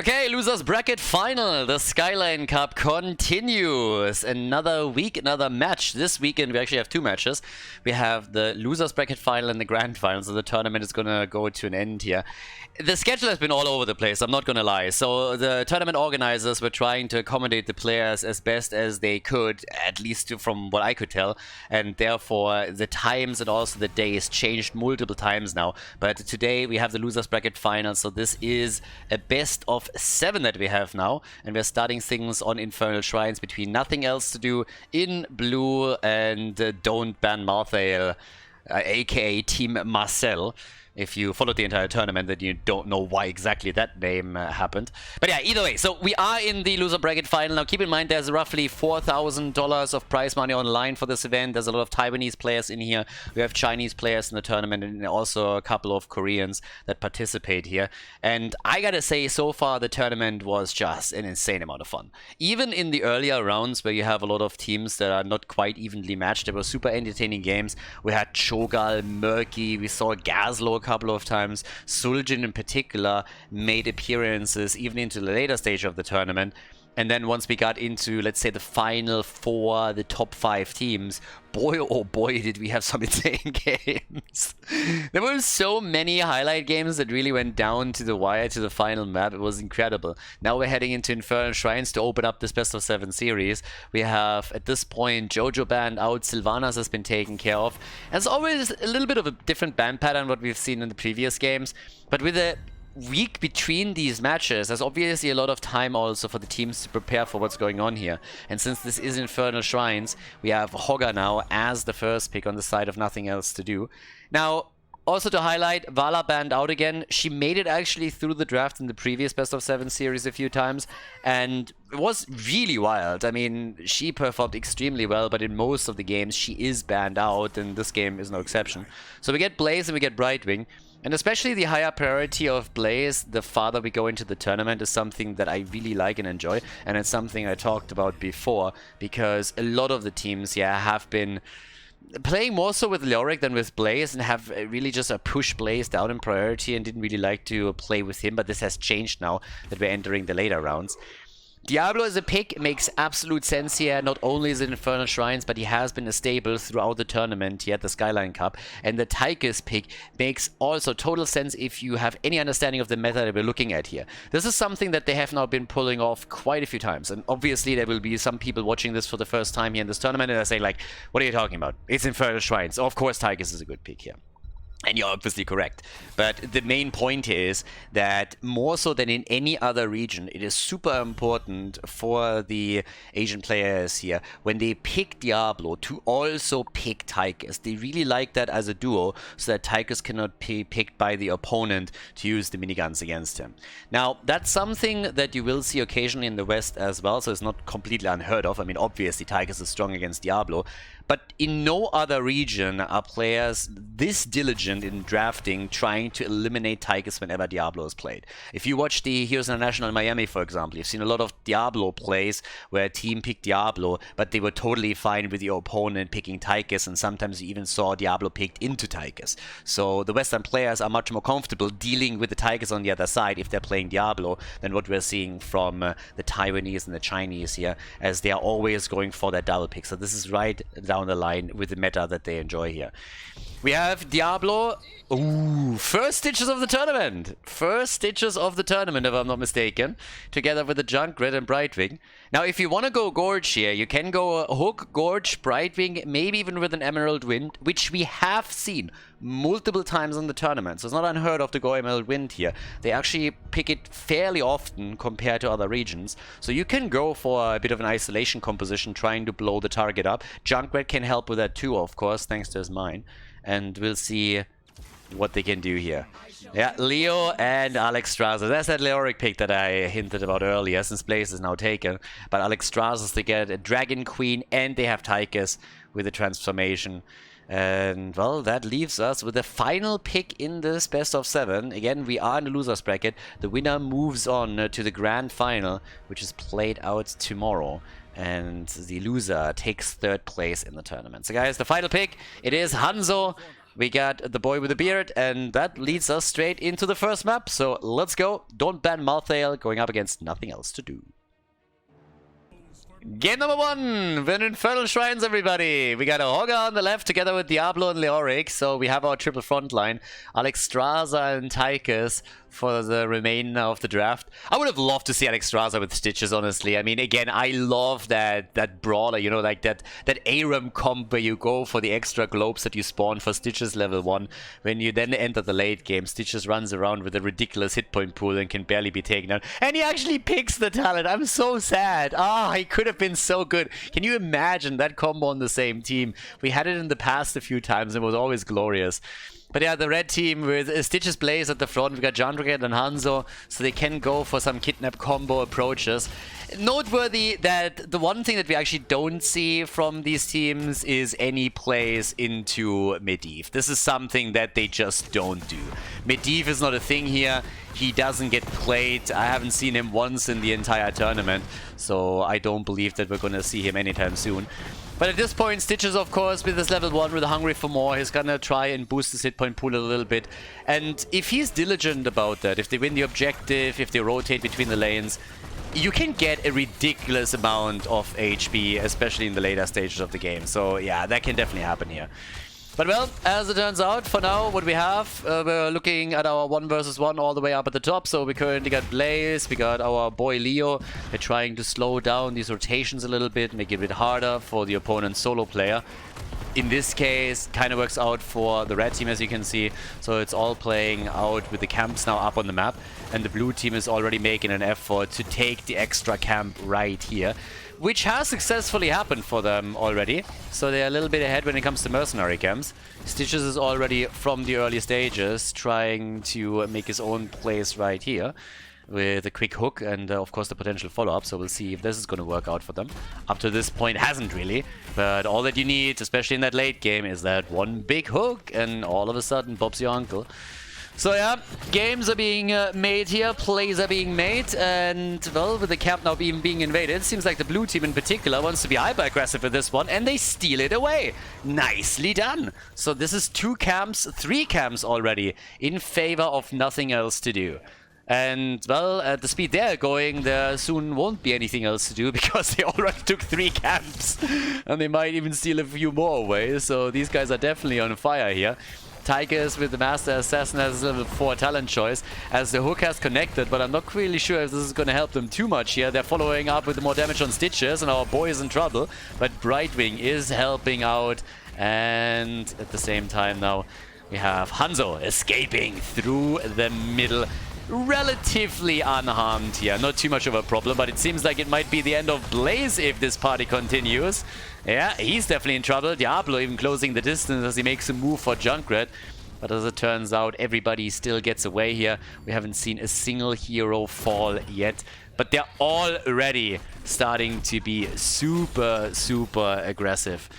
Okay, losers bracket final. The Skyline Cup continues. Another week, another match. This weekend we actually have two matches. We have the losers bracket final and the grand final, so the tournament is going to go to an end here. The schedule has been all over the place, I'm not going to lie. So the tournament organizers were trying to accommodate the players as best as they could, at least from what I could tell. And therefore, the times and also the days changed multiple times now. But today we have the losers bracket final, so this is a best of 7 that we have now. And we're starting things on Infernal Shrines between Nothing Else to Do in blue and Don't Ban Marthael, aka Team Marcel. If you followed the entire tournament, then you don't know why exactly that name happened. But yeah, either way, so we are in the loser bracket final. Now keep in mind there's roughly $4,000 of prize money on the line for this event. There's a lot of Taiwanese players in here. We have Chinese players in the tournament and also a couple of Koreans that participate here. And I gotta say, so far the tournament was just an insane amount of fun. Even in the earlier rounds where you have a lot of teams that are not quite evenly matched, there were super entertaining games. We had Cho'Gall, Murky, we saw Gazlo couple of times. Suljin in particular made appearances even into the later stage of the tournament. And then once we got into, let's say, the final 4, the top 5 teams, boy oh boy did we have some insane games. There were so many highlight games that really went down to the wire to the final map. It was incredible. Now we're heading into Infernal Shrines to open up this best of 7 series. We have at this point Jojo banned out, Sylvanas has been taken care of. And it's always a little bit of a different ban pattern what we've seen in the previous games, but with a week between these matches, there's obviously a lot of time also for the teams to prepare for what's going on here. And since this is Infernal Shrines, we have Hogger now as the first pick on the side of Nothing Else to Do. Now, also to highlight, Vala banned out again. She made it actually through the draft in the previous best of 7 series a few times, and it was really wild. I mean, she performed extremely well, but in most of the games she is banned out, and this game is no exception. So we get Blaze and we get Brightwing. And especially the higher priority of Blaze the farther we go into the tournament is something that I really like and enjoy. And it's something I talked about before, because a lot of the teams, have been playing more so with Leoric than with Blaze and have really just push Blaze down in priority and didn't really like to play with him. But this has changed now that we're entering the later rounds. Diablo as a pick makes absolute sense here. Not only is it Infernal Shrines, but he has been a staple throughout the tournament here at the Skyline Cup. And the Tychus pick makes also total sense if you have any understanding of the meta that we're looking at here. This is something that they have now been pulling off quite a few times. And obviously there will be some people watching this for the first time here in this tournament and they're saying like, what are you talking about? It's Infernal Shrines. Of course Tychus is a good pick here. And you're obviously correct. But the main point is that more so than in any other region, it is super important for the Asian players here, when they pick Diablo, to also pick Tychus. They really like that as a duo, so that Tychus cannot be picked by the opponent to use the miniguns against him. Now, that's something that you will see occasionally in the West as well, so it's not completely unheard of. I mean, obviously Tychus is strong against Diablo, but in no other region are players this diligent in drafting, trying to eliminate Tychus whenever Diablo is played. If you watch the Heroes International in Miami, for example, you've seen a lot of Diablo plays where a team picked Diablo, but they were totally fine with your opponent picking Tychus, and sometimes you even saw Diablo picked into Tychus. So the Western players are much more comfortable dealing with the Tychus on the other side if they're playing Diablo than what we're seeing from the Taiwanese and the Chinese here, as they are always going for that double pick. So this is right down the line with the meta that they enjoy here. We have Diablo. Ooh, first stitches of the tournament. First stitches of the tournament, if I'm not mistaken. Together with the Junkrat and Brightwing. Now, if you want to go Gorge here, you can go Hook, Gorge, Brightwing, maybe even with an Emerald Wind, which we have seen multiple times in the tournament. So it's not unheard of to go Emerald Wind here. They actually pick it fairly often compared to other regions. So you can go for a bit of an isolation composition, trying to blow the target up. Junkrat can help with that too, of course, thanks to his mine. And we'll see what they can do here. Yeah, Leo and Alex Strauss. That's that Leoric pick that I hinted about earlier, since Blaze is now taken. But Alex Strauss, they get a Dragon Queen and they have Tychus with a transformation. And, well, that leaves us with the final pick in this best of 7. Again, we are in the losers bracket. The winner moves on to the grand final, which is played out tomorrow. And the loser takes 3rd place in the tournament. So, guys, the final pick, it is Hanzo We got the boy with the beard, and that leads us straight into the first map. So let's go. Don't ban Malthael, going up against nothing else to do. Game number 1, we're in Infernal Shrines, everybody. We got a Hogger on the left together with Diablo and Leoric. So we have our triple front line. Alexstrasza and Tychus for the remainder of the draft. I would have loved to see Alexstrasza with Stitches, honestly. I mean, again, I love that brawler, you know, like that Aram comp where you go for the extra globes that you spawn for Stitches level 1. When you then enter the late game, Stitches runs around with a ridiculous hit point pool and can barely be taken out. And he actually picks the talent. I'm so sad. He could have been so good. Can you imagine that combo on the same team? We had it in the past a few times and it was always glorious. But yeah, the red team with Stitches Blaze at the front, we got Jandrigate and Hanzo, so they can go for some kidnap combo approaches. Noteworthy that the one thing that we actually don't see from these teams is any plays into Medivh. This is something that they just don't do. Medivh is not a thing here. He doesn't get played. I haven't seen him once in the entire tournament, so I don't believe that we're going to see him anytime soon. But at this point, Stitches, of course, with his level 1, with Hungry for More, he's gonna try and boost his hit point pool a little bit. And if he's diligent about that, if they win the objective, if they rotate between the lanes, you can get a ridiculous amount of HP, especially in the later stages of the game. So yeah, that can definitely happen here. But well, as it turns out, for now, what we have, we're looking at our 1 versus 1 all the way up at the top. So we currently got Blaze, we got our boy Leo. They're trying to slow down these rotations a little bit, make it a bit harder for the opponent's solo player. In this case, kind of works out for the red team, as you can see. So it's all playing out with the camps now up on the map. And the blue team is already making an effort to take the extra camp right here, which has successfully happened for them already. So they're a little bit ahead when it comes to mercenary camps. Stitches is already from the early stages trying to make his own place right here with a quick hook and of course the potential follow-up. So we'll see if this is going to work out for them. Up to this point hasn't really, but all that you need, especially in that late game, is that one big hook and all of a sudden Bob's your uncle. So yeah, games are being made here, plays are being made, and well, with the camp now being invaded, it seems like the blue team in particular wants to be hyper-aggressive with this one, and they steal it away. Nicely done. So this is 2 camps, 3 camps already, in favor of nothing else to do. And well, at the speed they're going, there soon won't be anything else to do because they already took 3 camps, and they might even steal a few more away, so these guys are definitely on fire here. Tychus with the Master Assassin has a level 4 talent choice as the hook has connected, but I'm not really sure if this is going to help them too much here. They're following up with more damage on Stitches and our boy is in trouble, but Brightwing is helping out, and at the same time now we have Hanzo escaping through the middle. Relatively unharmed here, not too much of a problem, but it seems like it might be the end of Blaze if this party continues. Yeah, he's definitely in trouble. Diablo even closing the distance as he makes a move for Junkrat. But as it turns out, everybody still gets away here. We haven't seen a single hero fall yet, but they're already starting to be super, super aggressive.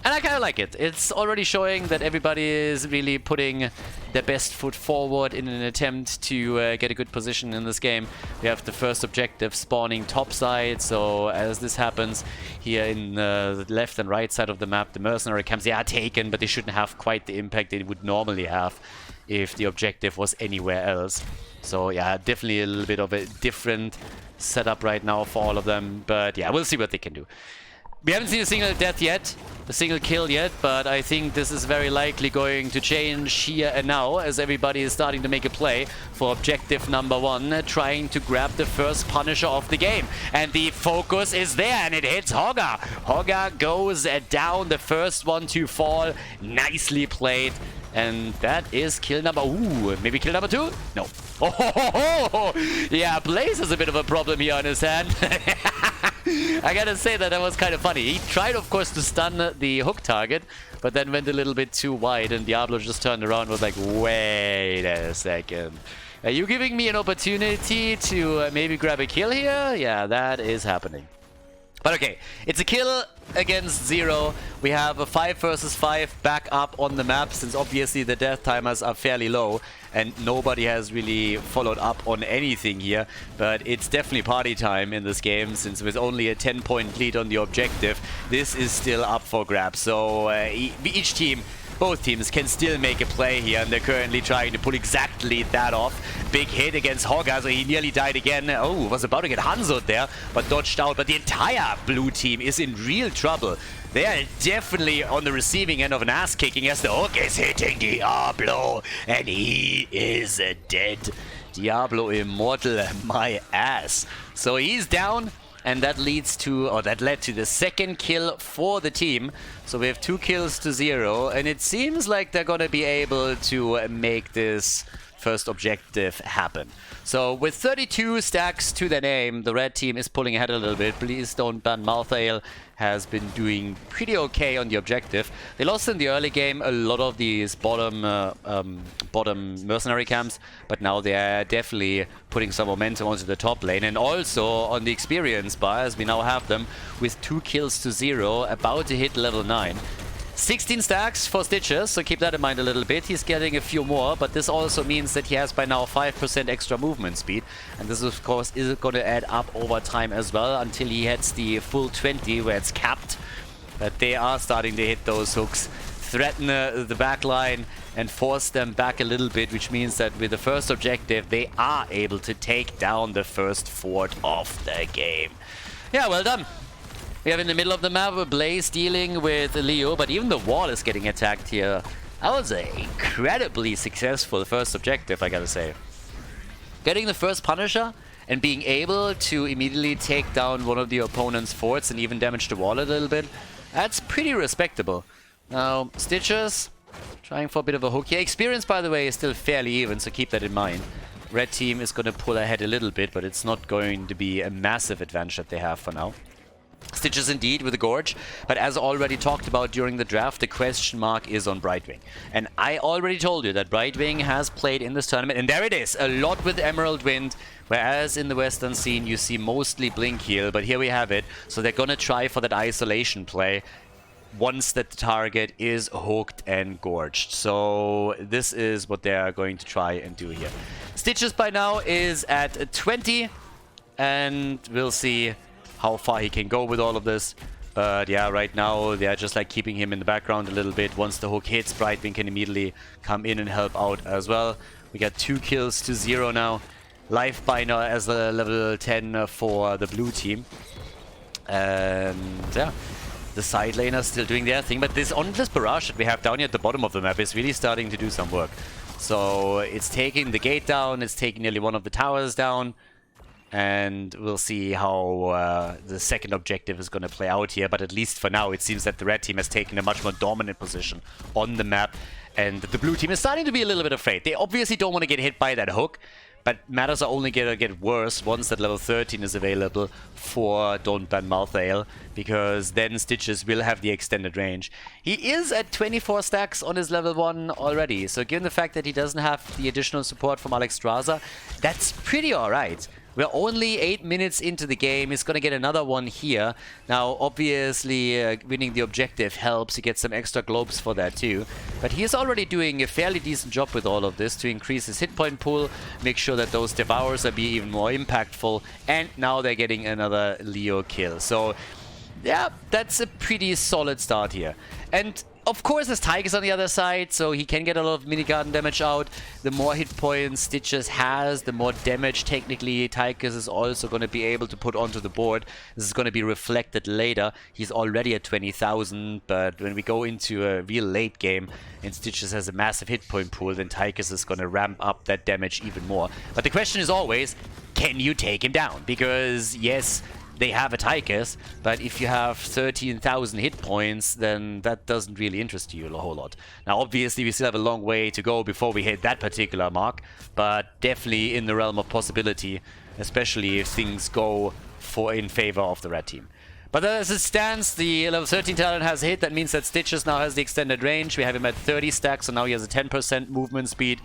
And I kind of like it. It's already showing that everybody is really putting their best foot forward in an attempt to get a good position in this game. We have the first objective spawning topside, so as this happens here in the left and right side of the map, the mercenary camps, they are taken, but they shouldn't have quite the impact they would normally have if the objective was anywhere else. So yeah, definitely a little bit of a different setup right now for all of them, but yeah, we'll see what they can do. We haven't seen a single death yet, a single kill yet, but I think this is very likely going to change here and now as everybody is starting to make a play for objective number 1, trying to grab the first Punisher of the game. And the focus is there and it hits Hogger. Hogger goes down, the first one to fall. Nicely played. And that is kill number... Ooh, maybe kill number 2? No. Oh, yeah, Blaze has a bit of a problem here on his hand. I gotta say that was kind of funny. He tried, of course, to stun the hook target, but then went a little bit too wide, and Diablo just turned around and was like, wait a second. Are you giving me an opportunity to maybe grab a kill here? Yeah, that is happening. But okay, it's a kill against 0. We have a 5 versus 5 back up on the map, since obviously the death timers are fairly low and nobody has really followed up on anything here. But it's definitely party time in this game, since with only a 10-point lead on the objective, this is still up for grabs. So each team both teams can still make a play here, and they're currently trying to pull exactly that off. Big hit against Hogga, so he nearly died again. Oh, was about to get Hanzo'd there, but dodged out. But the entire blue team is in real trouble. They are definitely on the receiving end of an ass-kicking as the hook is hitting Diablo, and he is dead. Diablo Immortal, my ass. So he's down. And that leads to, or that led to the second kill for the team. So we have 2 kills to 0, and it seems like they're gonna be able to make this first objective happen. So with 32 stacks to their name, the red team is pulling ahead a little bit. Please don't ban Malthael has been doing pretty okay on the objective. They lost in the early game a lot of these bottom mercenary camps, but now they are definitely putting some momentum onto the top lane, and also on the experience bar, as we now have them with 2 kills to 0, about to hit level 9. 16 stacks for Stitches, so keep that in mind a little bit. He's getting a few more, but this also means that he has by now 5% extra movement speed. And this, of course, is going to add up over time as well until he hits the full 20, where it's capped. But they are starting to hit those hooks, threaten the back line, and force them back a little bit, which means that with the first objective, they are able to take down the first fort of the game. Yeah, well done. We have in the middle of the map a Blaze dealing with Leo, but even the wall is getting attacked here. That was an incredibly successful first objective, I gotta say. Getting the first Punisher and being able to immediately take down one of the opponent's forts and even damage the wall a little bit, that's pretty respectable. Now, Stitches trying for a bit of a hook here. Experience, by the way, is still fairly even, so keep that in mind. Red team is going to pull ahead a little bit, but it's not going to be a massive advantage that they have for now. Stitches indeed with the Gorge, but as already talked about during the draft, the question mark is on Brightwing. And I already told you that Brightwing has played in this tournament, and there it is, a lot with Emerald Wind, whereas in the Western scene you see mostly Blink Heal, but here we have it. So they're gonna try for that isolation play once that the target is hooked and gorged. So this is what they're going to try and do here. Stitches by now is at 20, and we'll see how far he can go with all of this. But yeah, right now they're just like keeping him in the background a little bit. Once the hook hits, Brightwing can immediately come in and help out as well. We got 2 kills to 0 now. Life by now as a level 10 for the blue team. And yeah, the side laners still doing their thing. But this endless barrage that we have down here at the bottom of the map is really starting to do some work. So it's taking the gate down, it's taking nearly one of the towers down. And we'll see how the second objective is going to play out here. But at least for now, it seems that the red team has taken a much more dominant position on the map. And the blue team is starting to be a little bit afraid. They obviously don't want to get hit by that hook. But matters are only going to get worse once that level 13 is available for Don't Ban Malthael, because then Stitches will have the extended range. He is at 24 stacks on his level 1 already, so given the fact that he doesn't have the additional support from Alexstrasza, that's pretty alright. We're only 8 minutes into the game. He's going to get another one here. Now, obviously, winning the objective helps. He gets some extra globes for that too. But he is already doing a fairly decent job with all of this to increase his hit point pool, make sure that those devours are being even more impactful. And now they're getting another Leo kill. So, yeah, that's a pretty solid start here. And of course, there's Tychus on the other side, so he can get a lot of mini-garden damage out. The more hit points Stitches has, the more damage technically Tychus is also going to be able to put onto the board. This is going to be reflected later. He's already at 20,000, but when we go into a real late game and Stitches has a massive hit point pool, then Tychus is going to ramp up that damage even more. But the question is always, can you take him down? Because, yes, they have a Tychus, but if you have 13,000 hit points, then that doesn't really interest you a whole lot. Now, obviously, we still have a long way to go before we hit that particular mark, but definitely in the realm of possibility, especially if things go in favor of the red team. But as it stands, the level 13 talent has hit. That means that Stitches now has the extended range. We have him at 30 stacks, so now he has a 10% movement speed.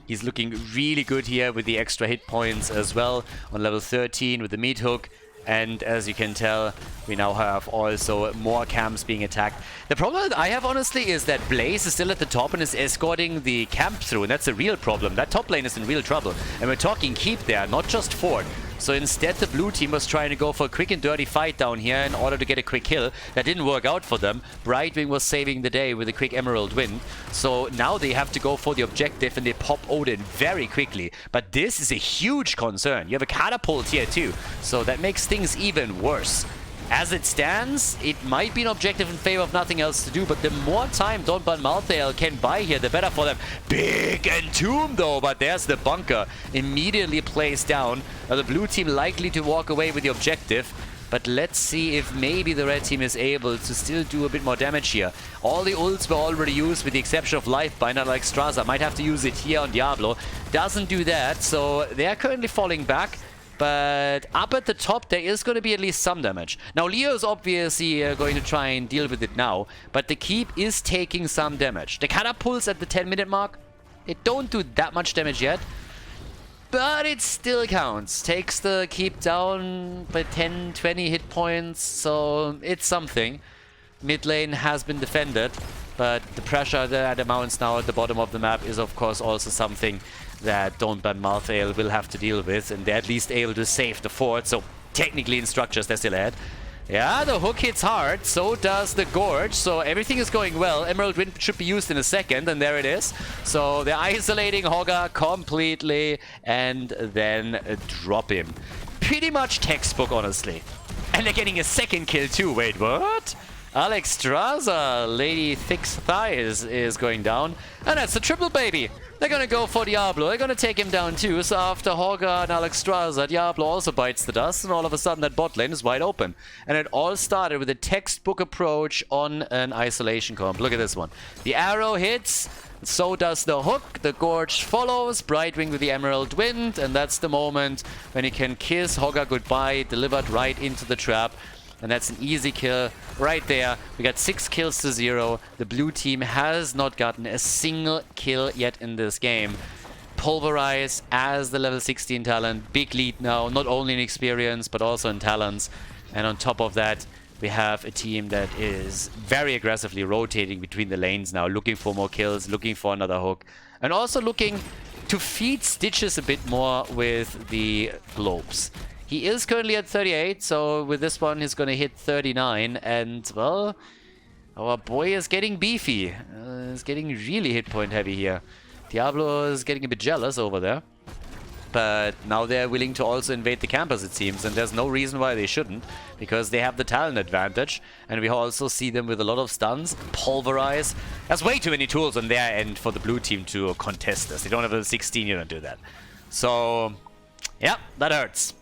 He's looking really good here with the extra hit points as well on level 13 with the meat hook. And as you can tell, we now have also more camps being attacked. The problem that I have, honestly, is that Blaze is still at the top and is escorting the camp through, and that's a real problem. That top lane is in real trouble. And we're talking keep there, not just fort. So instead, the blue team was trying to go for a quick and dirty fight down here in order to get a quick kill. That didn't work out for them. Brightwing was saving the day with a quick Emerald Wind. So now they have to go for the objective and they pop Odin very quickly. But this is a huge concern. You have a catapult here too. So that makes things even worse. As it stands, it might be an objective in favor of nothing else to do, but the more time Donban Malthael can buy here, the better for them. Big Entomb though, but there's the bunker immediately placed down. The blue team likely to walk away with the objective, but let's see if maybe the red team is able to still do a bit more damage here. All the ults were already used with the exception of Lifebinder, like Straza. Might have to use it here on Diablo. Doesn't do that, so they are currently falling back. But up at the top, there is going to be at least some damage. Now, Leo is obviously going to try and deal with it now, but the keep is taking some damage. The catapults at the 10-minute mark, it don't do that much damage yet, but it still counts. Takes the keep down by 10, 20 hit points, so it's something. Mid lane has been defended, but the pressure that amounts now at the bottom of the map is, of course, also something that Donban Malthael will have to deal with, and they're at least able to save the fort, so technically in structures they're still ahead. Yeah, the hook hits hard, so does the Gorge, so everything is going well. Emerald Wind should be used in a second, and there it is. So they're isolating Hogger completely, and then drop him. Pretty much textbook, honestly. And they're getting a second kill too, wait, what? Alex Straza, Lady Thick's Thighs, is going down, and that's the triple baby. They're gonna go for Diablo. They're gonna take him down too. So after Hogger and Alex Straza, Diablo also bites the dust, and all of a sudden that bot lane is wide open. And it all started with a textbook approach on an isolation comp. Look at this one. The arrow hits, so does the hook. The Gorge follows, Brightwing with the Emerald Wind, and that's the moment when you can kiss Hogger goodbye, delivered right into the trap. And that's an easy kill right there. We got 6 kills to 0. The blue team has not gotten a single kill yet in this game. Pulverize as the level 16 talent. Big lead now, not only in experience, but also in talents. And on top of that, we have a team that is very aggressively rotating between the lanes now, looking for more kills, looking for another hook. And also looking to feed Stitches a bit more with the globes. He is currently at 38, so with this one he's going to hit 39, and, well, our boy is getting beefy. He's getting really hit point heavy here. Diablo is getting a bit jealous over there. But now they're willing to also invade the campus, it seems, and there's no reason why they shouldn't, because they have the talent advantage, and we also see them with a lot of stuns, pulverize. There's way too many tools on their end for the blue team to contest this. They don't have a 16, you don't do that. So, yeah, that hurts.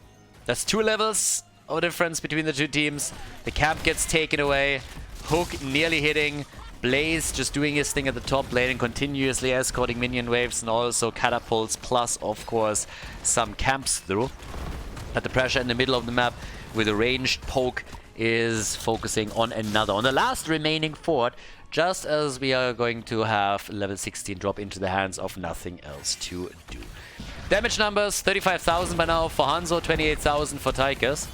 There's 2 levels of difference between the two teams. The camp gets taken away. Hook nearly hitting. Blaze just doing his thing at the top lane and continuously escorting minion waves and also catapults, plus, of course, some camps through. But the pressure in the middle of the map with a ranged poke is focusing on another, on the last remaining fort, just as we are going to have level 16 drop into the hands of nothing else to do. Damage numbers, 35,000 by now for Hanzo, 28,000 for Tychus.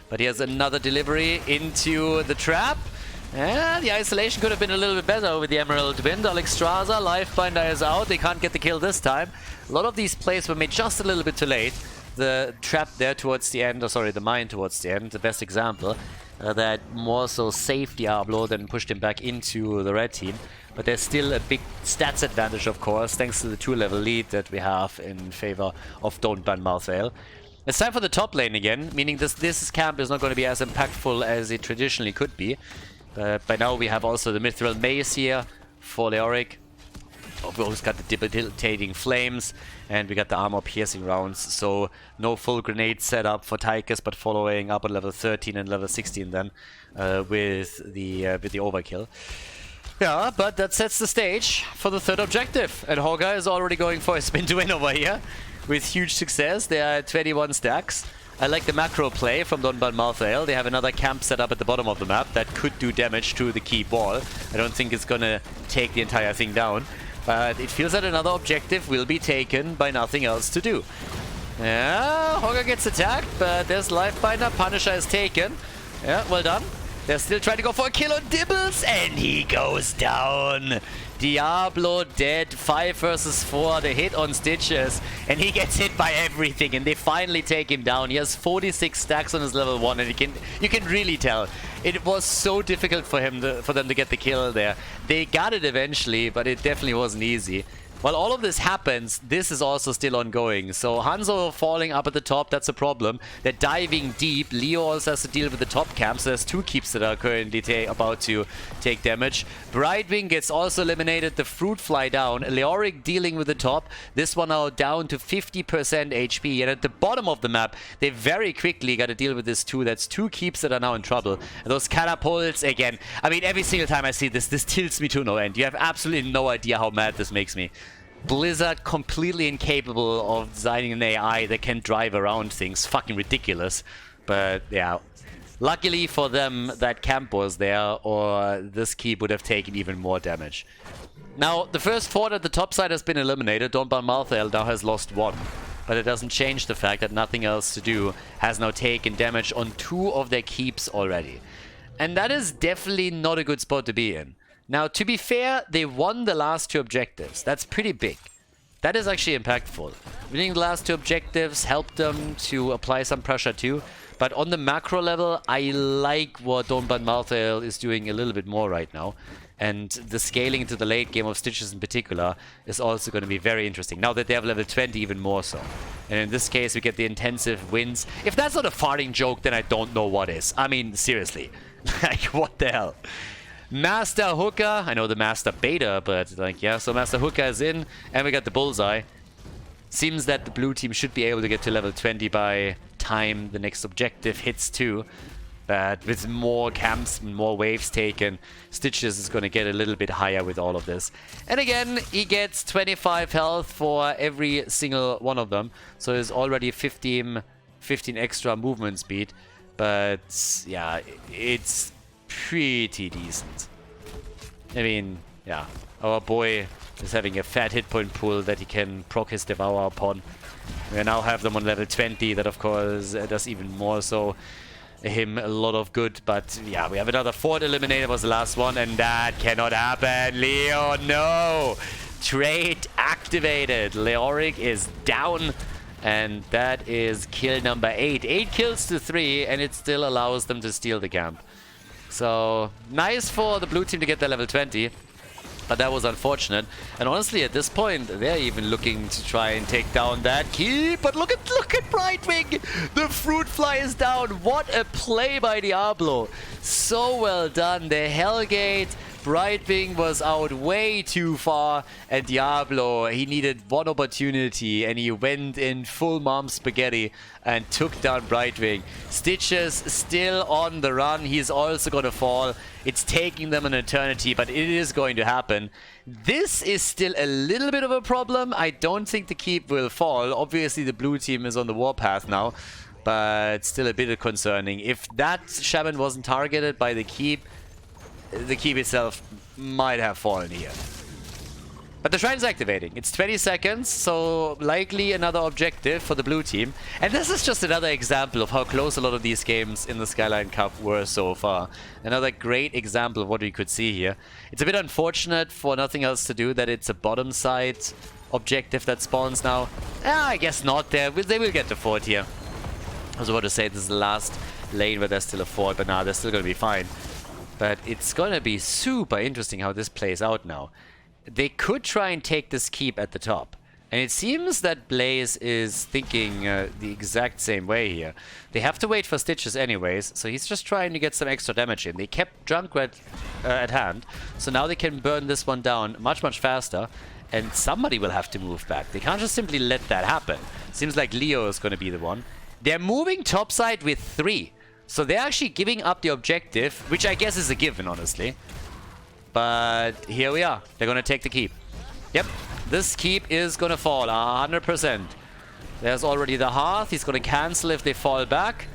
But here's another delivery into the trap. And the isolation could have been a little bit better with the Emerald Wind. Alex Straza, Lifebinder is out. They can't get the kill this time. A lot of these plays were made just a little bit too late. The trap there towards the end, or sorry, the mine towards the end, the best example. That more so saved Diablo than pushed him back into the red team. But there's still a big stats advantage, of course, thanks to the 2-level lead that we have in favor of Donban Malthael. It's time for the top lane again, meaning this camp is not going to be as impactful as it traditionally could be. But by now we have also the Mithril Mace here for Leoric. We've also got the debilitating flames, and we got the armor piercing rounds. So no full grenade setup for Tychus, but following up on level 13 and level 16 then with the overkill. Yeah, but that sets the stage for the third objective. And Hogger is already going for a spin to win over here with huge success. They are at 21 stacks. I like the macro play from Donban Malthael. They have another camp set up at the bottom of the map that could do damage to the key wall. I don't think it's gonna take the entire thing down, but it feels that another objective will be taken by nothing else to do. Yeah, Hogger gets attacked, but there's Lifebinder. Punisher is taken. Yeah, well done. They're still trying to go for a kill on Dibbles, and he goes down. Diablo dead, 5 versus 4, the hit on Stitches, and he gets hit by everything, and they finally take him down. He has 46 stacks on his level 1, and you can really tell. It was so difficult for them to get the kill there. They got it eventually, but it definitely wasn't easy. While all of this happens, this is also still ongoing. So Hanzo falling up at the top, that's a problem. They're diving deep. Leo also has to deal with the top camp, so there's 2 keeps that are currently about to take damage. Brightwing gets also eliminated, the fruit fly down. Leoric dealing with the top. This one now down to 50% HP. And at the bottom of the map, they very quickly got to deal with this too. That's 2 keeps that are now in trouble. And those catapults, again, I mean, every single time I see this tilts me to no end. You have absolutely no idea how mad this makes me. Blizzard completely incapable of designing an AI that can drive around things. Fucking ridiculous. But yeah, luckily for them that camp was there, or this keep would have taken even more damage. Now, the first fort at the top side has been eliminated. Donban Malthael now has lost 1. But it doesn't change the fact that nothing else to do has now taken damage on 2 of their keeps already. And that is definitely not a good spot to be in. Now, to be fair, they won the last 2 objectives. That's pretty big. That is actually impactful. Winning the last 2 objectives helped them to apply some pressure too. But on the macro level, I like what Donban Malthael is doing a little bit more right now. And the scaling into the late game of Stitches in particular is also going to be very interesting. Now that they have level 20, even more so. And in this case, we get the intensive wins. If that's not a farting joke, then I don't know what is. I mean, seriously. Like, what the hell? Master Hooker, I know the Master Beta, but like, yeah, so Master Hooker is in, and we got the Bullseye. Seems that the blue team should be able to get to level 20 by time the next objective hits too. But with more camps and more waves taken, Stitches is going to get a little bit higher with all of this. And again, he gets 25 health for every single one of them. So there's already 15 extra movement speed. But yeah, it's pretty decent. I mean, yeah, our boy is having a fat hit point pool that he can proc his Devour upon. We now have them on level 20, that of course does even more so him a lot of good. But yeah, we have another fort eliminated, was the last one, and that cannot happen. Leo, no! Trait activated. Leoric is down, and that is kill number 8. 8 kills to 3, and it still allows them to steal the camp. So, nice for the blue team to get their level 20, but that was unfortunate. And honestly, at this point, they're even looking to try and take down that keep. But look at Brightwing! The fruit fly is down. What a play by Diablo. So well done. The Hellgate. Brightwing was out way too far, and Diablo, he needed one opportunity, and he went in full mom spaghetti and took down Brightwing. Stitches still on the run. He's also going to fall. It's taking them an eternity, but it is going to happen. This is still a little bit of a problem. I don't think the keep will fall. Obviously, the blue team is on the warpath now, but still a bit concerning. If that shaman wasn't targeted by the keep itself might have fallen here. But the shrine is activating. It's 20 seconds, so likely another objective for the blue team. And this is just another example of how close a lot of these games in the Skyline Cup were so far. Another great example of what we could see here. It's a bit unfortunate, for nothing else to do, that it's a bottom side objective that spawns now. I guess not. They will get the fort here. I was about to say this is the last lane where there's still a fort, but nah, they're still going to be fine. But it's going to be super interesting how this plays out now. They could try and take this keep at the top. And it seems that Blaze is thinking the exact same way here. They have to wait for Stitches anyways, so he's just trying to get some extra damage in. They kept Junkrat at hand, so now they can burn this one down much faster. And somebody will have to move back. They can't just simply let that happen. Seems like Leo is going to be the one. They're moving topside with 3. So they're actually giving up the objective, which I guess is a given, honestly. But here we are. They're going to take the keep. Yep, this keep is going to fall 100%. There's already the Hearth. He's going to cancel if they fall back.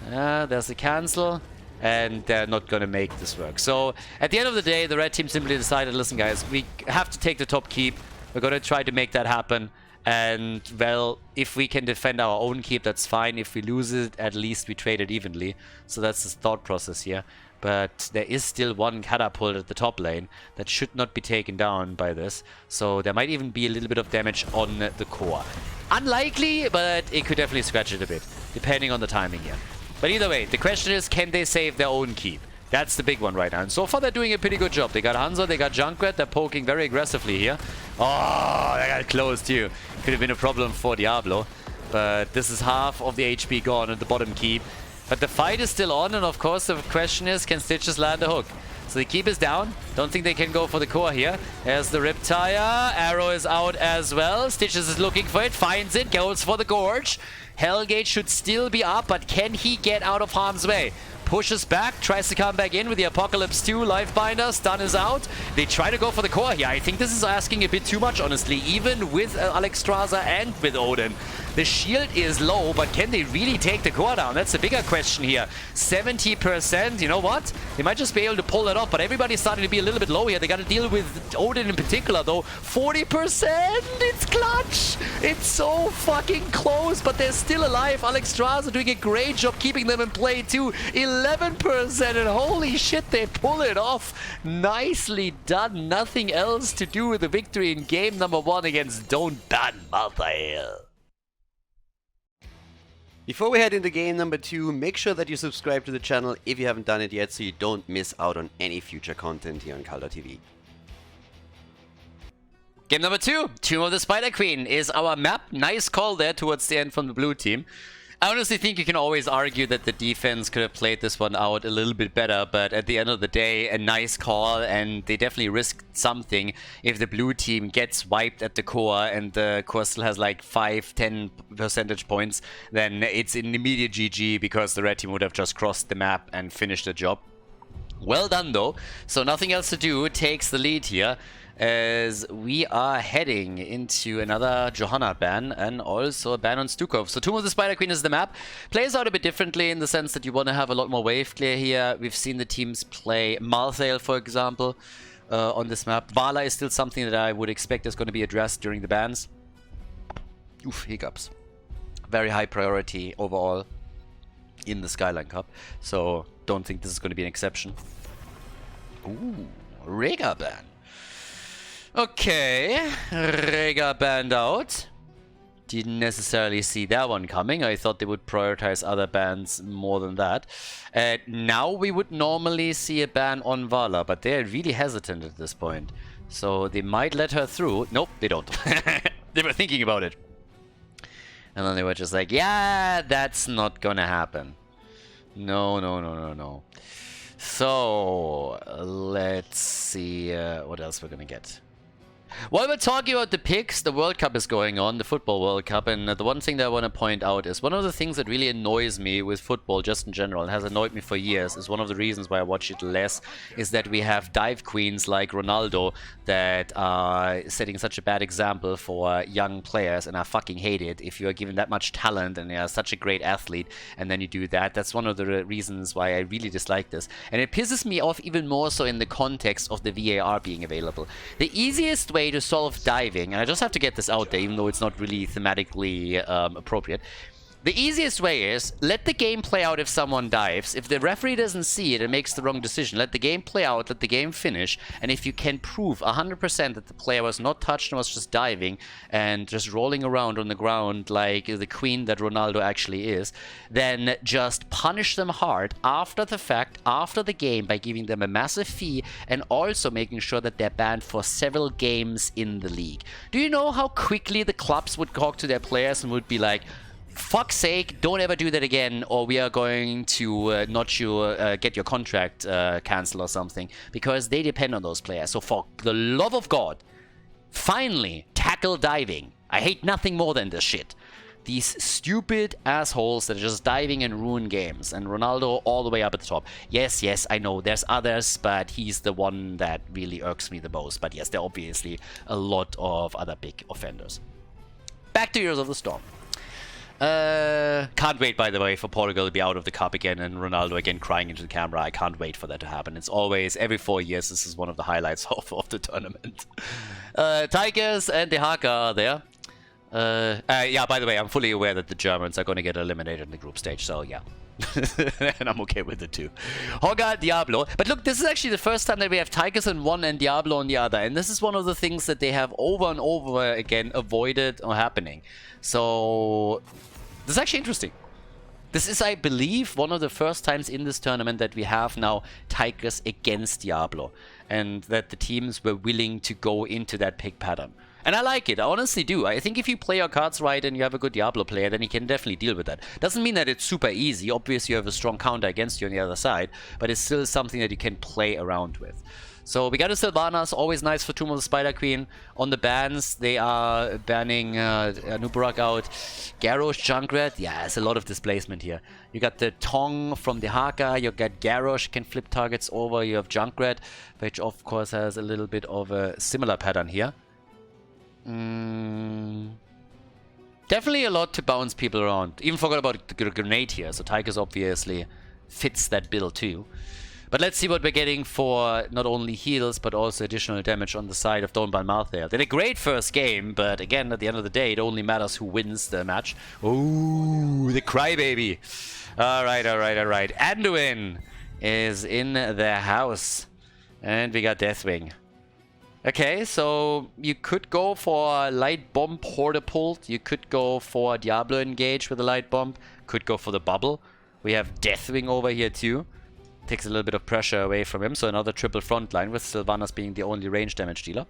There's the cancel. And they're not going to make this work. So at the end of the day, the red team simply decided, listen guys, we have to take the top keep. We're going to try to make that happen. And, well, if we can defend our own keep, that's fine. If we lose it, at least we trade it evenly. So that's the thought process here. But there is still one catapult at the top lane that should not be taken down by this. So there might even be a little bit of damage on the core. Unlikely, but it could definitely scratch it a bit, depending on the timing here. But either way, the question is, can they save their own keep? That's the big one right now. And so far, they're doing a pretty good job. They got Hanzo, they got Junkrat. They're poking very aggressively here. Oh, they got close too. Could have been a problem for Diablo. But this is half of the HP gone at the bottom keep. But the fight is still on, and of course the question is, can Stitches land a hook? So the keep is down. Don't think they can go for the core here. There's the Riptire. Arrow is out as well. Stitches is looking for it, finds it, goes for the Gorge. Hellgate should still be up, but can he get out of harm's way? Pushes back, tries to come back in with the Apocalypse 2, Lifebinder, stun is out. They try to go for the core here. I think this is asking a bit too much, honestly, even with Alexstrasza and with Odin. The shield is low, but can they really take the core down? That's the bigger question here. 70%, you know what? They might just be able to pull it off, but everybody's starting to be a little bit low here. They got to deal with Odin in particular, though. 40%! It's clutch! It's so fucking close, but they're still alive. Alexstrasza doing a great job keeping them in play, too. 11%, and holy shit, they pull it off. Nicely done. Nothing else to do with the victory in game number 1 against Don't Ban Malthael. Before we head into game number 2, make sure that you subscribe to the channel if you haven't done it yet so you don't miss out on any future content here on Khaldor TV. Game number 2, Tomb of the Spider Queen is our map. Nice call there towards the end from the blue team. I honestly think you can always argue that the defense could have played this one out a little bit better, but at the end of the day, a nice call, and they definitely risked something. If the blue team gets wiped at the core and the core still has like 5-10 percentage points, then it's an immediate GG because the red team would have just crossed the map and finished the job. Well done though, so nothing else to do, takes the lead here. As we are heading into another Johanna ban and also a ban on Stukov. So Tomb of the Spider Queen is the map. Plays out a bit differently in the sense that you want to have a lot more wave clear here. We've seen the teams play Malthael, for example, on this map. Vala is still something that I would expect is going to be addressed during the bans. Oof, hiccups. Very high priority overall in the Skyline Cup. So don't think this is going to be an exception. Ooh, Rega ban. Okay, Rega banned out. Didn't necessarily see that one coming. I thought they would prioritize other bans more than that. Now we would normally see a ban on Vala, but they're really hesitant at this point. So they might let her through. Nope, they don't. They were thinking about it. And then they were just like, yeah, that's not gonna happen. No, no, no, no, no. So, let's see what else we're gonna get. While we're talking about the picks, the World Cup is going on, the Football World Cup, and the one thing that I want to point out is one of the things that really annoys me with football just in general, and has annoyed me for years, is one of the reasons why I watch it less, is that we have dive queens like Ronaldo that are setting such a bad example for young players, and I fucking hate it. If you are given that much talent and you are such a great athlete, and then you do that, that's one of the reasons why I really dislike this. And it pisses me off even more so in the context of the VAR being available. The easiest way to solve diving, and I just have to get this out there even though it's not really thematically appropriate. The easiest way is, let the game play out if someone dives. If the referee doesn't see it and makes the wrong decision, let the game play out, let the game finish, and if you can prove 100% that the player was not touched and was just diving and just rolling around on the ground like the queen that Ronaldo actually is, then just punish them hard after the fact, after the game, by giving them a massive fee and also making sure that they're banned for several games in the league. Do you know how quickly the clubs would talk to their players and would be like, fuck's sake, don't ever do that again, or we are going to get your contract cancelled or something, because they depend on those players. So for the love of God, finally tackle diving. I hate nothing more than this shit. These stupid assholes that are just diving and ruin games, and Ronaldo all the way up at the top. Yes, yes, I know there's others, but he's the one that really irks me the most. But yes, there are obviously a lot of other big offenders. Back to Heroes of the Storm. Can't wait, by the way, for Portugal to be out of the cup again and Ronaldo again crying into the camera. I can't wait for that to happen. It's always, every 4 years, this is one of the highlights of the tournament. Tigers and the Haka are there. Yeah, by the way, I'm fully aware that the Germans are going to get eliminated in the group stage, so yeah. And I'm okay with it too. Hogga, Diablo. But look, this is actually the first time that we have Tigers on one and Diablo on the other. And this is one of the things that they have over and over again avoided or happening. So, this is actually interesting. This is, I believe, one of the first times in this tournament that we have now Tigers against Diablo. And that the teams were willing to go into that pick pattern. And I like it, I honestly do. I think if you play your cards right and you have a good Diablo player, then you can definitely deal with that. Doesn't mean that it's super easy. Obviously, you have a strong counter against you on the other side, but it's still something that you can play around with. So we got a Sylvanas, always nice for Tomb of the Spider Queen. On the bans, they are banning Nubarak out. Garrosh, Junkrat, yeah, there's a lot of displacement here. You got the Tong from the Haka, you got Garrosh, can flip targets over. You have Junkrat, which of course has a little bit of a similar pattern here. Definitely a lot to bounce people around. Even forgot about the grenade here, so Tigers obviously fits that bill too. But let's see what we're getting for not only heals, but also additional damage on the side of Don't Ban Malthael. They had a great first game, but again, at the end of the day, it only matters who wins the match. Ooh, the crybaby. Alright, alright, alright. Anduin is in the house. And we got Deathwing. Okay, so you could go for Light Bomb Portapult. You could go for Diablo Engage with a Light Bomb. Could go for the Bubble. We have Deathwing over here too. Takes a little bit of pressure away from him. So another triple front line with Sylvanas being the only range damage dealer.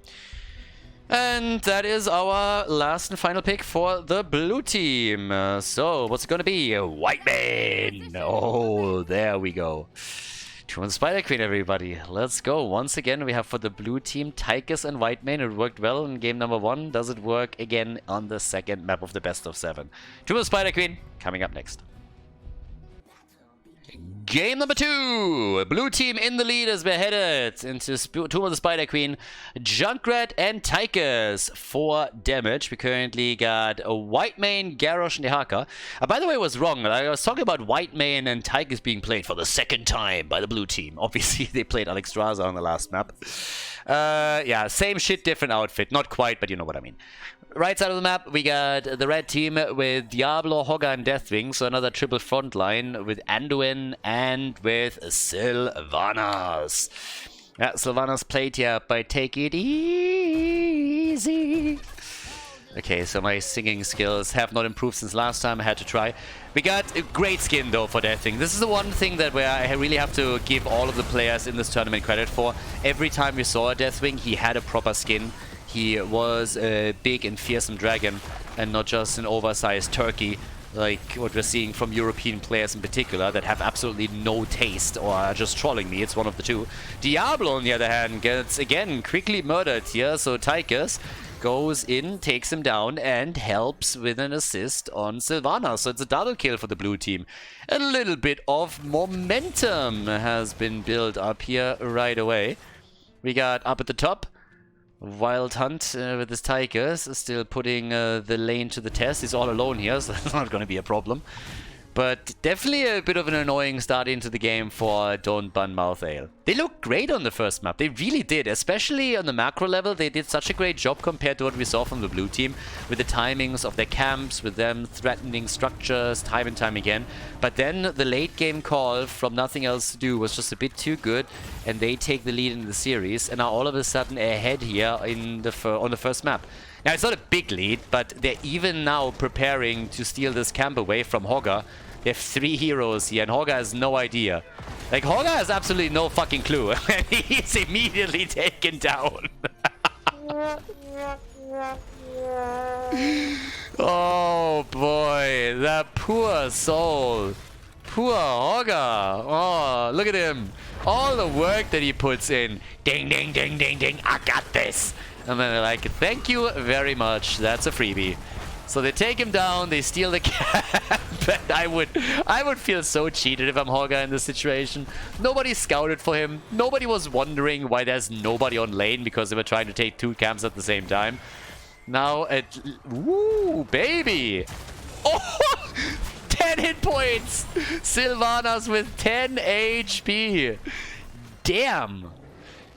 And that is our last and final pick for the blue team. So what's it going to be? White Man! Oh, there we go. Tomb of the Spider Queen, everybody. Let's go. Once again, we have for the blue team Tychus and Whitemane. It worked well in game number 1. Does it work again on the second map of the best of 7? Tomb of the Spider Queen coming up next. Game number 2! Blue team in the lead as we're headed into Tomb of the Spider Queen. Junkrat and Tychus for damage. We currently got Whitemane, Garrosh, and Dehaka. By the way, I was wrong. I was talking about Whitemane and Tychus being played for the second time by the blue team. Obviously, they played Alexstrasza on the last map. Yeah, same shit, different outfit. Not quite, but you know what I mean. Right side of the map, we got the red team with Diablo, Hogga, and Deathwing. So another triple front line with Anduin and with Sylvanas. Yeah, Sylvanas played here by Take It Easy. Okay, so my singing skills have not improved since last time. I had to try. We got a great skin, though, for Deathwing. This is the one thing that where I really have to give all of the players in this tournament credit for. Every time we saw a Deathwing, he had a proper skin. He was a big and fearsome dragon and not just an oversized turkey like what we're seeing from European players in particular that have absolutely no taste or are just trolling me. It's one of the two. Diablo, on the other hand, gets again quickly murdered here. So Tychus goes in, takes him down and helps with an assist on Sylvanas. So it's a double kill for the blue team. A little bit of momentum has been built up here right away. We got up at the top Wild Hunt with his Tigers, still putting the lane to the test. He's all alone here, so that's not going to be a problem. But definitely a bit of an annoying start into the game for Don't Ban Malthael. They looked great on the first map. They really did. Especially on the macro level, they did such a great job compared to what we saw from the blue team. With the timings of their camps, with them threatening structures time and time again. But then the late game call from Nothing Else to Do was just a bit too good. And they take the lead in the series. And are all of a sudden ahead here in the on the first map. Now, it's not a big lead, but they're even now preparing to steal this camp away from Hogga. They have 3 heroes here, and Hogga has no idea. Like, Hogga has absolutely no fucking clue. And he's immediately taken down. Oh, boy. That poor soul. Poor Hogga. Oh, look at him. All the work that he puts in. Ding, ding, ding, ding, ding. I got this. And then they're like, thank you very much. That's a freebie. So they take him down, they steal the camp. I would feel so cheated if I'm Hogga in this situation. Nobody scouted for him. Nobody was wondering why there's nobody on lane because they were trying to take 2 camps at the same time. Now Woo, baby! Oh! 10 hit points! Sylvanas with 10 HP. Damn!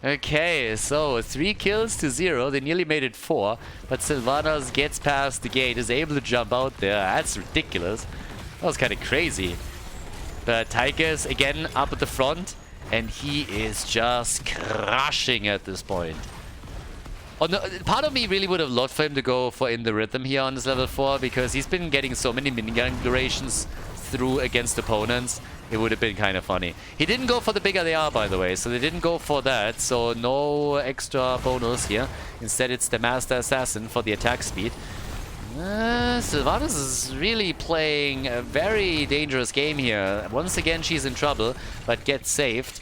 Okay, so 3 kills to 0. They nearly made it 4, but Sylvanas gets past the gate, is able to jump out there. That's ridiculous. That was kind of crazy. But Tychus again up at the front, and he is just crushing at this point. Oh, no, part of me really would have loved for him to go for In the Rhythm here on this level 4, because he's been getting so many minigun durations through against opponents. It would have been kind of funny. He didn't go for the bigger they are, by the way, so they didn't go for that, so no extra bonus here. Instead, it's the Master Assassin for the attack speed. Sylvanas is really playing a very dangerous game here. Once again, she's in trouble, but gets saved.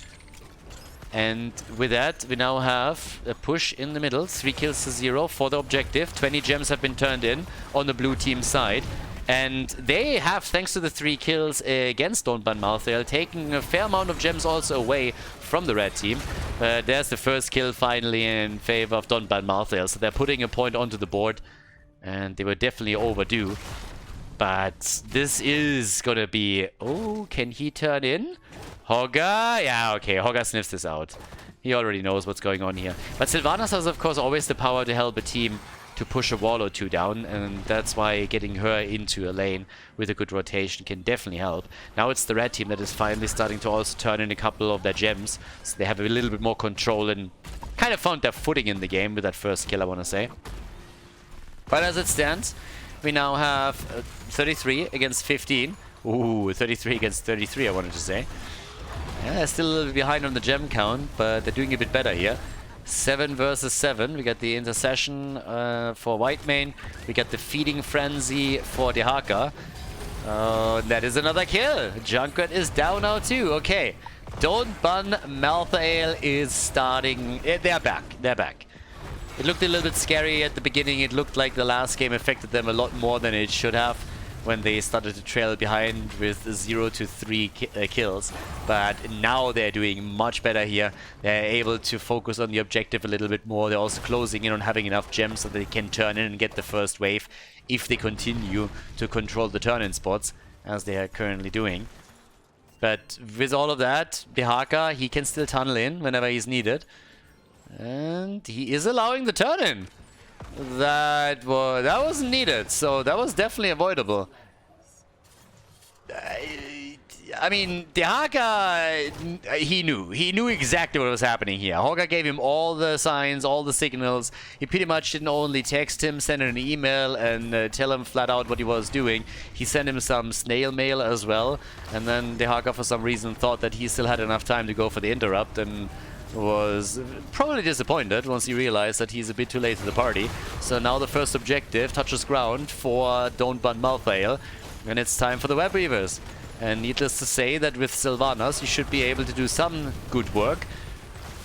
And with that, we now have a push in the middle. 3 kills to 0 for the objective. 20 gems have been turned in on the blue team side. And they have, thanks to the 3 kills against Don't Ban Malthael, taken a fair amount of gems also away from the red team. There's the first kill finally in favor of Don't Ban Malthael. So they're putting a point onto the board. And they were definitely overdue. But this is gonna be... Oh, can he turn in? Hogga? Yeah, okay, Hogga sniffs this out. He already knows what's going on here. But Sylvanas has, of course, always the power to help a team to push a wall or two down, and that's why getting her into a lane with a good rotation can definitely help. Now it's the red team that is finally starting to also turn in a couple of their gems, so they have a little bit more control and kind of found their footing in the game with that first kill, I want to say. But as it stands, we now have 33 against 15. Ooh, 33 against 33, I wanted to say. Yeah, they're still a little bit behind on the gem count, but they're doing a bit better here. 7 versus 7. We got the intercession for Whitemane. We got the feeding frenzy for Dehaka. That is another kill. Junkrat is down now too. Okay. Don't Ban Malthael is starting. They're back. They're back. It looked a little bit scary at the beginning. It looked like the last game affected them a lot more than it should have when they started to trail behind with 0 to 3 kills. But now they're doing much better here. They're able to focus on the objective a little bit more. They're also closing in on having enough gems so they can turn in and get the first wave if they continue to control the turn-in spots, as they are currently doing. But with all of that, Dehaka, he can still tunnel in whenever he's needed. And he is allowing the turn-in. That wasn't needed, so that was definitely avoidable. I mean, Dehaka, he knew exactly what was happening here. Hogga gave him all the signs, all the signals. He pretty much didn't only text him, send an email, and tell him flat out what he was doing. He sent him some snail mail as well, and then Dehaka, for some reason, thought that he still had enough time to go for the interrupt, and was probably disappointed once he realized that he's a bit too late to the party. So now the first objective touches ground for Don't Ban Malthael, and it's time for the Web Weavers. And needless to say that with Sylvanas, you should be able to do some good work.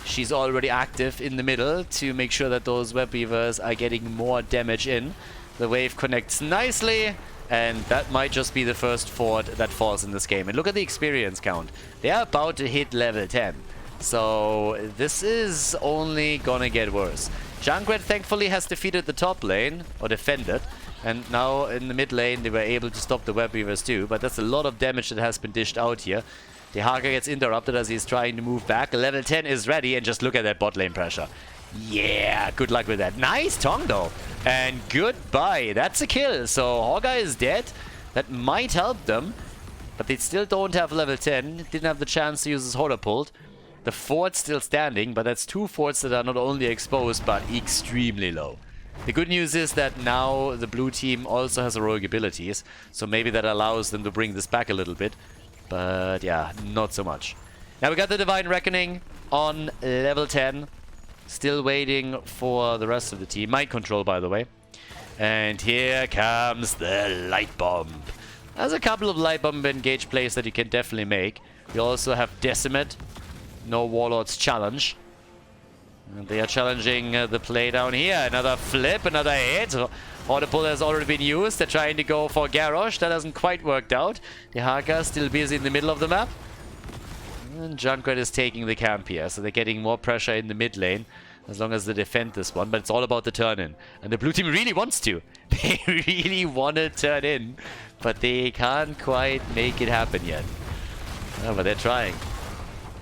She's already active in the middle to make sure that those Web Weavers are getting more damage in. The wave connects nicely, and that might just be the first fort that falls in this game. And look at the experience count. They are about to hit level 10. So this is only gonna get worse. Junkrat thankfully has defeated the top lane, or defended, and now in the mid lane they were able to stop the Web Weavers too, but that's a lot of damage that has been dished out here. Dehaka gets interrupted as he's trying to move back. Level 10 is ready, and just look at that bot lane pressure. Yeah, good luck with that. Nice Tong though, and goodbye. That's a kill, so Hogga is dead. That might help them, but they still don't have level 10. Didn't have the chance to use his Horapult. The fort's still standing, but that's 2 forts that are not only exposed, but extremely low. The good news is that now the blue team also has heroic abilities, so maybe that allows them to bring this back a little bit. But yeah, not so much. Now we got the Divine Reckoning on level 10. Still waiting for the rest of the team. Mind control, by the way. And here comes the Light Bomb. There's a couple of Light Bomb engage plays that you can definitely make. We also have Decimate. No Warlord's challenge. And they are challenging the play down here. Another flip, another hit. Audible has already been used. They're trying to go for Garrosh. That hasn't quite worked out. Dehaka still busy in the middle of the map. And Junkrat is taking the camp here. So they're getting more pressure in the mid lane, as long as they defend this one. But it's all about the turn-in. And the blue team really wants to. They really want to turn in. But they can't quite make it happen yet. Oh, but they're trying.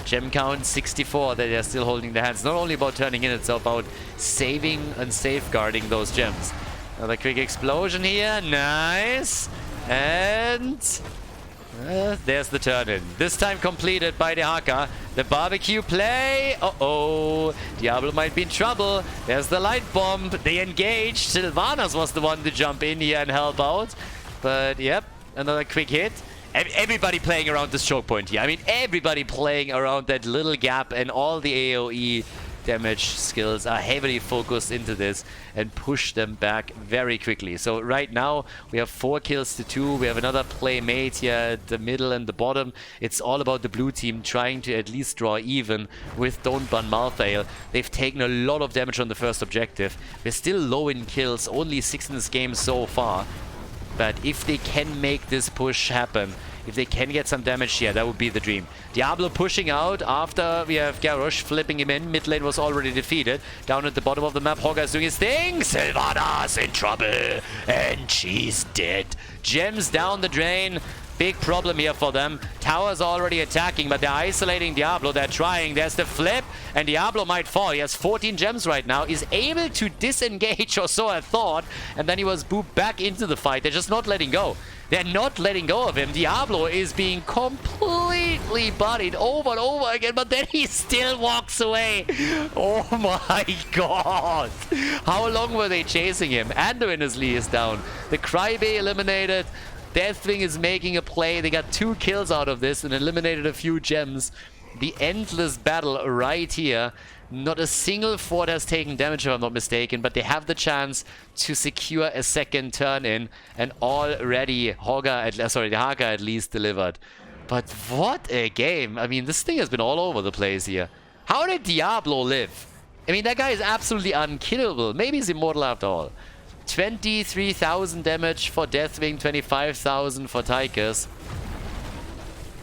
Gem count 64 that they're still holding their hands. Not only about turning in, it's about saving and safeguarding those gems. Another quick explosion here. Nice. And there's the turn-in. This time completed by the Haka. The barbecue play. Uh-oh. Diablo might be in trouble. There's the light bomb. They engaged. Sylvanas was the one to jump in here and help out. But, yep. Another quick hit. Everybody playing around this choke point here. I mean, everybody playing around that little gap, and all the AoE damage skills are heavily focused into this and push them back very quickly. So right now we have 4 kills to 2. We have another playmate here at the middle and the bottom. It's all about the blue team trying to at least draw even with Don't Ban Malthael. They've taken a lot of damage on the first objective. We're still low in kills, only 6 in this game so far. But if they can make this push happen, if they can get some damage here, that would be the dream. Diablo pushing out after we have Garrosh flipping him in. Mid lane was already defeated. Down at the bottom of the map, Hogger is doing his thing. Sylvana's in trouble. And she's dead. Gems down the drain. Big problem here for them. Tower's already attacking, but they're isolating Diablo. They're trying. There's the flip, and Diablo might fall. He has 14 gems right now. He's able to disengage, or so I thought, and then he was booped back into the fight. They're just not letting go. They're not letting go of him. Diablo is being completely bodied over and over again, but then he still walks away. Oh my god. How long were they chasing him? Anduin is down. The Crybae eliminated. Deathwing is making a play. They got 2 kills out of this and eliminated a few gems. The endless battle right here. Not a single fort has taken damage, if I'm not mistaken, but they have the chance to secure a second turn in, and already the Haka at least delivered. But what a game. I mean, this thing has been all over the place here. How did Diablo live? I mean, that guy is absolutely unkillable. Maybe he's immortal after all. 23,000 damage for Deathwing, 25,000 for Tychus.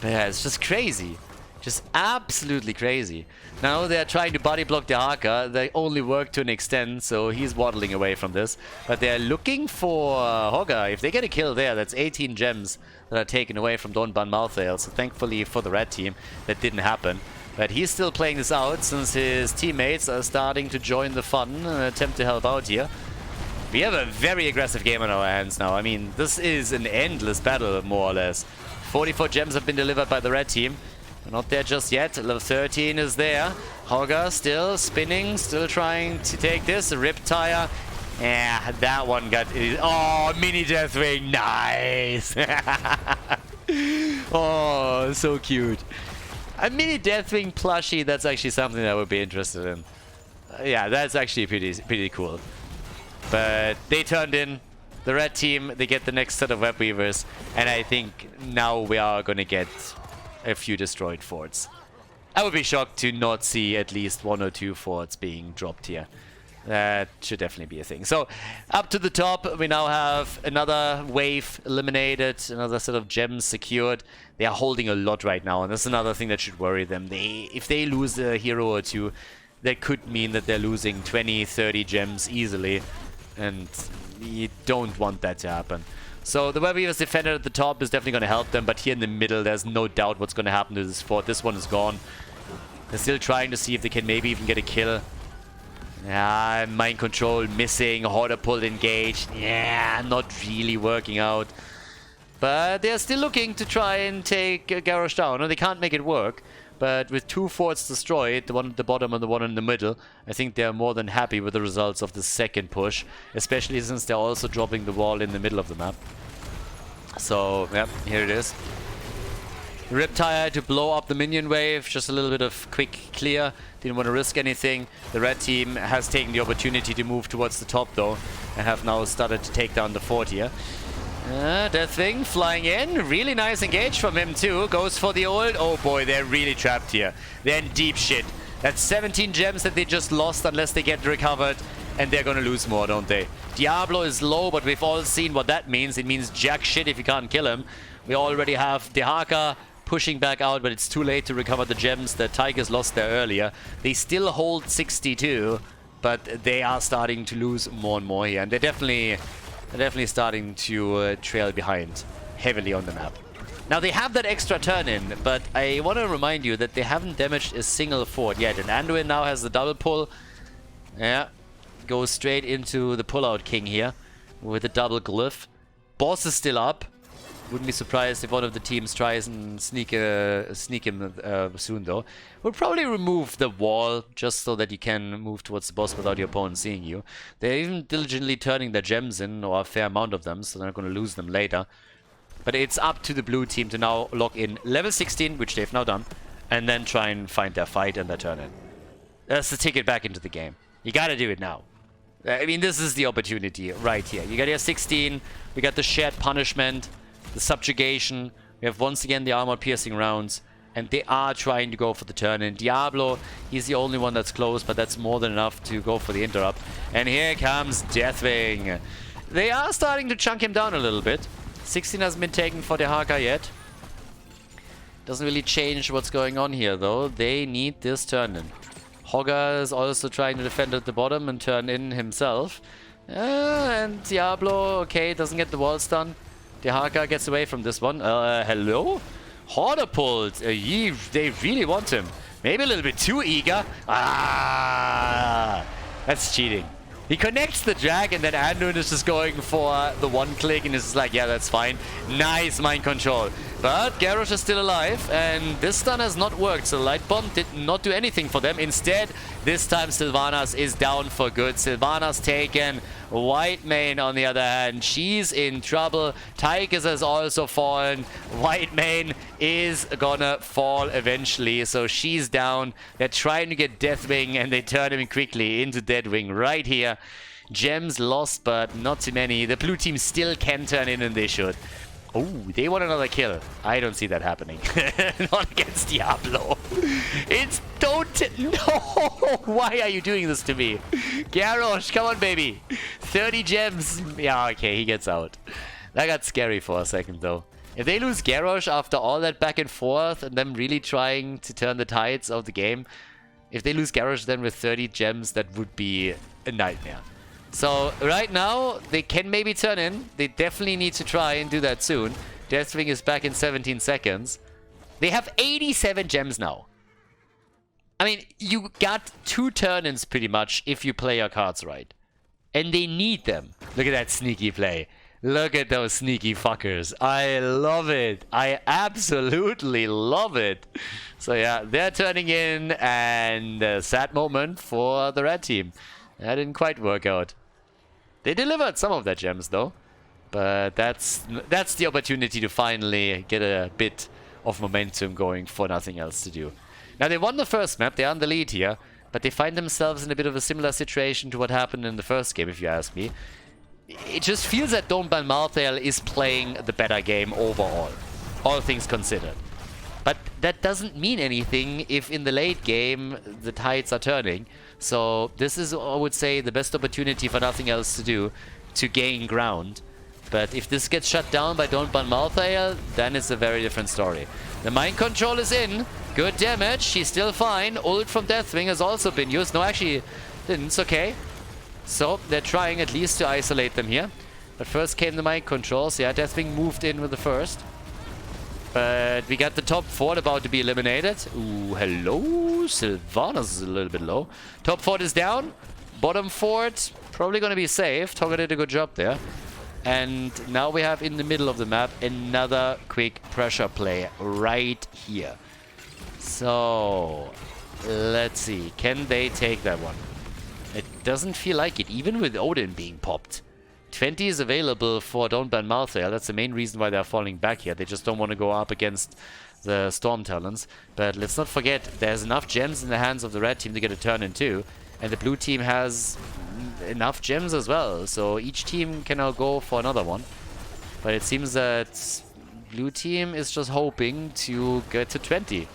Yeah, it's just crazy. Just absolutely crazy. Now they're trying to body block the Haka. They only work to an extent, so he's waddling away from this. But they're looking for Hogga. If they get a kill there, that's 18 gems that are taken away from Don't Ban Malthael. So thankfully for the red team, that didn't happen. But he's still playing this out since his teammates are starting to join the fun and attempt to help out here. We have a very aggressive game on our hands now. I mean, this is an endless battle, more or less. 44 gems have been delivered by the red team. We're not there just yet. Level 13 is there. Hogga still spinning, still trying to take this. Riptire. Yeah, that one got... Oh, mini Deathwing. Nice. Oh, so cute. A mini Deathwing plushie, that's actually something I would be interested in. Yeah, that's actually pretty cool. But they turned in. The red team, they get the next set of web weavers. And I think now we are going to get a few destroyed forts. I would be shocked to not see at least 1 or 2 forts being dropped here. That should definitely be a thing. So up to the top, we now have another wave eliminated, another set of gems secured. They are holding a lot right now, and that's another thing that should worry them. If they lose a hero or 2, that could mean that they're losing 20, 30 gems easily, and you don't want that to happen. So the web weavers defender at the top is definitely going to help them, but here in the middle, there's no doubt what's going to happen to this fort. This one is gone. They're still trying to see if they can maybe even get a kill. Yeah, mind control missing, Hoarder pull engaged. Yeah, not really working out. But they're still looking to try and take Garrosh down. No, they can't make it work. But with 2 forts destroyed, the one at the bottom and the one in the middle, I think they're more than happy with the results of the second push. Especially since they're also dropping the wall in the middle of the map. So, yeah, here it is. Riptire to blow up the minion wave, just a little bit of quick clear. Didn't want to risk anything. The red team has taken the opportunity to move towards the top though, and have now started to take down the fort here. Deathwing flying in. Really nice engage from him too. Goes for the ult. Oh boy, they're really trapped here. They're in deep shit. That's 17 gems that they just lost unless they get recovered. And they're gonna lose more, don't they? Diablo is low, but we've all seen what that means. It means jack shit if you can't kill him. We already have the Haka pushing back out, but it's too late to recover the gems that Tigers lost there earlier. They still hold 62, but they are starting to lose more and more here. And they're definitely starting to trail behind heavily on the map. Now they have that extra turn in, but I want to remind you that they haven't damaged a single fort yet. And Anduin now has the double pull. Yeah, goes straight into the pullout king here with a double glyph. Boss is still up. Wouldn't be surprised if one of the teams tries and sneak him soon though. We'll probably remove the wall just so that you can move towards the boss without your opponent seeing you. They're even diligently turning their gems in, or a fair amount of them, so they're not going to lose them later. But it's up to the blue team to now lock in level 16, which they've now done, and then try and find their fight and their turn in. That's the ticket back into the game. You gotta do it now. I mean, this is the opportunity right here. You got your 16, we got the shared punishment, the subjugation, we have once again the armor-piercing rounds, and they are trying to go for the turn-in. Diablo, he's the only one that's close, but that's more than enough to go for the interrupt. And here comes Deathwing. They are starting to chunk him down a little bit. 16 hasn't been taken for the Haka yet. Doesn't really change what's going on here, though. They need this turn-in. Hogger is also trying to defend at the bottom and turn in himself. And Diablo, okay, doesn't get the walls done. The Haka gets away from this one. Hello? Hoarder pulled. They really want him. Maybe a little bit too eager. Ah, that's cheating. He connects the drag and then Anduin is just going for the one click and is just like, yeah, that's fine. Nice mind control. But Garrosh is still alive and this stun has not worked. So Light Bomb did not do anything for them. Instead, this time Sylvanas is down for good. Sylvanas taken. White Mane, on the other hand, she's in trouble. Tychus has also fallen. White Mane is gonna fall eventually, so she's down. They're trying to get Deathwing, and they turn him quickly into Deadwing right here. Gems lost, but not too many. The blue team still can turn in, and they should. Oh, they want another kill. I don't see that happening. Not against Diablo. It's no. Why are you doing this to me? Garrosh, come on, baby. 30 gems. Yeah, okay, he gets out. That got scary for a second, though. If they lose Garrosh after all that back and forth and them really trying to turn the tides of the game, if they lose Garrosh then with 30 gems, that would be a nightmare. So right now, they can maybe turn in. They definitely need to try and do that soon. Deathwing is back in 17 seconds. They have 87 gems now. I mean, you got 2 turn-ins pretty much if you play your cards right. And they need them. Look at that sneaky play. Look at those sneaky fuckers. I love it. I absolutely love it. So yeah, they're turning in and a sad moment for the red team. That didn't quite work out. They delivered some of their gems though, but that's the opportunity to finally get a bit of momentum going for nothing else to do. Now they won the first map, they're on the lead here, but they find themselves in a bit of a similar situation to what happened in the first game, if you ask me. It just feels that Don't Ban Malthael is playing the better game overall, all things considered. But that doesn't mean anything if in the late game the tides are turning. So this is, I would say, the best opportunity for nothing else to do, to gain ground. But if this gets shut down by Don't Ban Malthael, then it's a very different story. The mind control is in. Good damage. She's still fine. Ult from Deathwing has also been used. No, actually didn't. It's okay. So they're trying at least to isolate them here. But first came the mind controls. Yeah, Deathwing moved in with the first. But we got the top fort about to be eliminated. Ooh, hello. Sylvanas is a little bit low. Top fort is down. Bottom fort probably going to be safe. Toga did a good job there. And now we have in the middle of the map another quick pressure play right here. So let's see. Can they take that one? It doesn't feel like it, even with Odin being popped. 20 is available for Don't Ban Malthael. That's the main reason why they're falling back here. They just don't want to go up against the Storm Talons. But let's not forget, there's enough gems in the hands of the red team to get a turn in too. And the blue team has enough gems as well. So each team can now go for another one. But it seems that blue team is just hoping to get to 20.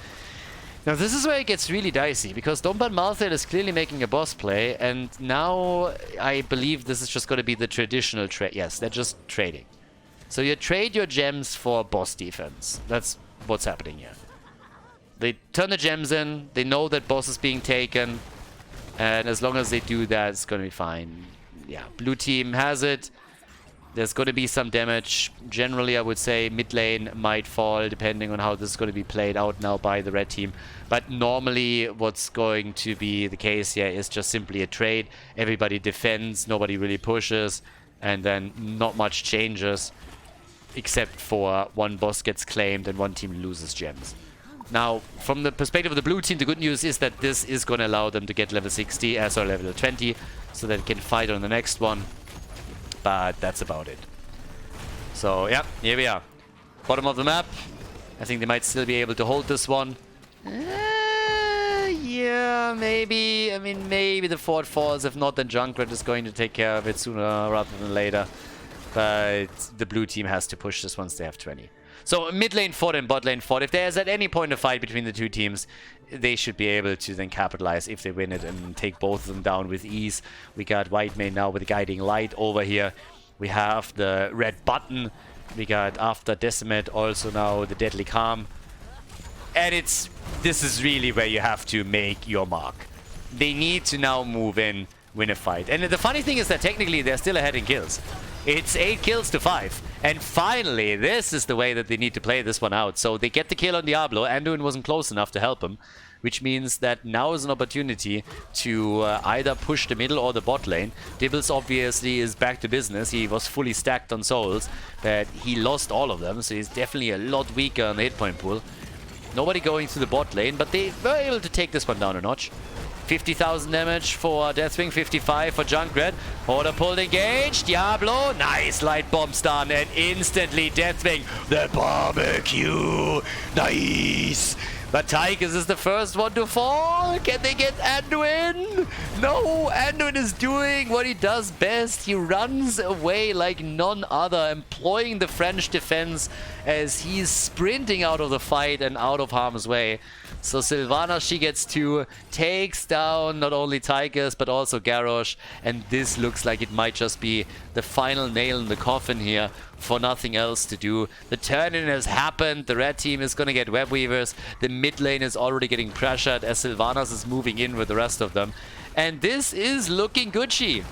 Now this is where it gets really dicey, because Don't Ban Malthael is clearly making a boss play, and now I believe this is just going to be the traditional trade. Yes, they're just trading. So you trade your gems for boss defense. That's what's happening here. They turn the gems in, they know that boss is being taken, and as long as they do that, it's going to be fine. Yeah, blue team has it. There's going to be some damage. Generally, I would say mid lane might fall, depending on how this is going to be played out now by the red team. But normally, what's going to be the case here is just simply a trade. Everybody defends, nobody really pushes, and then not much changes, except for one boss gets claimed and one team loses gems. Now, from the perspective of the blue team, the good news is that this is going to allow them to get level 60, sorry, level 20, so that they can fight on the next one. But that's about it. So, yeah, here we are. Bottom of the map. I think they might still be able to hold this one. Yeah, maybe. I mean, maybe the fort falls. If not, then Junkrat is going to take care of it sooner rather than later. But the blue team has to push this once they have 20. So mid lane fort and bot lane fort. If there's at any point a fight between the two teams, they should be able to then capitalize if they win it and take both of them down with ease. We got white main now with the guiding light over here. We have the red button. We got after decimate also now the deadly calm. And this is really where you have to make your mark. They need to now move in, win a fight. And the funny thing is that technically they're still ahead in kills. It's 8 kills to 5. And finally, this is the way that they need to play this one out. So they get the kill on Diablo. Anduin wasn't close enough to help him, which means that now is an opportunity to either push the middle or the bot lane. Dibbles obviously is back to business. He was fully stacked on souls, but he lost all of them, so he's definitely a lot weaker on the hit point pool. Nobody going through the bot lane, but they were able to take this one down a notch. 50,000 damage for Deathwing, 55 for Junkrat. Order pulled, engaged. Diablo, nice light bomb stun, and instantly Deathwing, the barbecue, nice. But Tychus is the first one to fall. Can they get Anduin? No, Anduin is doing what he does best. He runs away like none other, employing the French defense as he's sprinting out of the fight and out of harm's way. So Sylvana, she gets 2, takes down not only Tychus but also Garrosh, and this looks like it might just be the final nail in the coffin here for nothing else to do. The turn-in has happened, the red team is gonna get web weavers, the mid lane is already getting pressured as Sylvanas is moving in with the rest of them, and this is looking Gucci.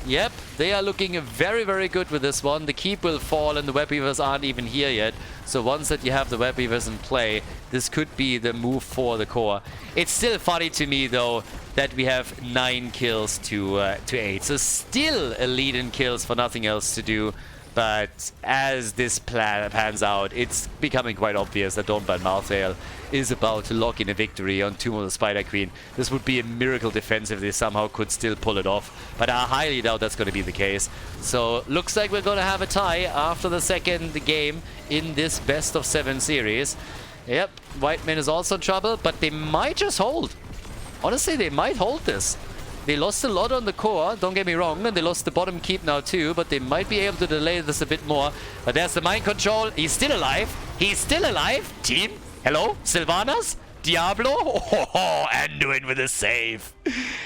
Yep, they are looking very, very good with this one. The keep will fall and the web weavers aren't even here yet. So once that you have the web weavers in play, this could be the move for the core. It's still funny to me though that we have 9 kills to 8. So still a lead in kills for nothing else to do. But as this plan pans out, it's becoming quite obvious that Dawnblight Malthael is about to lock in a victory on Tomb of the Spider Queen. This would be a miracle defense if they somehow could still pull it off, but I highly doubt that's going to be the case. So looks like we're going to have a tie after the second game in this best of 7 series. Yep, Whiteman is also in trouble, but they might just hold. Honestly, they might hold this. They lost a lot on the core, don't get me wrong, and they lost the bottom keep now too, but they might be able to delay this a bit more. But there's the mind control. He's still alive. He's still alive. Team, hello? Sylvanas? Diablo? Oh, Anduin with a save.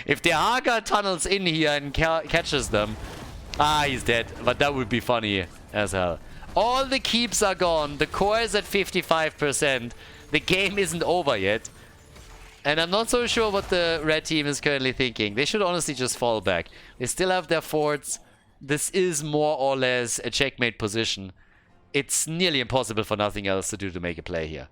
If the Haga tunnels in here and catches them, he's dead. But that would be funny as hell. All the keeps are gone. The core is at 55%. The game isn't over yet. And I'm not so sure what the red team is currently thinking. They should honestly just fall back. They still have their forts. This is more or less a checkmate position. It's nearly impossible for nothing else to do to make a play here.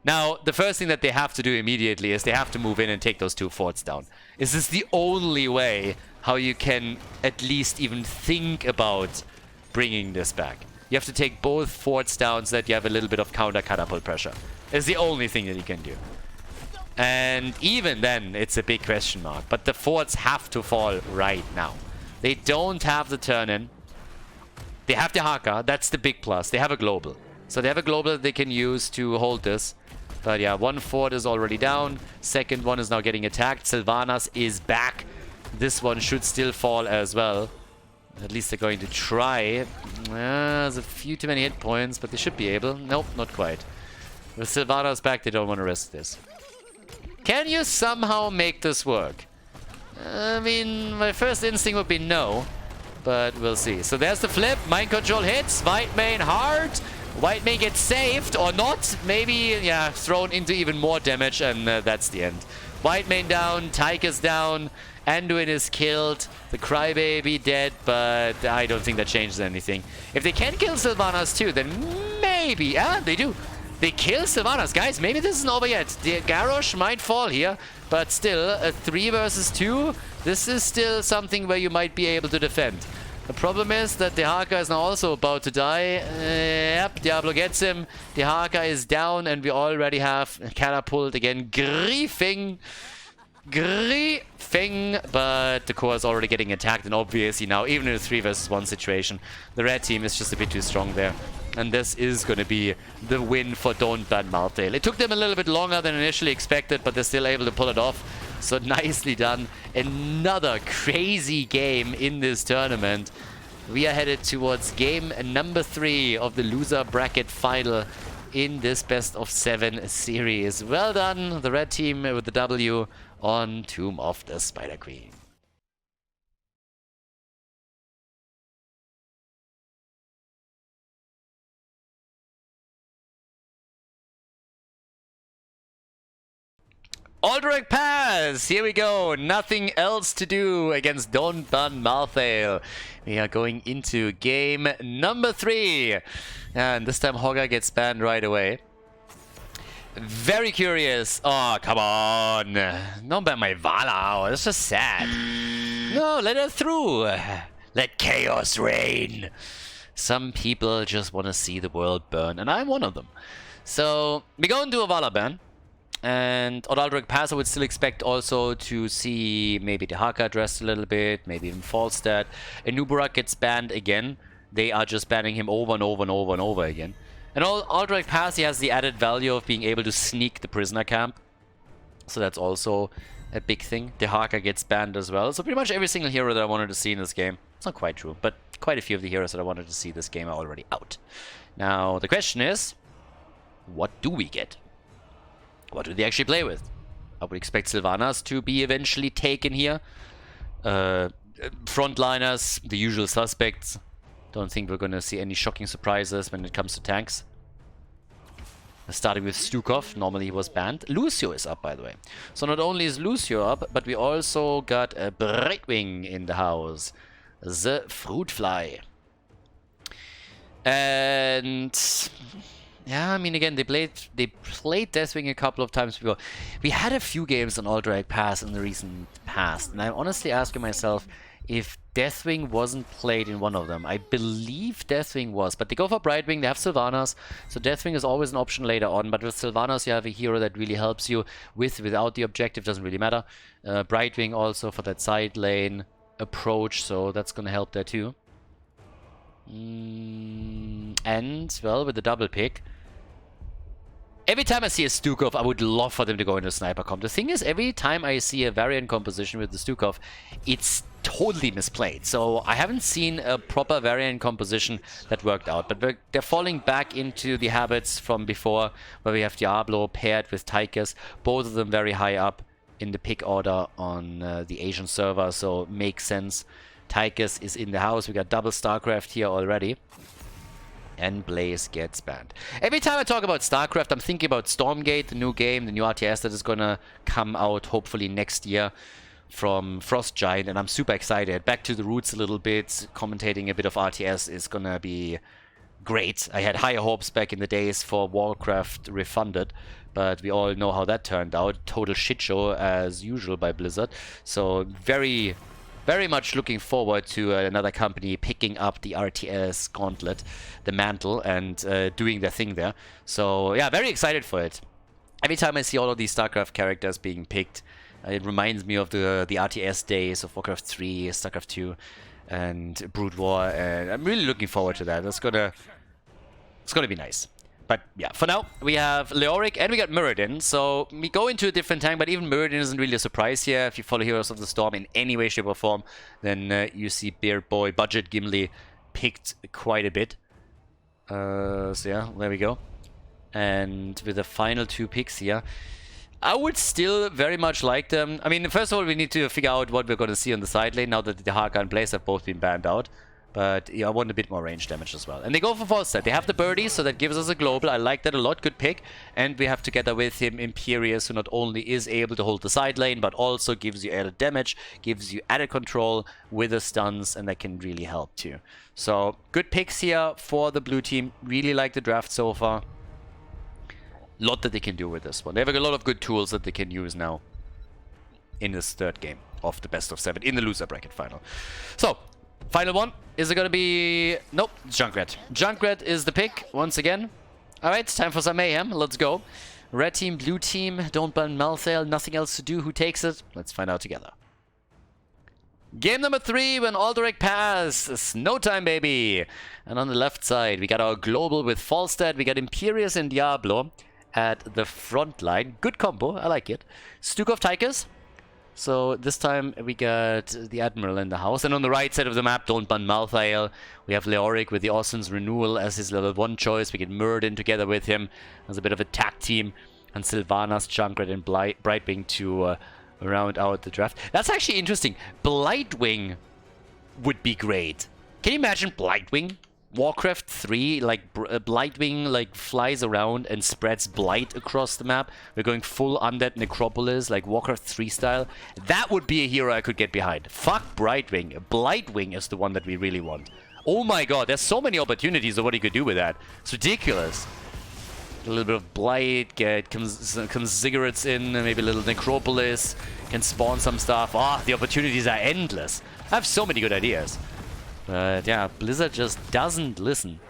Now, the first thing that they have to do immediately is they have to move in and take those 2 forts down. This is the only way how you can at least even think about bringing this back. You have to take both forts down so that you have a little bit of counter catapult pressure. It's the only thing that you can do. And even then, it's a big question mark. But the forts have to fall right now. They don't have the turn-in. They have the Haka. That's the big plus. They have a global. So they have a global that they can use to hold this. But yeah, 1 fort is already down. Second one is now getting attacked. Sylvanas is back. This one should still fall as well. At least they're going to try. There's a few too many hit points, but they should be able. Nope, not quite. With Sylvanas back, they don't want to risk this. Can you somehow make this work? I mean, my first instinct would be no, but we'll see. So there's the flip. Mind control hits. White main hard. White main gets saved or not. Maybe, yeah, thrown into even more damage, and that's the end White main down, Tychus down, Anduin is killed, the Crybaby dead, but I don't think that changes anything. If they can kill Sylvanas too, then maybe, they do. They kill Sylvanas, guys, maybe this isn't over yet. The Garrosh might fall here, but still, a 3 versus 2, this is still something where you might be able to defend. The problem is that the Haka is now also about to die. Yep, Diablo gets him. The Haka is down, and we already have Catapult again. Griefing, but the core is already getting attacked, and obviously now, even in a 3 versus 1 situation, the red team is just a bit too strong there. And this is going to be the win for Don't Ban Malthael. It took them a little bit longer than initially expected, but they're still able to pull it off. So nicely done. Another crazy game in this tournament. We are headed towards game number 3 of the loser bracket final in this best of 7 series. Well done, the red team with the W on Tomb of the Spider Queen. Alderac Pass! Here we go. Nothing else to do against Don't Ban Malthael. We are going into game number 3. And this time Hogger gets banned right away. Very curious. Oh, come on. Don't ban my Vala. That's just sad. No, let her through. Let chaos reign. Some people just want to see the world burn, and I'm one of them. So, we go into a Vala ban. And on Alderac Pass, I would still expect also to see maybe the Haka addressed a little bit, maybe even Falstad. Inuburak gets banned again. They are just banning him over and over and over and over again. And Alderac Pass, he has the added value of being able to sneak the prisoner camp. So that's also a big thing. The Haka gets banned as well. So pretty much every single hero that I wanted to see in this game. It's not quite true, but quite a few of the heroes that I wanted to see this game are already out. Now, the question is, what do we get? What do they actually play with? I would expect Sylvanas to be eventually taken here. Frontliners, the usual suspects. Don't think we're going to see any shocking surprises when it comes to tanks. Starting with Stukov, normally he was banned. Lucio is up, by the way. So not only is Lucio up, but we also got a Brightwing in the house. The Fruitfly. And yeah, I mean, again, they played Deathwing a couple of times before. We had a few games on Alderac Pass in the recent past, and I'm honestly asking myself if Deathwing wasn't played in one of them. I believe Deathwing was, but they go for Brightwing, they have Sylvanas, so Deathwing is always an option later on, but with Sylvanas you have a hero that really helps you without the objective, doesn't really matter. Brightwing also for that side lane approach, so that's gonna help there too. And, well, with the double pick, every time I see a Stukov, I would love for them to go into Sniper Comp. The thing is, every time I see a variant composition with the Stukov, it's totally misplayed. So I haven't seen a proper variant composition that worked out. But they're falling back into the habits from before, where we have Diablo paired with Tychus. Both of them very high up in the pick order on the Asian server, so makes sense. Tychus is in the house. We got double StarCraft here already. And Blaze gets banned. Every time I talk about StarCraft, I'm thinking about Stormgate, the new game, the new RTS that is gonna come out hopefully next year from Frost Giant, and I'm super excited. Back to the roots a little bit, commentating a bit of RTS is gonna be great. I had higher hopes back in the days for Warcraft Refunded, but we all know how that turned out. Total shit show as usual by Blizzard. So very much looking forward to another company picking up the RTS gauntlet, the mantle, and doing their thing there. So yeah, very excited for it. Every time I see all of these StarCraft characters being picked, it reminds me of the RTS days of Warcraft 3, StarCraft 2, and Brood War, and I'm really looking forward to that. It's gonna be nice. But yeah, for now, we have Leoric and we got Mirrodin. So we go into a different tank, but even Mirrodin isn't really a surprise here. If you follow Heroes of the Storm in any way, shape, or form, then you see Beard Boy, Budget Gimli picked quite a bit. So yeah, there we go. And with the final 2 picks here, I would still very much like them. I mean, first of all, we need to figure out what we're going to see on the side lane now that the Haka and Blaze have both been banned out. But yeah, I want a bit more range damage as well. And they go for false set. They have the birdie, so that gives us a global. I like that a lot. Good pick. And we have together with him Imperius, who not only is able to hold the side lane, but also gives you added damage, gives you added control with the stuns, and that can really help too. So good picks here for the blue team. Really like the draft so far. Lot that they can do with this one. They have a lot of good tools that they can use now in this third game of the best of 7 in the loser bracket final. So, final one. Is it going to be... Nope, Junkrat. Junkrat is the pick once again. Alright, time for some mayhem. Let's go. Red team, blue team. Don't ban Malthael. Nothing else to do. Who takes it? Let's find out together. Game number 3, when all direct pass. Snow time, baby. And on the left side, we got our global with Falstad. We got Imperius and Diablo at the front line. Good combo. I like it. Stuk of Tychus. So this time we got the Admiral in the house. And on the right side of the map, don't ban Malthael. We have Leoric with the Austin's Renewal as his level 1 choice. We get Murden together with him as a bit of a tag team. And Sylvanas, Junkrat, and Brightwing to round out the draft. That's actually interesting. Blightwing would be great. Can you imagine Blightwing? Warcraft 3, like Blightwing like flies around and spreads blight across the map. We're going full undead necropolis, like Warcraft 3 style. That would be a hero I could get behind. Fuck Brightwing. Blightwing is the one that we really want. Oh my god, there's so many opportunities of what he could do with that. It's ridiculous. A little bit of blight, get some cigarettes in, maybe a little necropolis, can spawn some stuff. Ah, the opportunities are endless. I have so many good ideas. But yeah, Blizzard just doesn't listen.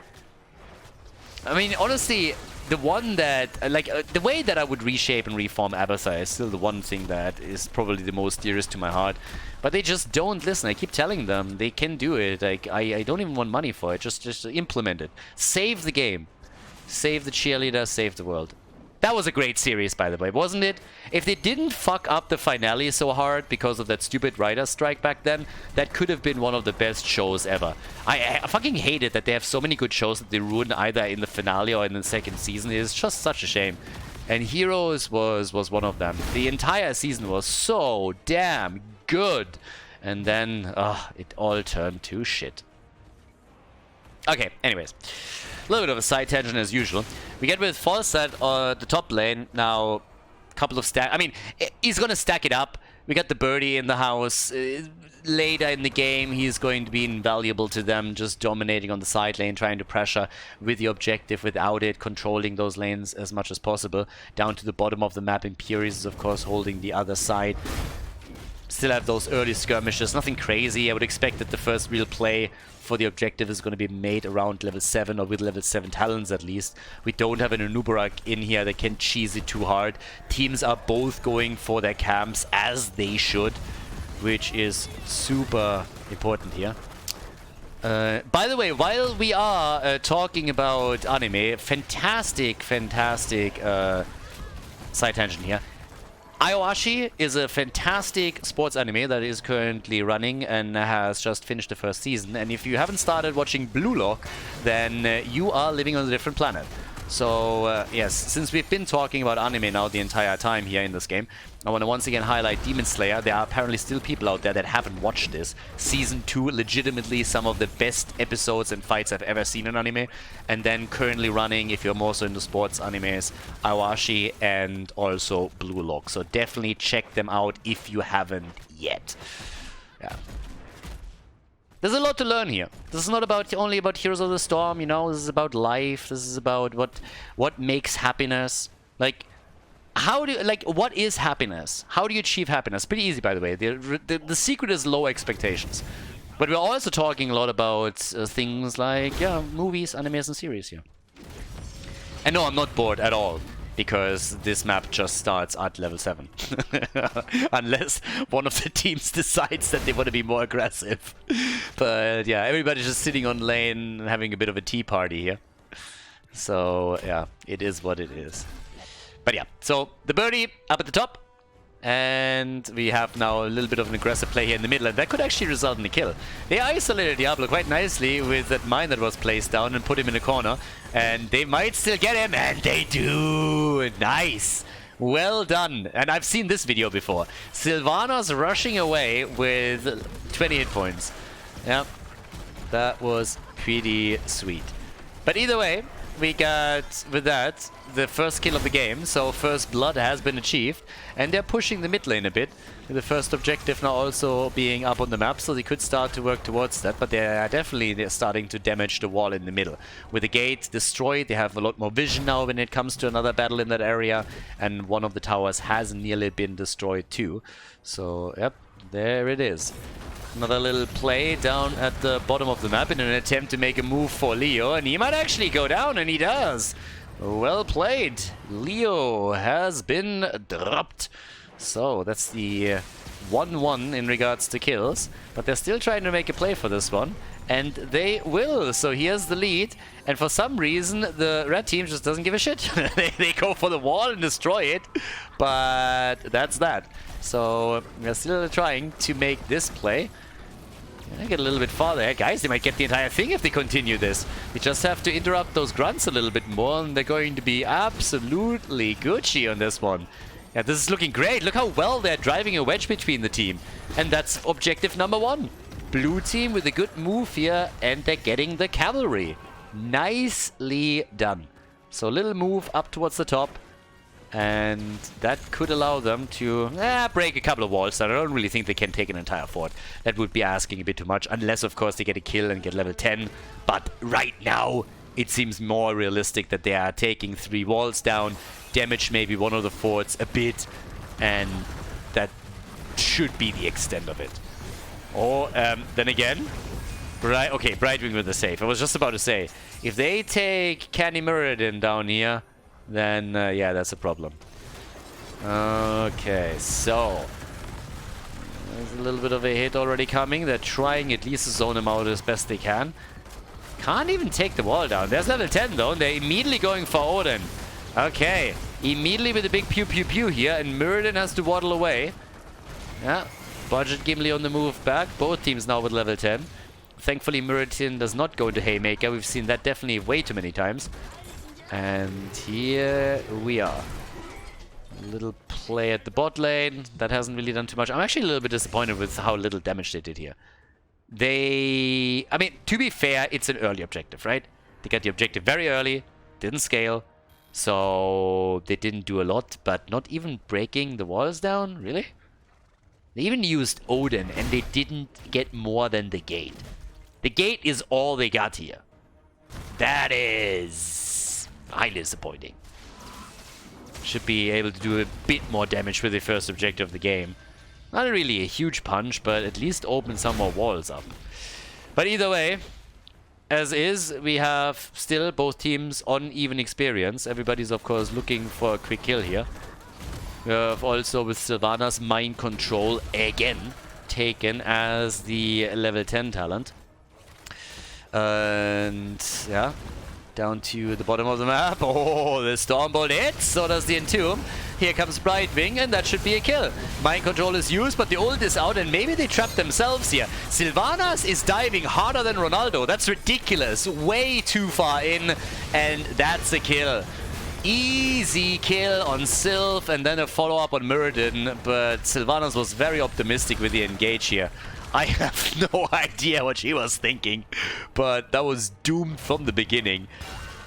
I mean, honestly, the one that, the way that I would reshape and reform Abathar is still the one thing that is probably the most dearest to my heart. But they just don't listen. I keep telling them they can do it. Like, I don't even want money for it. Just implement it. Save the game. Save the cheerleader, save the world. That was a great series, by the way, wasn't it? If they didn't fuck up the finale so hard because of that stupid writer's strike back then, that could have been one of the best shows ever. I fucking hate it that they have so many good shows that they ruin either in the finale or in the second season. It's just such a shame. And Heroes was one of them. The entire season was so damn good. And then, it all turned to shit. Okay, anyways. A little bit of a side tangent as usual. We get with Falstad on the top lane. Now, a couple of stack. I mean, he's going to stack it up. We got the birdie in the house. Later in the game, he's going to be invaluable to them, just dominating on the side lane, trying to pressure with the objective without it, controlling those lanes as much as possible. Down to the bottom of the map, Imperius is, of course, holding the other side. Still have those early skirmishes, nothing crazy. I would expect that the first real play for the objective is going to be made around level 7 or with level 7 talents at least. We don't have an Anubarak in here that can cheese it too hard. Teams are both going for their camps as they should, which is super important here. By the way, while we are talking about anime, fantastic side tangent here. Aoashi is a fantastic sports anime that is currently running and has just finished the first season. And if you haven't started watching Blue Lock, then you are living on a different planet. So, yes, since we've been talking about anime now the entire time here in this game, I want to once again highlight Demon Slayer. There are apparently still people out there that haven't watched this. Season 2, legitimately some of the best episodes and fights I've ever seen in anime. And then currently running, if you're more so into sports animes, Awashi and also Blue Lock. So definitely check them out if you haven't yet. Yeah. There's a lot to learn here. This is not about only about Heroes of the Storm, you know. This is about life. This is about what makes happiness. Like, what is happiness? How do you achieve happiness? Pretty easy, by the way. The secret is low expectations. But we're also talking a lot about things like, yeah, movies, animes, and series here. And no, I'm not bored at all, because this map just starts at level 7. Unless one of the teams decides that they want to be more aggressive. But yeah, everybody's just sitting on lane and having a bit of a tea party here. So yeah, it is what it is. But yeah, so the birdie up at the top. And we have now a little bit of an aggressive play here in the middle, and that could actually result in a kill. They isolated Diablo quite nicely with that mine that was placed down and put him in a corner. And they might still get him, and they do! Nice! Well done. And I've seen this video before. Sylvanas rushing away with 20 hit points. Yeah. That was pretty sweet. But either way, we got, with that, the first kill of the game. So first blood has been achieved. And they're pushing the mid lane a bit. With the first objective now also being up on the map. So they could start to work towards that. But they're starting to damage the wall in the middle. With the gate destroyed, they have a lot more vision now when it comes to another battle in that area. And one of the towers has nearly been destroyed too. So, yep, there it is. Another little play down at the bottom of the map in an attempt to make a move for Leo, and he might actually go down, and he does. Well played. Leo has been dropped. So that's the 1-1 in regards to kills, but they're still trying to make a play for this one, and they will. So here's the lead, and for some reason the red team just doesn't give a shit. They go for the wall and destroy it, but that's that. So they're still trying to make this play. I get a little bit farther ahead. Guys, they might get the entire thing if they continue this. They just have to interrupt those grunts a little bit more, and they're going to be absolutely Gucci on this one. Yeah, this is looking great. Look how well they're driving a wedge between the team. And that's objective number 1. Blue team with a good move here, and they're getting the cavalry. Nicely done. So a little move up towards the top. And that could allow them to break a couple of walls. I don't really think they can take an entire fort. That would be asking a bit too much, unless of course they get a kill and get level 10. But right now it seems more realistic that they are taking 3 walls down, damage maybe one of the forts a bit, and that should be the extent of it. Or then again, okay, Brightwing with the save. I was just about to say, if they take Canny Muradin down here, then yeah, that's a problem. Okay, so there's a little bit of a hit already coming. They're trying at least to zone him out as best they can. Can't even take the wall down. There's level 10 though, and they're immediately going for Odin. Okay, immediately with a big pew pew pew here, and Muradin has to waddle away. Yeah, Budget Gimli on the move back. Both teams now with level 10. Thankfully Muradin does not go into Haymaker. We've seen that definitely way too many times. And here we are. A little play at the bot lane. That hasn't really done too much. I'm actually a little bit disappointed with how little damage they did here. I mean, to be fair, it's an early objective, right? They got the objective very early, didn't scale, so they didn't do a lot, but not even breaking the walls down, really? They even used Odin, and they didn't get more than the gate. The gate is all they got here. That is highly disappointing. Should be able to do a bit more damage with the first objective of the game. Not really a huge punch, but at least open some more walls up. But either way, as is, we have still both teams on even experience. Everybody's of course looking for a quick kill here. We have also with Sylvanas Mind Control again taken as the level 10 talent. And yeah, down to the bottom of the map. Oh, the Stormbolt hits, so does the Entomb. Here comes Brightwing, and that should be a kill. Mind Control is used, but the ult is out, and maybe they trapped themselves here. Sylvanas is diving harder than Ronaldo. That's ridiculous. Way too far in, and that's a kill. Easy kill on Sylv, and then a follow-up on Muradin, but Sylvanas was very optimistic with the engage here. I have no idea what she was thinking, but that was doomed from the beginning.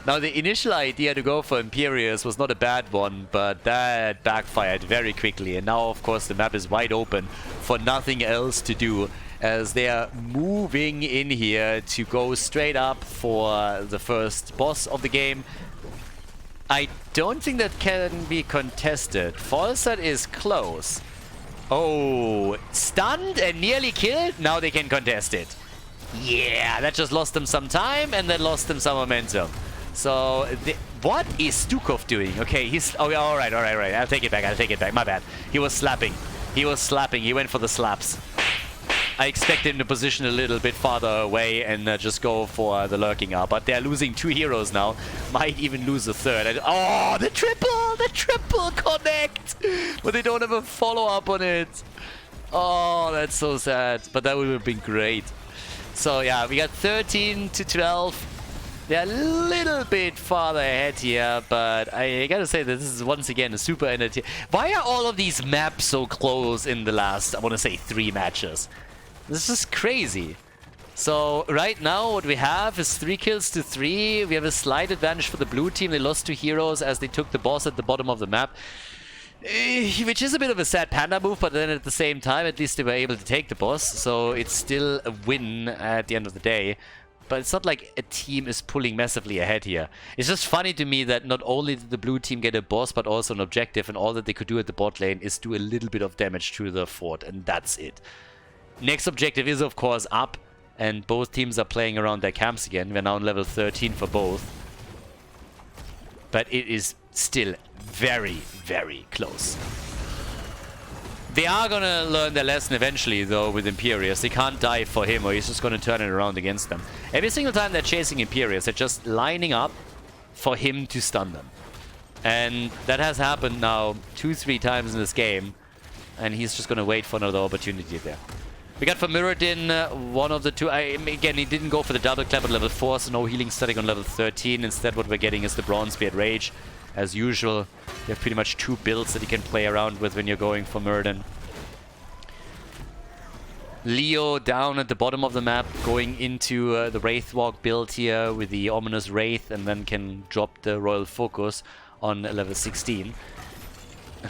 Now, the initial idea to go for Imperius was not a bad one, but that backfired very quickly. And now, of course, the map is wide open for nothing else to do, as they are moving in here to go straight up for the first boss of the game. I don't think that can be contested. Falstad is close. Oh, stunned and nearly killed. Now they can contest it. Yeah, that just lost them some time, and that lost them some momentum. So, what is Stukov doing? Okay, he's... Oh, all right. I'll take it back. My bad. He was slapping. He went for the slaps. I expect him to position a little bit farther away and just go for the lurking up. But they're losing 2 heroes now. Might even lose a third. Oh, the triple connect! But they don't have a follow-up on it. Oh, that's so sad. But that would have been great. So yeah, we got 13 to 12. They're a little bit farther ahead here, but I gotta say that this is once again a super entertaining. Why are all of these maps so close in the last, I want to say, 3 matches? This is crazy. So right now what we have is 3 kills to 3. We have a slight advantage for the blue team. They lost 2 heroes as they took the boss at the bottom of the map. Which is a bit of a sad panda move, but then at the same time, at least they were able to take the boss. So it's still a win at the end of the day. But it's not like a team is pulling massively ahead here. It's just funny to me that not only did the blue team get a boss, but also an objective, and all that they could do at the bot lane is do a little bit of damage to the fort, and that's it. Next objective is, of course, up, and both teams are playing around their camps again. We're now on level 13 for both. But it is still very, very close. They are gonna learn their lesson eventually, though, with Imperius. They can't die for him, or he's just gonna turn it around against them. Every single time they're chasing Imperius, they're just lining up for him to stun them. And that has happened now 2-3 times in this game, and he's just gonna wait for another opportunity there. We got for Muradin one of the two. Again, he didn't go for the double clap at level 4, so no healing static on level 13. Instead, what we're getting is the Bronze Beard Rage. As usual, you have pretty much 2 builds that you can play around with when you're going for Muradin. Leo down at the bottom of the map, going into the Wraith Walk build here with the Ominous Wraith, and then can drop the Royal Focus on level 16.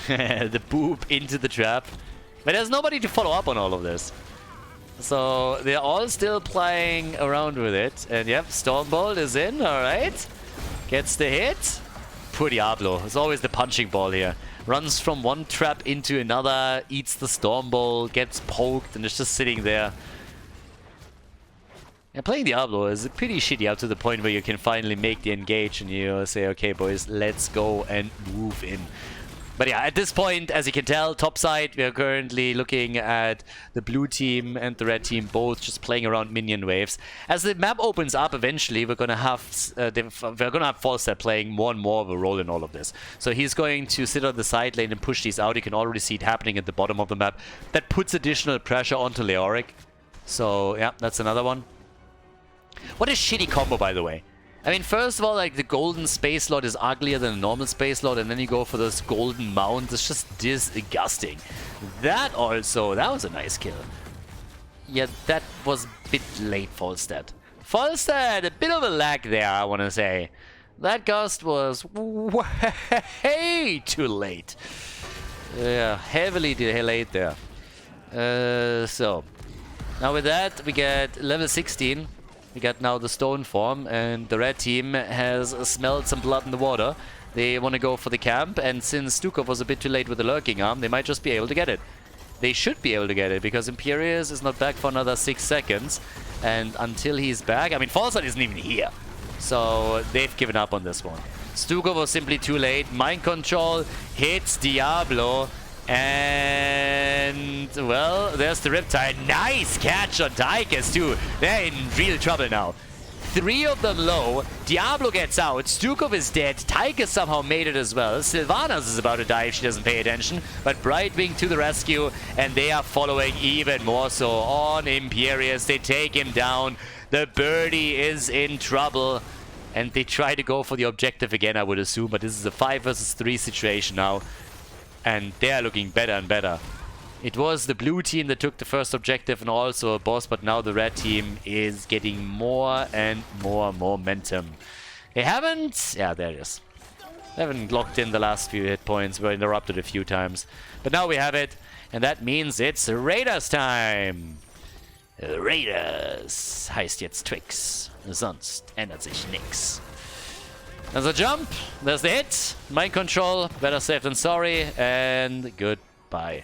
The boop into the trap. But there's nobody to follow up on all of this. So they're all still playing around with it. And yep, Stormbolt is in, alright. Gets the hit. Poor Diablo. It's always the punching ball here. Runs from one trap into another, eats the Stormbolt, gets poked, and is just sitting there. Yeah, playing Diablo is pretty shitty up to the point where you can finally make the engage and you say, okay boys, let's go and move in. But yeah, at this point, as you can tell, top side, we are currently looking at the blue team and the red team both just playing around minion waves. As the map opens up, eventually we're gonna have Falstad playing more and more of a role in all of this. So he's going to sit on the side lane and push these out. You can already see it happening at the bottom of the map. That puts additional pressure onto Leoric. So yeah, that's another one. What a shitty combo, by the way. I mean, first of all, like, the golden space slot is uglier than a normal space slot, and then you go for this golden mount. It's just disgusting. That also, that was a nice kill. Yeah, that was a bit late, Falstad. Falstad, a bit of a lag there, I want to say. That gust was way too late. Yeah, heavily delayed there. So, now with that, we get level 16. We got now the stone form, and the red team has smelled some blood in the water. They want to go for the camp, and since Stukov was a bit too late with the lurking arm, they might just be able to get it. They should be able to get it, because Imperius is not back for another 6 seconds. And until he's back, I mean, Falstad isn't even here. So they've given up on this one. Stukov was simply too late. Mind control hits Diablo. And, well, there's the Riptide. Nice catch on Tychus, too. They're in real trouble now. 3 of them low. Diablo gets out. Stukov is dead. Tychus somehow made it as well. Sylvanas is about to die if she doesn't pay attention. But Brightwing to the rescue, and they are following even more so on Imperius. They take him down. The birdie is in trouble. And they try to go for the objective again, I would assume. But this is a 5 versus 3 situation now. And they are looking better and better. It was the blue team that took the first objective and also a boss, but now the red team is getting more and more momentum. They haven't... yeah, there it is. They haven't locked in the last few hit points. Were interrupted a few times. But now we have it, and that means it's Raiders time. Raiders heißt jetzt Twix. Sonst ändert sich nix. There's a jump, there's the hit, mind control, better safe than sorry, and goodbye.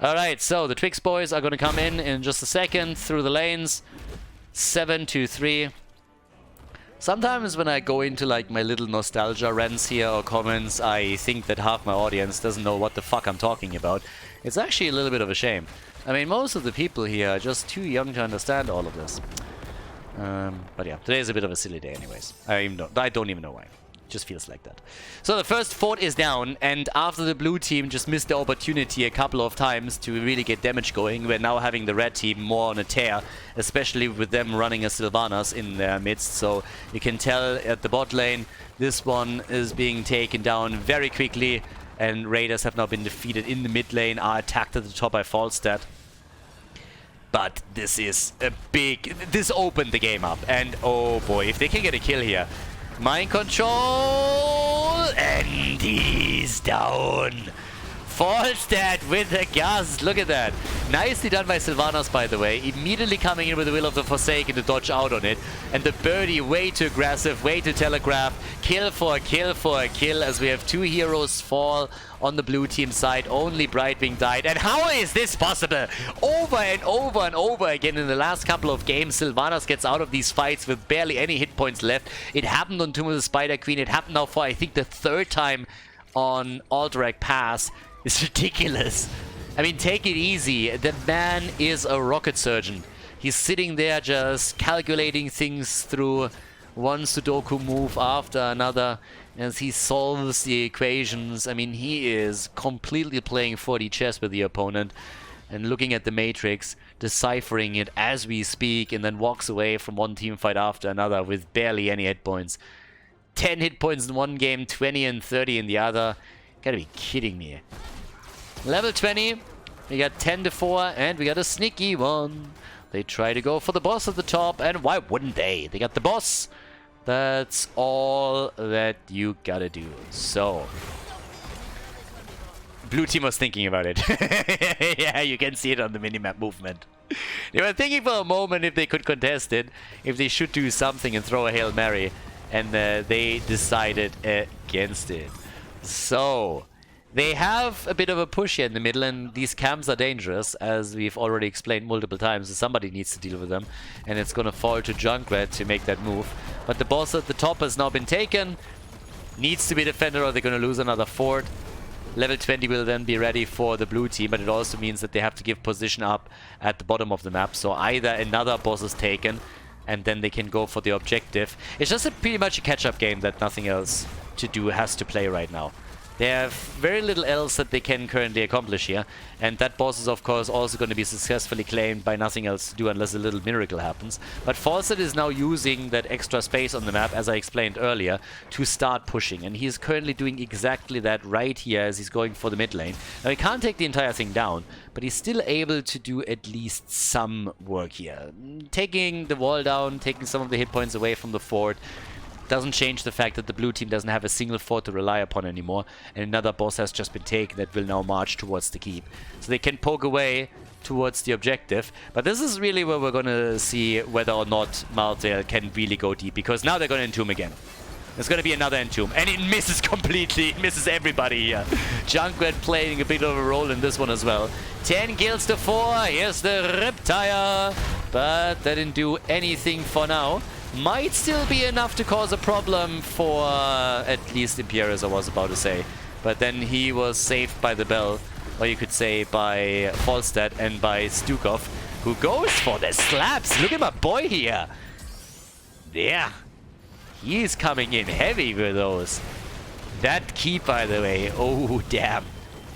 Alright, so the Twix boys are gonna come in just a second through the lanes. 7-2-3. Sometimes when I go into like my little nostalgia rants here or comments, I think that half my audience doesn't know what the fuck I'm talking about. It's actually a little bit of a shame. I mean, most of the people here are just too young to understand all of this. But yeah, today's a bit of a silly day anyways. I don't even know why. It just feels like that. So the first fort is down, and after the blue team just missed the opportunity a couple of times to really get damage going, we're now having the red team more on a tear, especially with them running a Sylvanas in their midst. So you can tell at the bot lane, this one is being taken down very quickly, and Raiders have now been defeated in the mid lane, are attacked at the top by Falstad. But this is a big... This opened the game up. And oh boy, if they can get a kill here. Mind control! And he's down. Falstad with a gust. Look at that. Nicely done by Sylvanas, by the way. Immediately coming in with the Will of the Forsaken to dodge out on it. And the birdie way too aggressive, way too telegraph. Kill for a kill for a kill as we have 2 heroes fall on the blue team side. Only Brightwing died. And how is this possible? Over and over and over again in the last couple of games, Sylvanas gets out of these fights with barely any hit points left. It happened on Tomb of the Spider Queen. It happened now for, I think, the 3rd time on Alterac Pass. It's ridiculous. I mean, take it easy. The man is a rocket surgeon. He's sitting there just calculating things through one Sudoku move after another as he solves the equations. I mean, he is completely playing 4D chess with the opponent and looking at the matrix, deciphering it as we speak, and then walks away from one team fight after another with barely any hit points. 10 hit points in one game, 20 and 30 in the other. Gotta be kidding me. Level 20, we got 10-4, and we got a sneaky one. They try to go for the boss at the top, and why wouldn't they? They got the boss. That's all that you gotta do. So, blue team was thinking about it. Yeah, you can see it on the minimap movement. They were thinking for a moment if they could contest it, if they should do something and throw a Hail Mary, and they decided against it. So, they have a bit of a push here in the middle, and these camps are dangerous, as we've already explained multiple times. Somebody needs to deal with them, and it's gonna fall to Junkrat to make that move. But the boss at the top has now been taken. Needs to be defended, or they're gonna lose another fort. Level 20 will then be ready for the blue team, but it also means that they have to give position up at the bottom of the map. So either another boss is taken, and then they can go for the objective. It's just pretty much a catch-up game that nothing else to do has to play right now. They have very little else that they can currently accomplish here, and that boss is of course also going to be successfully claimed by nothing else to do unless a little miracle happens. But Falstad is now using that extra space on the map, as I explained earlier, to start pushing, and he is currently doing exactly that right here as he's going for the mid lane. Now he can't take the entire thing down, but he's still able to do at least some work here. Taking the wall down, taking some of the hit points away from the fort, doesn't change the fact that the blue team doesn't have a single fort to rely upon anymore, and another boss has just been taken that will now march towards the keep. So they can poke away towards the objective, but this is really where we're gonna see whether or not Maltail can really go deep, because now they're gonna entomb again. There's gonna be another entomb, and it misses completely. It misses everybody here. Junkrat playing a bit of a role in this one as well. 10 kills to 4. Here's the Riptire, but that didn't do anything for now. Might still be enough to cause a problem for at least Imperius, I was about to say. But then he was saved by the bell, or you could say by Falstad and by Stukov, who goes for the slaps. Look at my boy here. Yeah. He's coming in heavy with those. That key, by the way, oh damn.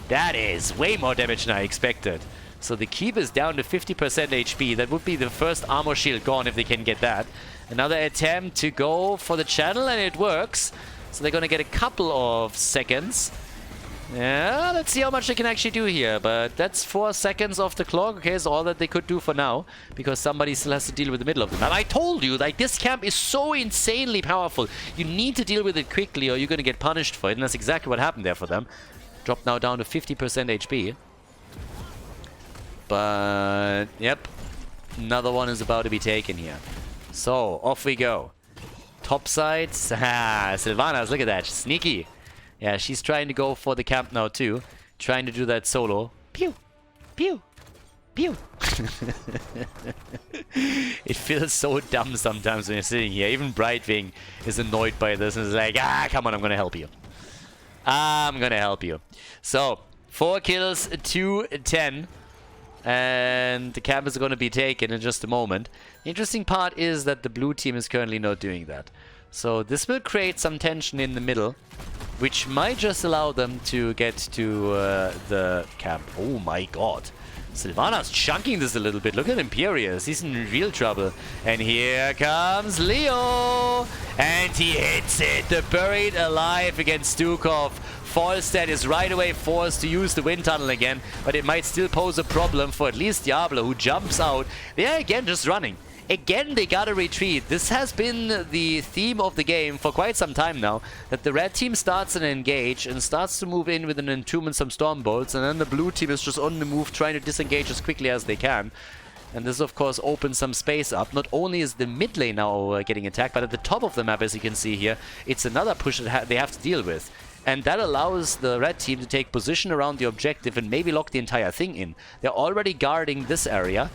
That is way more damage than I expected. So the keep is down to 50% HP. That would be the first armor shield gone if they can get that. Another attempt to go for the channel, and it works. So they're going to get a couple of seconds. Yeah, let's see how much they can actually do here. But that's 4 seconds off the clock. Okay, is all that they could do for now, because somebody still has to deal with the middle of the map. I told you, like, this camp is so insanely powerful. You need to deal with it quickly, or you're going to get punished for it. And that's exactly what happened there for them. Dropped now down to 50% HP. But, yep, another one is about to be taken here. So, off we go. Top side. Sylvanas, look at that. Sneaky. Yeah, she's trying to go for the camp now too. Trying to do that solo. Pew! Pew! Pew! It feels so dumb sometimes when you're sitting here. Even Brightwing is annoyed by this and is like, come on, I'm gonna help you. I'm gonna help you. So, 4 kills, 2-10. And the camp is going to be taken in just a moment. The interesting part is that the blue team is currently not doing that. So this will create some tension in the middle, which might just allow them to get to the camp. Oh my god. Sylvanas chunking this a little bit. Look at Imperius. He's in real trouble. And here comes Leo. And he hits it. The buried alive against Stukov. Falstead is right away forced to use the wind tunnel again, but it might still pose a problem for at least Diablo, who jumps out. They're again just running. Again, they gotta retreat. This has been the theme of the game for quite some time now, that the red team starts and engage and starts to move in with an entomb and some storm bolts, and then the blue team is just on the move trying to disengage as quickly as they can. And this, of course, opens some space up. Not only is the mid lane now getting attacked, but at the top of the map, as you can see here, it's another push that they have to deal with. And that allows the red team to take position around the objective and maybe lock the entire thing in. They're already guarding this area,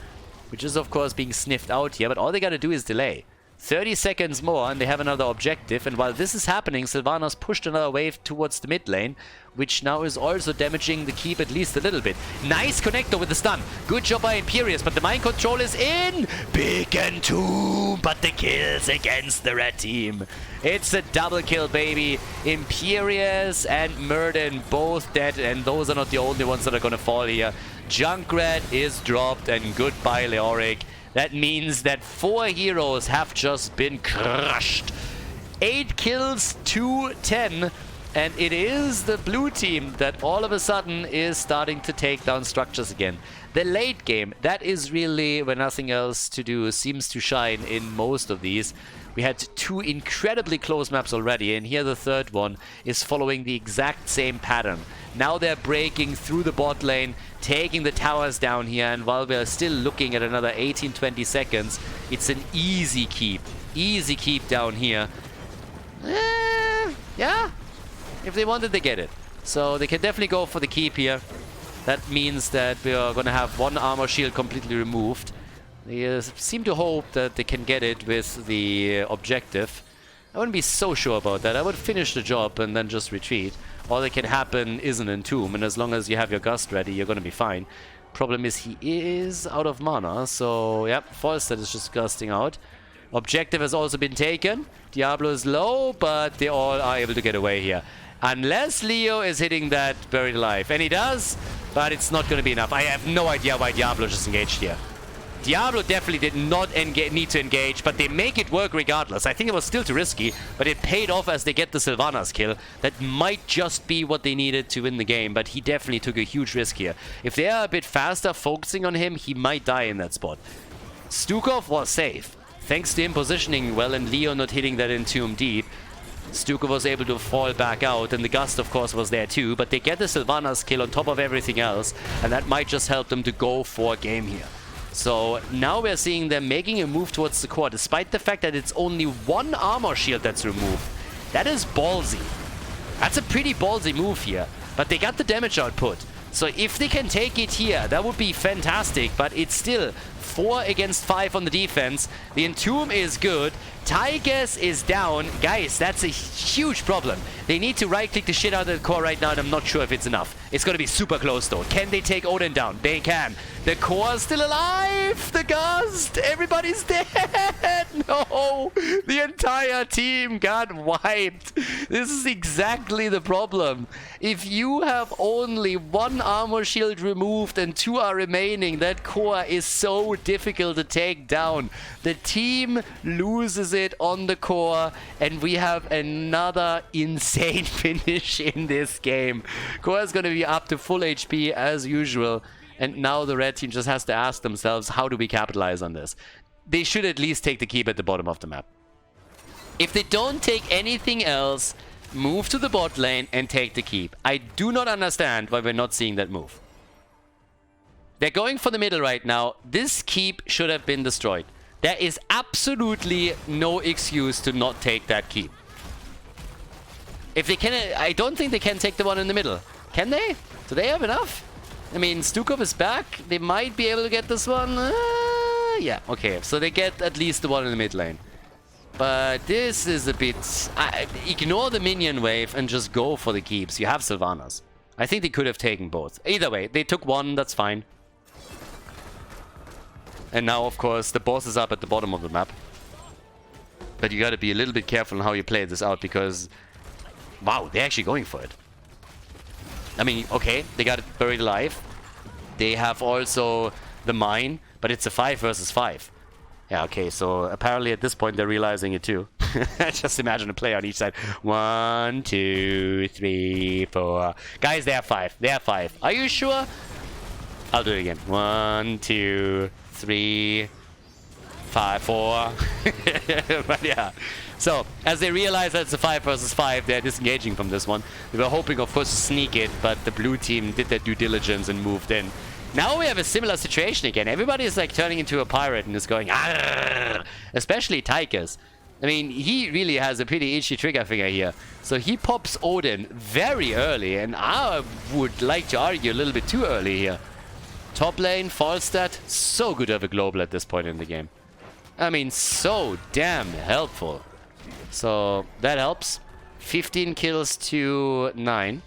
which is, of course, being sniffed out here, but all they gotta do is delay. 30 seconds more and they have another objective, and while this is happening, Sylvanas pushed another wave towards the mid lane, which now is also damaging the keep at least a little bit. Nice connector with the stun. Good job by Imperius, but the mind control is in! Big Entomb, but the kills against the red team. It's a double kill, baby. Imperius and Murden both dead, and those are not the only ones that are gonna fall here. Junkrat is dropped, and goodbye Leoric. That means that 4 heroes have just been crushed. 8 kills to 10. And it is the blue team that all of a sudden is starting to take down structures again. The late game, that is really where nothing else to do seems to shine in most of these. We had 2 incredibly close maps already, and here the third one is following the exact same pattern. Now they're breaking through the bot lane, taking the towers down here, and while we're still looking at another 18-20 seconds, it's an easy keep. Easy keep down here. Yeah, if they wanted, they get it. So they can definitely go for the keep here. That means that we are going to have 1 armor shield completely removed. They seem to hope that they can get it with the objective. I wouldn't be so sure about that. I would finish the job and then just retreat. All that can happen is an entomb, and as long as you have your gust ready, you're going to be fine. Problem is he is out of mana, so yep, Falstead is just gusting out. Objective has also been taken. Diablo is low, but they all are able to get away here. Unless Leo is hitting that buried alive. And he does, but it's not going to be enough. I have no idea why Diablo just engaged here. Diablo definitely did not need to engage, but they make it work regardless. I think it was still too risky, but it paid off as they get the Sylvanas kill. That might just be what they needed to win the game, but he definitely took a huge risk here. If they are a bit faster focusing on him, he might die in that spot. Stukov was safe, thanks to him positioning well and Leo not hitting that entomb deep. Stukov was able to fall back out, and the Gust, of course, was there too, but they get the Sylvanas kill on top of everything else, and that might just help them to go for a game here. So now we're seeing them making a move towards the core, despite the fact that it's only 1 armor shield that's removed. That is ballsy. That's a pretty ballsy move here, but they got the damage output. So if they can take it here, that would be fantastic, but it's still 4 against 5 on the defense. The Entomb is good. Tigers is down. Guys, that's a huge problem. They need to right-click the shit out of the core right now, and I'm not sure if it's enough. It's going to be super close, though. Can they take Odin down? They can. The core is still alive! The Gust! Everybody's dead! No! The entire team got wiped. This is exactly the problem. If you have only 1 armor shield removed and 2 are remaining, that core is so difficult to take down. The team loses it on the core, and we have another insane finish in this game. Core is going to be up to full HP as usual, and now the red team just has to ask themselves, how do we capitalize on this? They should at least take the keep at the bottom of the map. If they don't take anything else, move to the bot lane and take the keep. I do not understand why we're not seeing that move. They're going for the middle right now. This keep should have been destroyed. There is absolutely no excuse to not take that keep. If they can, I don't think they can take the one in the middle. Can they? Do they have enough? I mean, Stukov is back. They might be able to get this one. Yeah, okay. So they get at least the one in the mid lane. But this is a bit... ignore the minion wave and just go for the keeps. You have Sylvanas. I think they could have taken both. Either way, they took one. That's fine. And now, of course, the boss is up at the bottom of the map. But you gotta be a little bit careful on how you play this out, because... wow, they're actually going for it. I mean, okay, they got it buried alive. They have also the mine, but it's a 5 versus 5. Yeah, okay, so apparently at this point they're realizing it too. Just imagine a player on each side. 1, 2, 3, 4. Guys, they have 5. They have 5. Are you sure? I'll do it again. 1, 2, 3, 5, 4. But yeah. So, as they realize that it's a 5 versus 5, they're disengaging from this one. They were hoping, of course, to sneak it, but the blue team did their due diligence and moved in. Now we have a similar situation again. Everybody is like turning into a pirate and is going, Arr! Especially Tychus. I mean, he really has a pretty itchy trigger finger here. So he pops Odin very early, and I would like to argue a little bit too early here. Top lane, Falstad, so good to have a global at this point in the game. I mean, so damn helpful. So that helps. 15 kills to 9.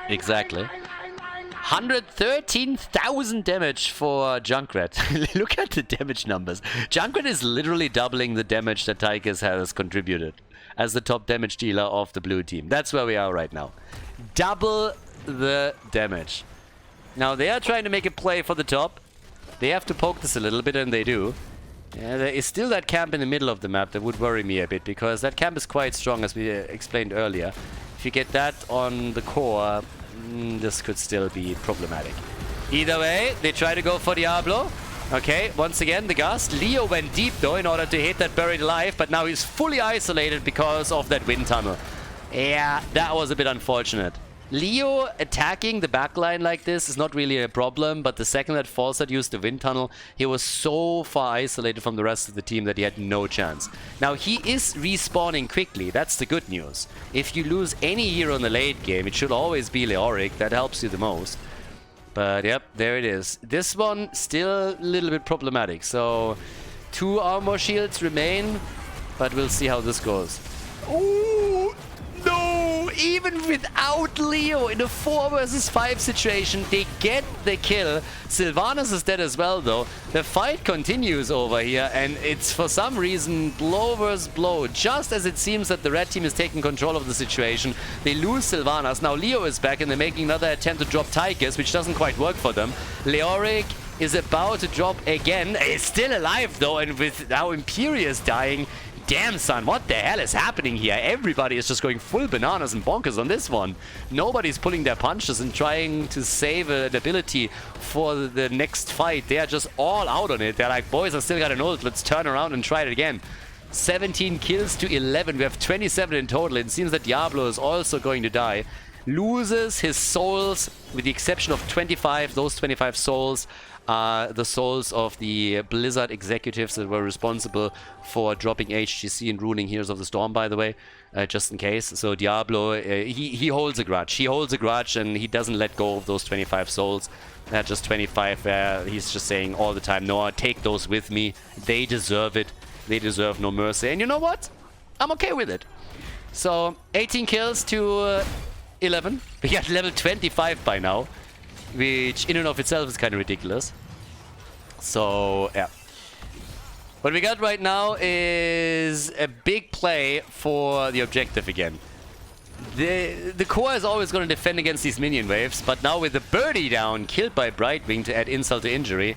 Exactly. 113,000 damage for Junkrat. Look at the damage numbers. Junkrat is literally doubling the damage that Tychus has contributed as the top damage dealer of the blue team. That's where we are right now. Double the damage. Now they are trying to make a play for the top. They have to poke this a little bit, and they do. Yeah, there is still that camp in the middle of the map that would worry me a bit, because that camp is quite strong, as we explained earlier. If you get that on the core, this could still be problematic. Either way, they try to go for Diablo. Okay, once again, the Gust. Leo went deep, though, in order to hit that buried alive, but now he's fully isolated because of that wind tunnel. Yeah, that was a bit unfortunate. Leo attacking the backline like this is not really a problem, but the second that Falstad used the wind tunnel, he was so far isolated from the rest of the team that he had no chance. Now, he is respawning quickly. That's the good news. If you lose any hero in the late game, it should always be Leoric. That helps you the most. But yep, there it is. This one still a little bit problematic. So 2 armor shields remain, but we'll see how this goes. Ooh! No! Even without Leo in a 4 versus 5 situation, they get the kill. Sylvanas is dead as well, though. The fight continues over here, and it's for some reason blow versus blow. Just as it seems that the red team is taking control of the situation, they lose Sylvanas. Now Leo is back, and they're making another attempt to drop Tychus, which doesn't quite work for them. Leoric is about to drop again. He's still alive, though, and with now Imperius dying, damn, son, what the hell is happening here? Everybody is just going full bananas and bonkers on this one. Nobody's pulling their punches and trying to save an ability for the next fight. They are just all out on it. They're like, boys, I still got an ult. Let's turn around and try it again. 17 kills to 11. We have 27 in total. It seems that Diablo is also going to die. Loses his souls, with the exception of 25. Those 25 souls are the souls of the Blizzard executives that were responsible for dropping HGC and ruining Heroes of the Storm, by the way, just in case. So Diablo, he holds a grudge. He holds a grudge, and he doesn't let go of those 25 souls. They're just 25 where he's just saying all the time, no, take those with me. They deserve it. They deserve no mercy. And you know what? I'm okay with it. So 18 kills to 11. We got level 25 by now, which in and of itself is kind of ridiculous. So, yeah. What we got right now is a big play for the objective again. The core is always going to defend against these minion waves, but now with the birdie down, killed by Brightwing to add insult to injury,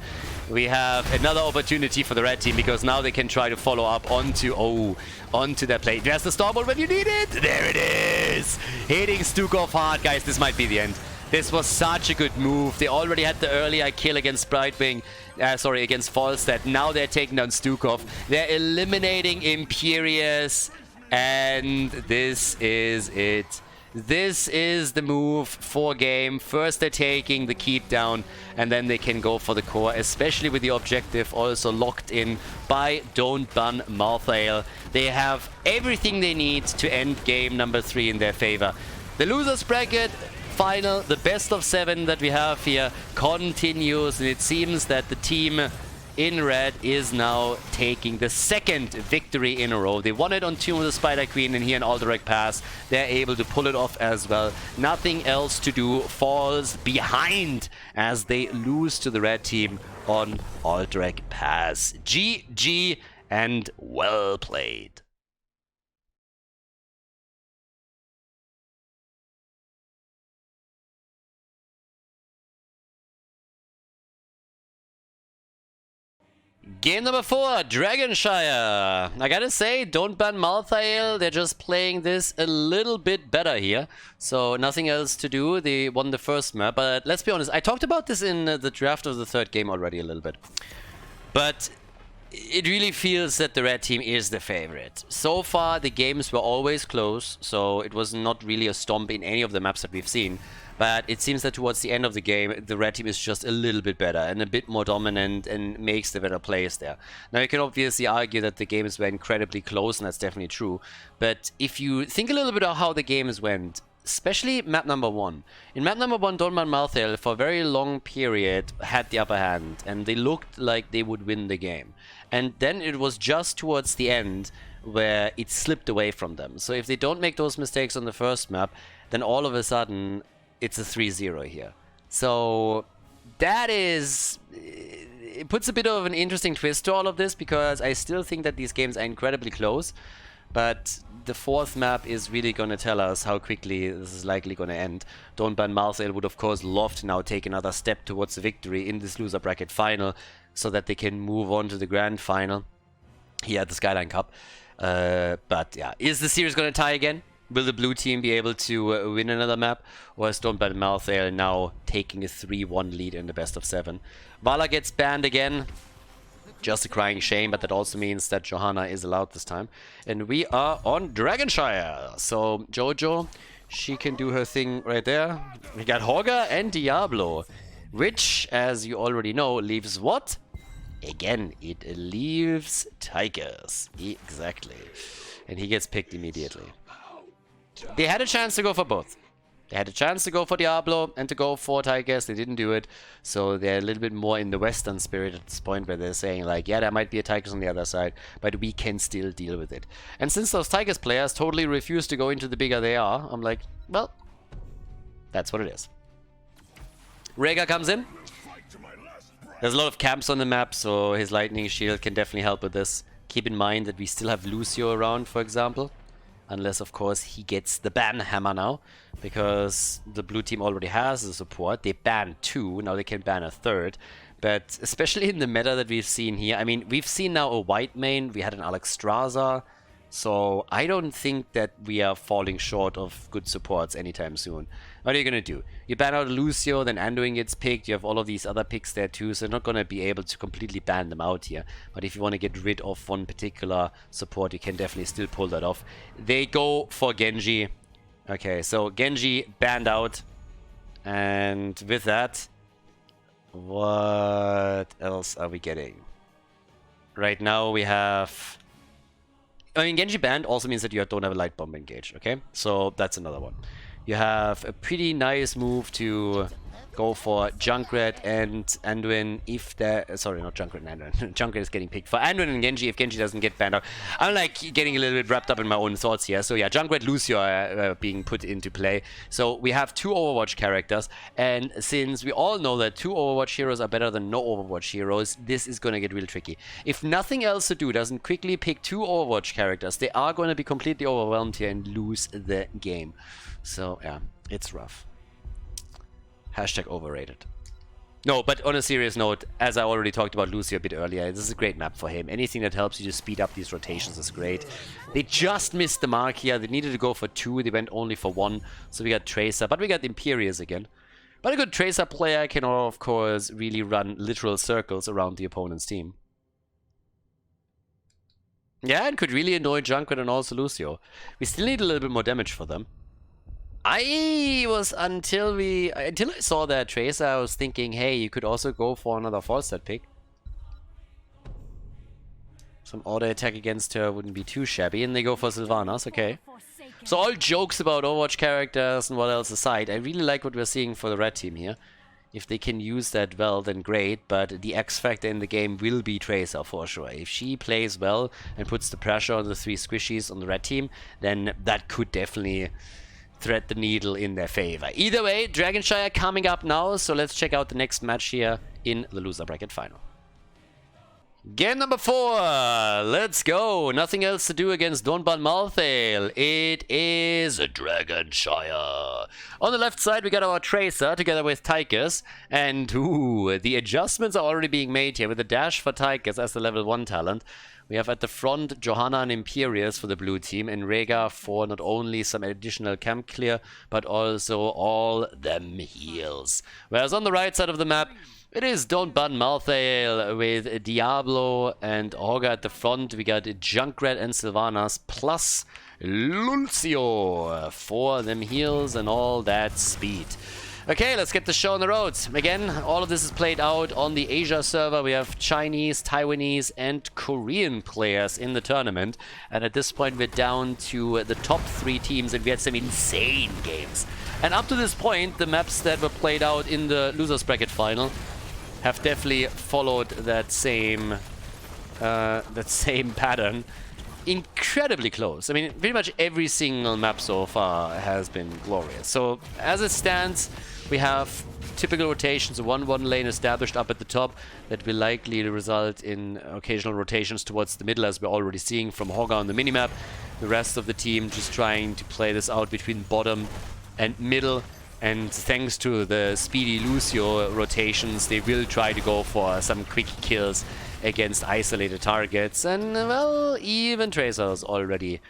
we have another opportunity for the red team, because now they can try to follow up onto their play. There's the Stormbolt when you need it! There it is! Hitting Stukov hard, guys. This might be the end. This was such a good move. They already had the earlier kill against Brightwing, against Falstad. Now they're taking down Stukov. They're eliminating Imperius, and this is it. This is the move for game. First they're taking the keep down, and then they can go for the core, especially with the objective also locked in by Don't Ban Malthael. They have everything they need to end game number 3 in their favor. The losers bracket final, the best of 7 that we have here, continues, and it seems that the team in red is now taking the 2nd victory in a row. They won it on Tomb of the Spider Queen, and here in Alderac Pass they're able to pull it off as well. Nothing else to do, falls behind as they lose to the red team on Alderac Pass. GG and well played. Game number 4, Dragonshire. I gotta say, don't ban Malthael. They're just playing this a little bit better here. So nothing else to do. They won the first map. But let's be honest, I talked about this in the draft of the third game already a little bit. But it really feels that the red team is the favorite. So far, the games were always close. So it was not really a stomp in any of the maps that we've seen. But it seems that towards the end of the game, the red team is just a little bit better and a bit more dominant and makes the better plays there. Now, you can obviously argue that the games were incredibly close, and that's definitely true. But if you think a little bit of how the games went, especially map number 1. In map number 1, Donman Malthael, for a very long period, had the upper hand, and they looked like they would win the game. And then it was just towards the end where it slipped away from them. So if they don't make those mistakes on the first map, then all of a sudden it's a 3-0 here. So that is... it puts a bit of an interesting twist to all of this, because I still think that these games are incredibly close. But the fourth map is really going to tell us how quickly this is likely going to end. Donban Malthael would of course love to now take another step towards the victory in this loser bracket final, so that they can move on to the grand final here at the Skyline Cup. But yeah, is the series going to tie again? Will the blue team be able to win another map? Or is Donban Malthael now taking a 3-1 lead in the best of 7? Vala gets banned again. Just a crying shame, but that also means that Johanna is allowed this time. And we are on Dragonshire. So Jojo, she can do her thing right there. We got Hogger and Diablo, which, as you already know, leaves what? Again, it leaves Tigers. Exactly. And he gets picked immediately. They had a chance to go for both. They had a chance to go for Diablo and to go for Tigers. They didn't do it. So they're a little bit more in the Western spirit at this point, where they're saying like, yeah, there might be a Tigers on the other side, but we can still deal with it. And since those Tigers players totally refuse to go into the bigger they are, I'm like, well, that's what it is. Rhaegar comes in. There's a lot of camps on the map, so his lightning shield can definitely help with this. Keep in mind that we still have Lucio around, for example. Unless, of course, he gets the ban hammer now, because the blue team already has the support. They banned 2, now they can ban a 3rd. But especially in the meta that we've seen here, I mean, we've seen now a white main, we had an Alexstrasza, so I don't think that we are falling short of good supports anytime soon. What are you going to do? You ban out Lucio, then Anduin gets picked, you have all of these other picks there too, so you're not going to be able to completely ban them out here. But if you want to get rid of one particular support, you can definitely still pull that off. They go for Genji. Okay, so Genji banned out. And with that, what else are we getting? Right now we have... I mean, Genji banned also means that you don't have a light bomb engaged, okay? So that's another one. You have a pretty nice move to go for Junkrat and Anduin if they're... Sorry, not Junkrat and Anduin. Junkrat is getting picked for Anduin and Genji if Genji doesn't get banned out. I'm like getting a little bit wrapped up in my own thoughts here. So yeah, Junkrat, Lucio are being put into play. So we have 2 Overwatch characters. And since we all know that 2 Overwatch heroes are better than no Overwatch heroes, this is going to get real tricky. If nothing else to do doesn't quickly pick 2 Overwatch characters, they are going to be completely overwhelmed here and lose the game. So yeah, it's rough. Hashtag overrated. No, but on a serious note, as I already talked about Lucio a bit earlier, this is a great map for him. Anything that helps you to speed up these rotations is great. They just missed the mark here. They needed to go for 2. They went only for 1. So we got Tracer, but we got Imperius again. But a good Tracer player can, of course, really run literal circles around the opponent's team. Yeah, and could really annoy Junkrat and also Lucio. We still need a little bit more damage for them. Until I saw that Tracer, I was thinking, hey, you could also go for another Falstad pick. Some auto attack against her wouldn't be too shabby, and they go for Sylvanas, okay. So all jokes about Overwatch characters and what else aside, I really like what we're seeing for the red team here. If they can use that well, then great, but the X factor in the game will be Tracer for sure. If she plays well and puts the pressure on the 3 squishies on the red team, then that could definitely thread the needle in their favor. Either way, Dragonshire coming up now, so let's check out the next match here in the loser bracket final. Game number 4, let's go. Nothing else to do against Donban Malthael. It is Dragon Shire. On the left side, we got our Tracer together with Tychus. And the adjustments are already being made here with the dash for Tychus as the level 1 talent. We have at the front Johanna and Imperius for the blue team, and Rega for not only some additional camp clear, but also all them heals. Whereas on the right side of the map, it is Donban Malthael with Diablo and Auga at the front. We got Junkrat and Sylvanas plus Lucio for them heals and all that speed. Okay, let's get the show on the road. Again, all of this is played out on the Asia server. We have Chinese, Taiwanese, and Korean players in the tournament. And at this point, we're down to the top 3 teams, and we had some insane games. And up to this point, the maps that were played out in the losers bracket final have definitely followed that same pattern. Incredibly close. I mean, pretty much every single map so far has been glorious. So, as it stands, we have typical rotations, a 1-1 lane established up at the top that will likely result in occasional rotations towards the middle, as we're already seeing from Hogga on the minimap. The rest of the team just trying to play this out between bottom and middle. And thanks to the speedy Lucio rotations, they will try to go for some quick kills against isolated targets. And, well, even Tracer's already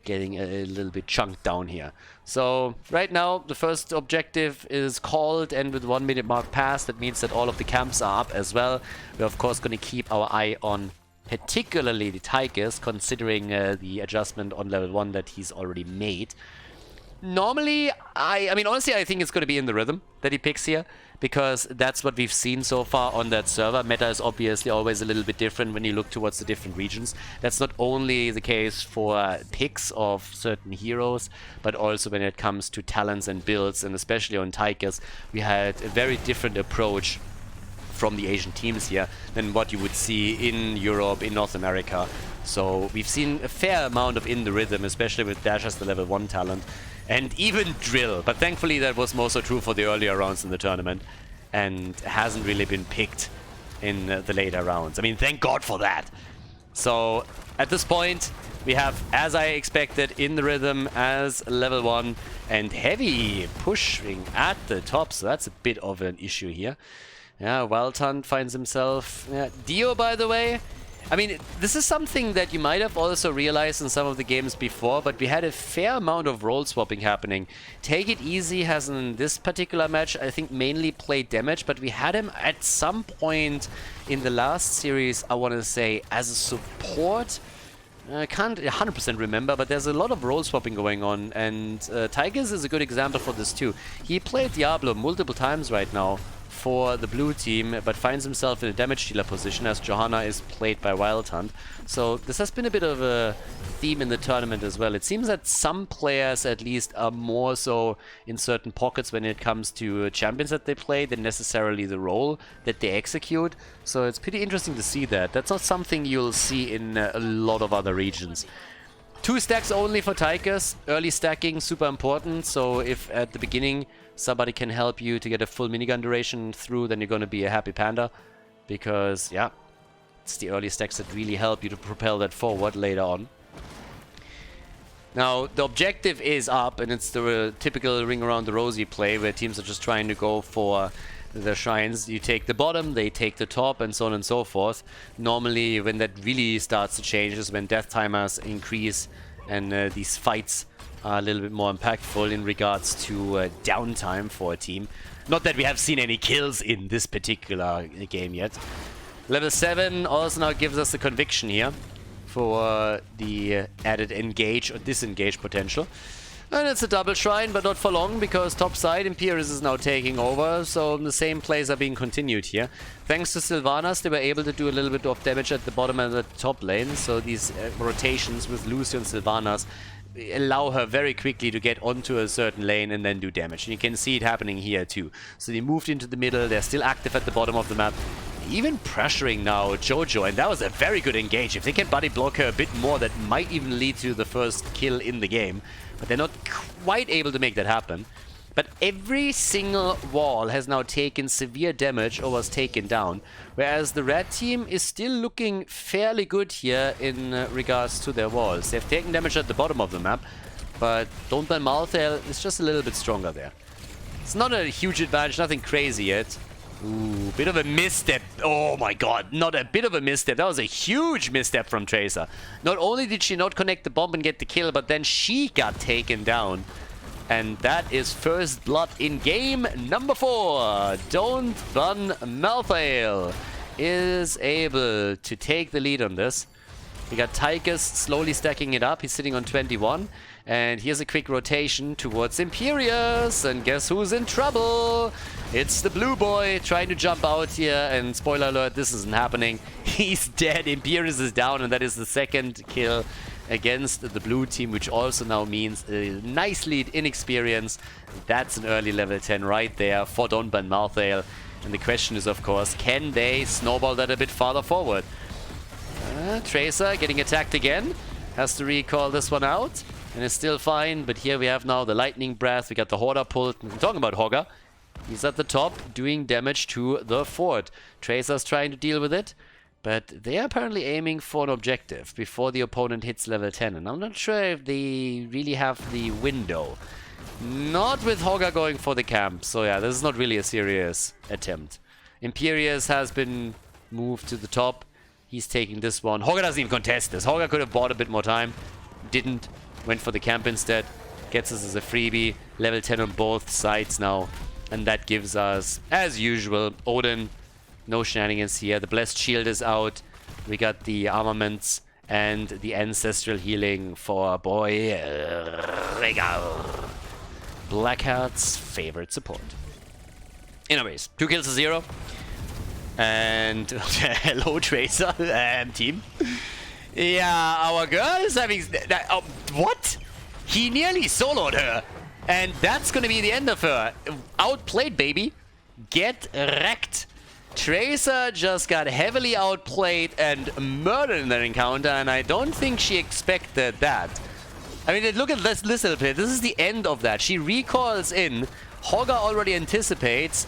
getting a little bit chunked down here. So, right now, the first objective is called, and with 1 minute mark passed, that means that all of the camps are up as well. We're, of course, going to keep our eye on particularly the Tychus, considering the adjustment on level 1 that he's already made. Normally, I mean, honestly, I think it's going to be in the rhythm that he picks here, because that's what we've seen so far on that server. Meta is obviously always a little bit different when you look towards the different regions. That's not only the case for picks of certain heroes, but also when it comes to talents and builds, and especially on Tychus, we had a very different approach from the Asian teams here than what you would see in Europe, in North America. So we've seen a fair amount of in the rhythm, especially with Dash as the level 1 talent. And even Drill, but thankfully that was more so true for the earlier rounds in the tournament and hasn't really been picked in the later rounds. I mean, thank God for that. So at this point, we have, as I expected, in the rhythm as level 1 and heavy pushing at the top, so that's a bit of an issue here. Yeah, Wild Hunt finds himself... Yeah, Dio, by the way, I mean, this is something that you might have also realized in some of the games before, but we had a fair amount of role swapping happening. Take It Easy has in this particular match, I think, mainly played damage, but we had him at some point in the last series, I want to say, as a support. I can't 100% remember, but there's a lot of role swapping going on, and Tychus is a good example for this too. He played Diablo multiple times right now for the blue team, but finds himself in a damage dealer position as Johanna is played by Wild Hunt. So this has been a bit of a theme in the tournament as well. It seems that some players at least are more so in certain pockets when it comes to champions that they play than necessarily the role that they execute. So it's pretty interesting to see that. That's not something you'll see in a lot of other regions. 2 stacks only for Tychus. Early stacking, super important. So if at the beginning somebody can help you to get a full minigun duration through, then you're going to be a happy panda. Because, yeah, it's the early stacks that really help you to propel that forward later on. Now, the objective is up, and it's the typical ring around the rosy play, where teams are just trying to go for the shrines. You take the bottom, they take the top, and so on and so forth. Normally, when that really starts to change is when death timers increase, and these fights are a little bit more impactful in regards to downtime for a team. Not that we have seen any kills in this particular game yet. Level 7 also now gives us the conviction here for the added engage or disengage potential. And it's a double shrine, but not for long, because top side Imperius is now taking over, so the same plays are being continued here. Thanks to Sylvanas, they were able to do a little bit of damage at the bottom and the top lane, so these rotations with Lucio and Sylvanas allow her very quickly to get onto a certain lane and then do damage. And you can see it happening here too. So they moved into the middle, they're still active at the bottom of the map, even pressuring now Jojo, and that was a very good engage. If they can buddy block her a bit more, that might even lead to the first kill in the game, but they're not quite able to make that happen. But every single wall has now taken severe damage or was taken down. Whereas the red team is still looking fairly good here in regards to their walls. They've taken damage at the bottom of the map, but Don't Ban Malthael is just a little bit stronger there. It's not a huge advantage, nothing crazy yet. Ooh, bit of a misstep. Oh my god, not a bit of a misstep. That was a huge misstep from Tracer. Not only did she not connect the bomb and get the kill, but then she got taken down. And that is first blood in game number 4. Don't Ban Malthael is able to take the lead on this. We got Tychus slowly stacking it up. He's sitting on 21. And here's a quick rotation towards Imperius. And guess who's in trouble? It's the blue boy trying to jump out here. And spoiler alert, this isn't happening. He's dead. Imperius is down. And that is the second kill against the blue team, which also now means a nice lead in experience. That's an early level 10 right there for Don't Ban Malthael. And the question is, of course, can they snowball that a bit farther forward? Tracer getting attacked again. Has to recall this one out. And it's still fine, but here we have now the Lightning Breath. We got the Horda pulled. I'm talking about Hogger. He's at the top, doing damage to the fort. Tracer's trying to deal with it. But they are apparently aiming for an objective before the opponent hits level 10. And I'm not sure if they really have the window. Not with Hogger going for the camp. So yeah, this is not really a serious attempt. Imperius has been moved to the top. He's taking this one. Hogger doesn't even contest this. Hogger could have bought a bit more time. Didn't. Went for the camp instead. Gets us as a freebie. Level 10 on both sides now. And that gives us, as usual, Odin. No shenanigans here. The Blessed Shield is out. We got the armaments and the ancestral healing for our boy Regal. Blackheart's favorite support. Anyways, 2 kills to 0. And hello Tracer team. Yeah, our girl is having... what? He nearly soloed her. And that's gonna be the end of her. Outplayed, baby. Get wrecked. Tracer just got heavily outplayed and murdered in that encounter, and I don't think she expected that. I mean, look at this little bit. This is the end of that. She recalls in. Hogger already anticipates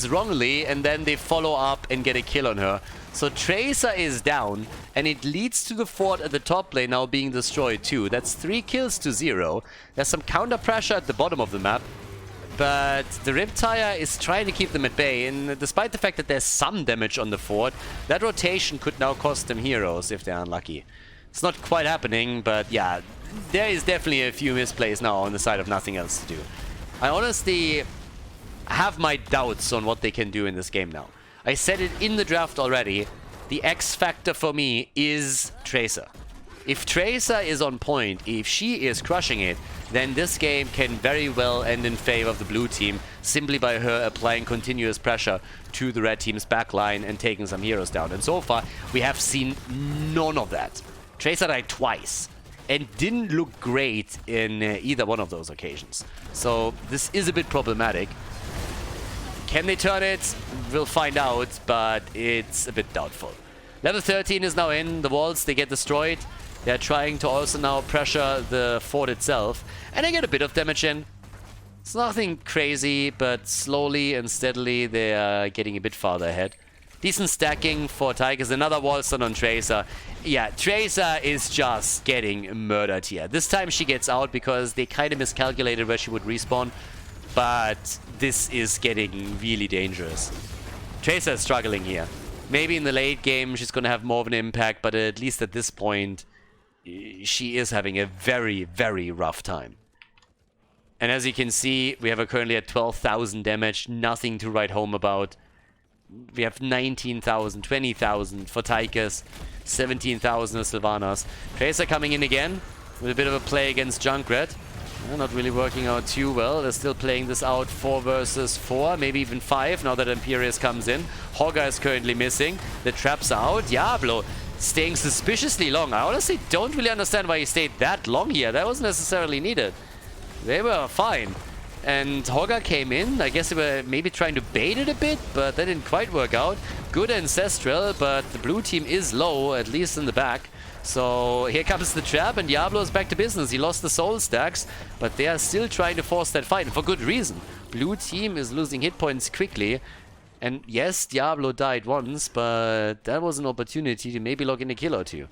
wrongly, and then they follow up and get a kill on her. So Tracer is down, and it leads to the fort at the top lane now being destroyed too. That's 3 kills to 0. There's some counter pressure at the bottom of the map. But the Riptire is trying to keep them at bay, and despite the fact that there's some damage on the fort, that rotation could now cost them heroes if they're unlucky. It's not quite happening, but yeah, there is definitely a few misplays now on the side of nothing else to do. I honestly have my doubts on what they can do in this game now. I said it in the draft already, the X factor for me is Tracer. If Tracer is on point, if she is crushing it, then this game can very well end in favor of the blue team simply by her applying continuous pressure to the red team's backline and taking some heroes down. And so far, we have seen none of that. Tracer died twice and didn't look great in either one of those occasions. So this is a bit problematic. Can they turn it? We'll find out, but it's a bit doubtful. Level 13 is now in. The walls, they get destroyed. They're trying to also now pressure the fort itself. And they get a bit of damage in. It's nothing crazy, but slowly and steadily they are getting a bit farther ahead. Decent stacking for Tychus. Another wall stun on Tracer. Yeah, Tracer is just getting murdered here. This time she gets out because they kind of miscalculated where she would respawn. But this is getting really dangerous. Tracer is struggling here. Maybe in the late game she's going to have more of an impact, but at least at this point she is having a very, very rough time. And as you can see, we have her currently at 12,000 damage, nothing to write home about. We have 19,000, 20,000 for Tychus, 17,000 of Sylvanas. Tracer coming in again with a bit of a play against Junkrat. Not really working out too well. They're still playing this out 4 versus 4, maybe even 5 now that Imperius comes in. Hogger is currently missing. The traps are out. Diablo staying suspiciously long. I honestly don't really understand why he stayed that long here. That wasn't necessarily needed. They were fine. And Hogger came in. I guess they were maybe trying to bait it a bit, but that didn't quite work out. Good Ancestral, but the blue team is low, at least in the back. So here comes the trap, and Diablo is back to business. He lost the soul stacks, but they are still trying to force that fight, and for good reason. Blue team is losing hit points quickly. And yes, Diablo died once, but that was an opportunity to maybe log in a kill or two.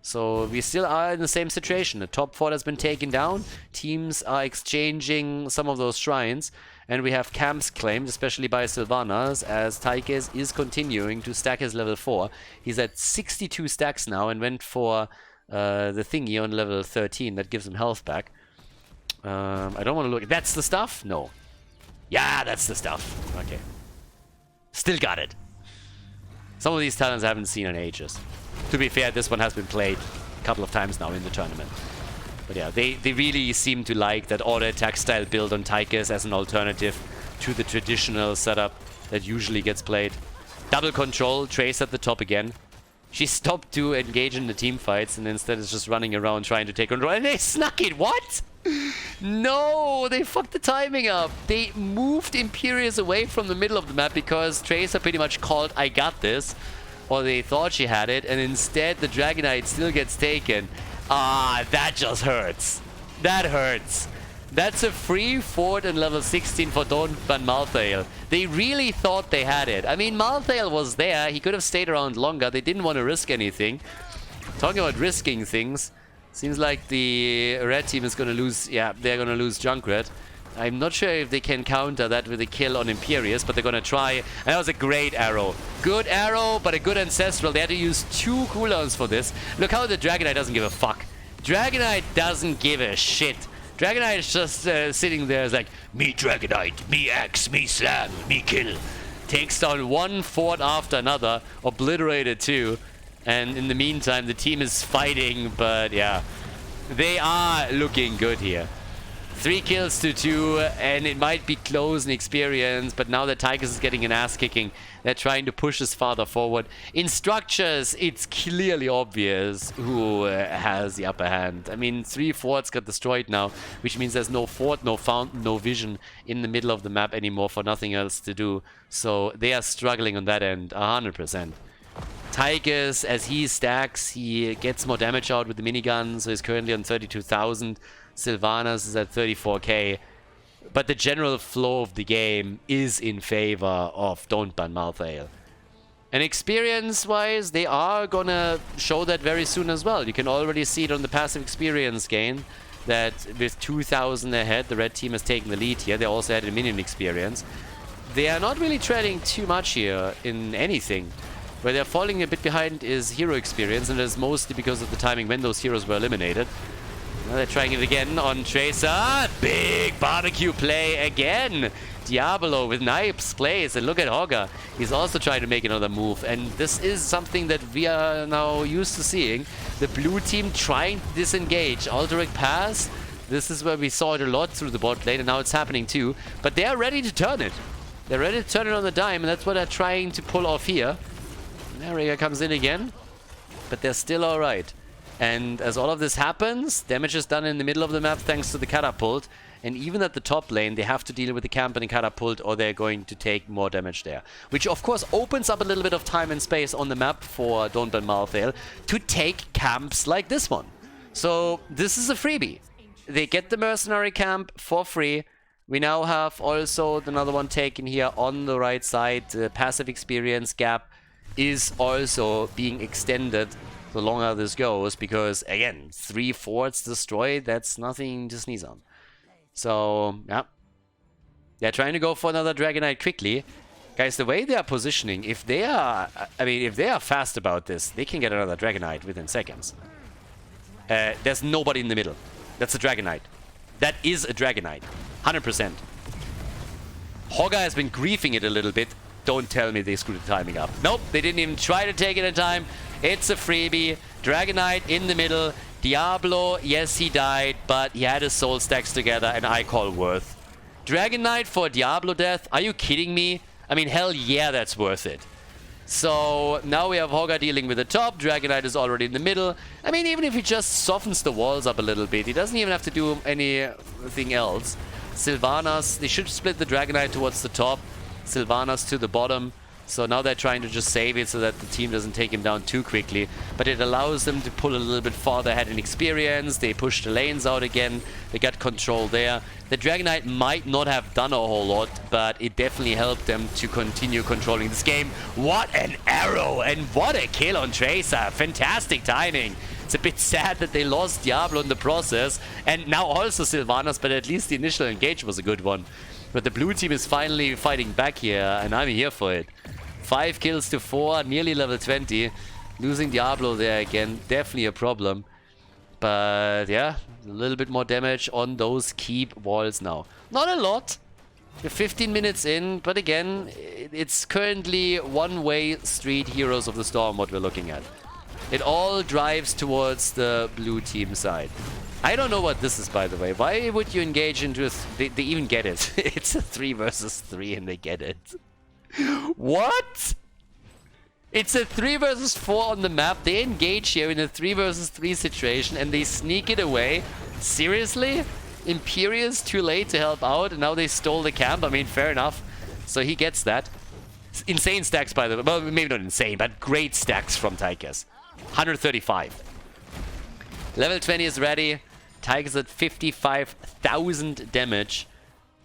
So we still are in the same situation. The top fort has been taken down. Teams are exchanging some of those shrines. And we have camps claimed, especially by Sylvanas, as Taikes is continuing to stack his level 4. He's at 62 stacks now and went for the thingy on level 13. That gives him health back. I don't want to look. That's the stuff? No. Yeah, that's the stuff. Okay. Still got it. Some of these talents I haven't seen in ages. To be fair, this one has been played a couple of times now in the tournament. But yeah, they really seem to like that auto attack style build on Taikes as an alternative to the traditional setup that usually gets played. Double control, Trace at the top again. She stopped to engage in the team fights and instead is just running around trying to take control. And they snuck it! What? No! They fucked the timing up! They moved Imperius away from the middle of the map because Tracer pretty much called, I got this. Or they thought she had it, and instead the Dragonite still gets taken. Ah, that just hurts. That hurts. That's a free fort in level 16 for Don't Ban Malthael. They really thought they had it. I mean, Malthael was there. He could have stayed around longer. They didn't want to risk anything. Talking about risking things, seems like the red team is going to lose. Yeah, they're going to lose Junkrat. I'm not sure if they can counter that with a kill on Imperius, but they're going to try. And that was a great arrow. Good arrow, but a good Ancestral. They had to use 2 cooldowns for this. Look how the Dragonite doesn't give a fuck. Dragonite doesn't give a shit. Dragonite is just sitting there as like, me Dragonite, me axe, me slam, me kill. Takes down one fort after another, obliterated 2. And in the meantime, the team is fighting, but yeah. They are looking good here. 3 kills to 2, and it might be close in experience, but now that Taikes is getting an ass kicking, they're trying to push us farther forward. In structures, it's clearly obvious who has the upper hand. I mean, 3 forts got destroyed now, which means there's no fort, no fountain, no vision in the middle of the map anymore for nothing else to do. So they are struggling on that end, 100%. Taikes, as he stacks, he gets more damage out with the minigun, so he's currently on 32,000. Sylvanas is at 34k, but the general flow of the game is in favor of Don't Ban Malthael. And experience-wise, they are gonna show that very soon as well. You can already see it on the passive experience gain, that with 2,000 ahead, the red team has taken the lead here. They also had a minion experience. They are not really treading too much here in anything. Where they're falling a bit behind is hero experience, and that's mostly because of the timing when those heroes were eliminated. Now they're trying it again on Tracer. Big barbecue play again. Diablo with knives plays, and look at Hogger. He's also trying to make another move, and this is something that we are now used to seeing. The blue team trying to disengage. Alderac pass. This is where we saw it a lot through the bot lane, and now it's happening too. But they are ready to turn it. They're ready to turn it on the dime, and that's what they're trying to pull off here. Narrator comes in again, but they're still alright. And as all of this happens, damage is done in the middle of the map thanks to the catapult. And even at the top lane, they have to deal with the camp and the catapult, or they're going to take more damage there. Which, of course, opens up a little bit of time and space on the map for Don't Ban Malthael to take camps like this one. So this is a freebie. They get the mercenary camp for free. We now have also another one taken here on the right side. The passive experience gap is also being extended the longer this goes, because again, 3 forts destroyed, that's nothing to sneeze on. So yeah, they're trying to go for another Dragonite quickly. Guys, the way they are positioning, if they are fast about this, they can get another Dragonite within seconds. There's nobody in the middle. That's a Dragonite. That is a Dragonite, 100%. Hogger has been griefing it a little bit. Don't tell me they screwed the timing up. Nope, they didn't even try to take it in time. It's a freebie. Dragonite in the middle. Diablo, yes, he died, but he had his soul stacks together, and I call worth. Dragonite for Diablo death? Are you kidding me? I mean, hell yeah, that's worth it. So now we have Hogger dealing with the top. Dragonite is already in the middle. I mean, even if he just softens the walls up a little bit, he doesn't even have to do anything else. Sylvanas, they should split the Dragonite towards the top. Sylvanas to the bottom. So now they're trying to just save it so that the team doesn't take him down too quickly. But it allows them to pull a little bit farther ahead in experience. They push the lanes out again. They got control there. The Dragonite might not have done a whole lot, but it definitely helped them to continue controlling this game. What an arrow and what a kill on Tracer. Fantastic timing. It's a bit sad that they lost Diablo in the process. And now also Sylvanas, but at least the initial engage was a good one. But the blue team is finally fighting back here, and I'm here for it. 5 kills to 4, nearly level 20. Losing Diablo there again, definitely a problem. But yeah, a little bit more damage on those keep walls now. Not a lot. We're 15 minutes in, but again, it's currently one-way street Heroes of the Storm what we're looking at. It all drives towards the blue team side. I don't know what this is, by the way. Why would you engage into a... They even get it. It's a 3 versus 3 and they get it. What? It's a 3 versus 4 on the map. They engage here in a 3 versus 3 situation and they sneak it away. Seriously? Imperius too late to help out and now they stole the camp. I mean, fair enough. So he gets that. Insane stacks, by the way. Well, maybe not insane, but great stacks from Tychus. 135. Level 20 is ready. Tychus at 55,000 damage.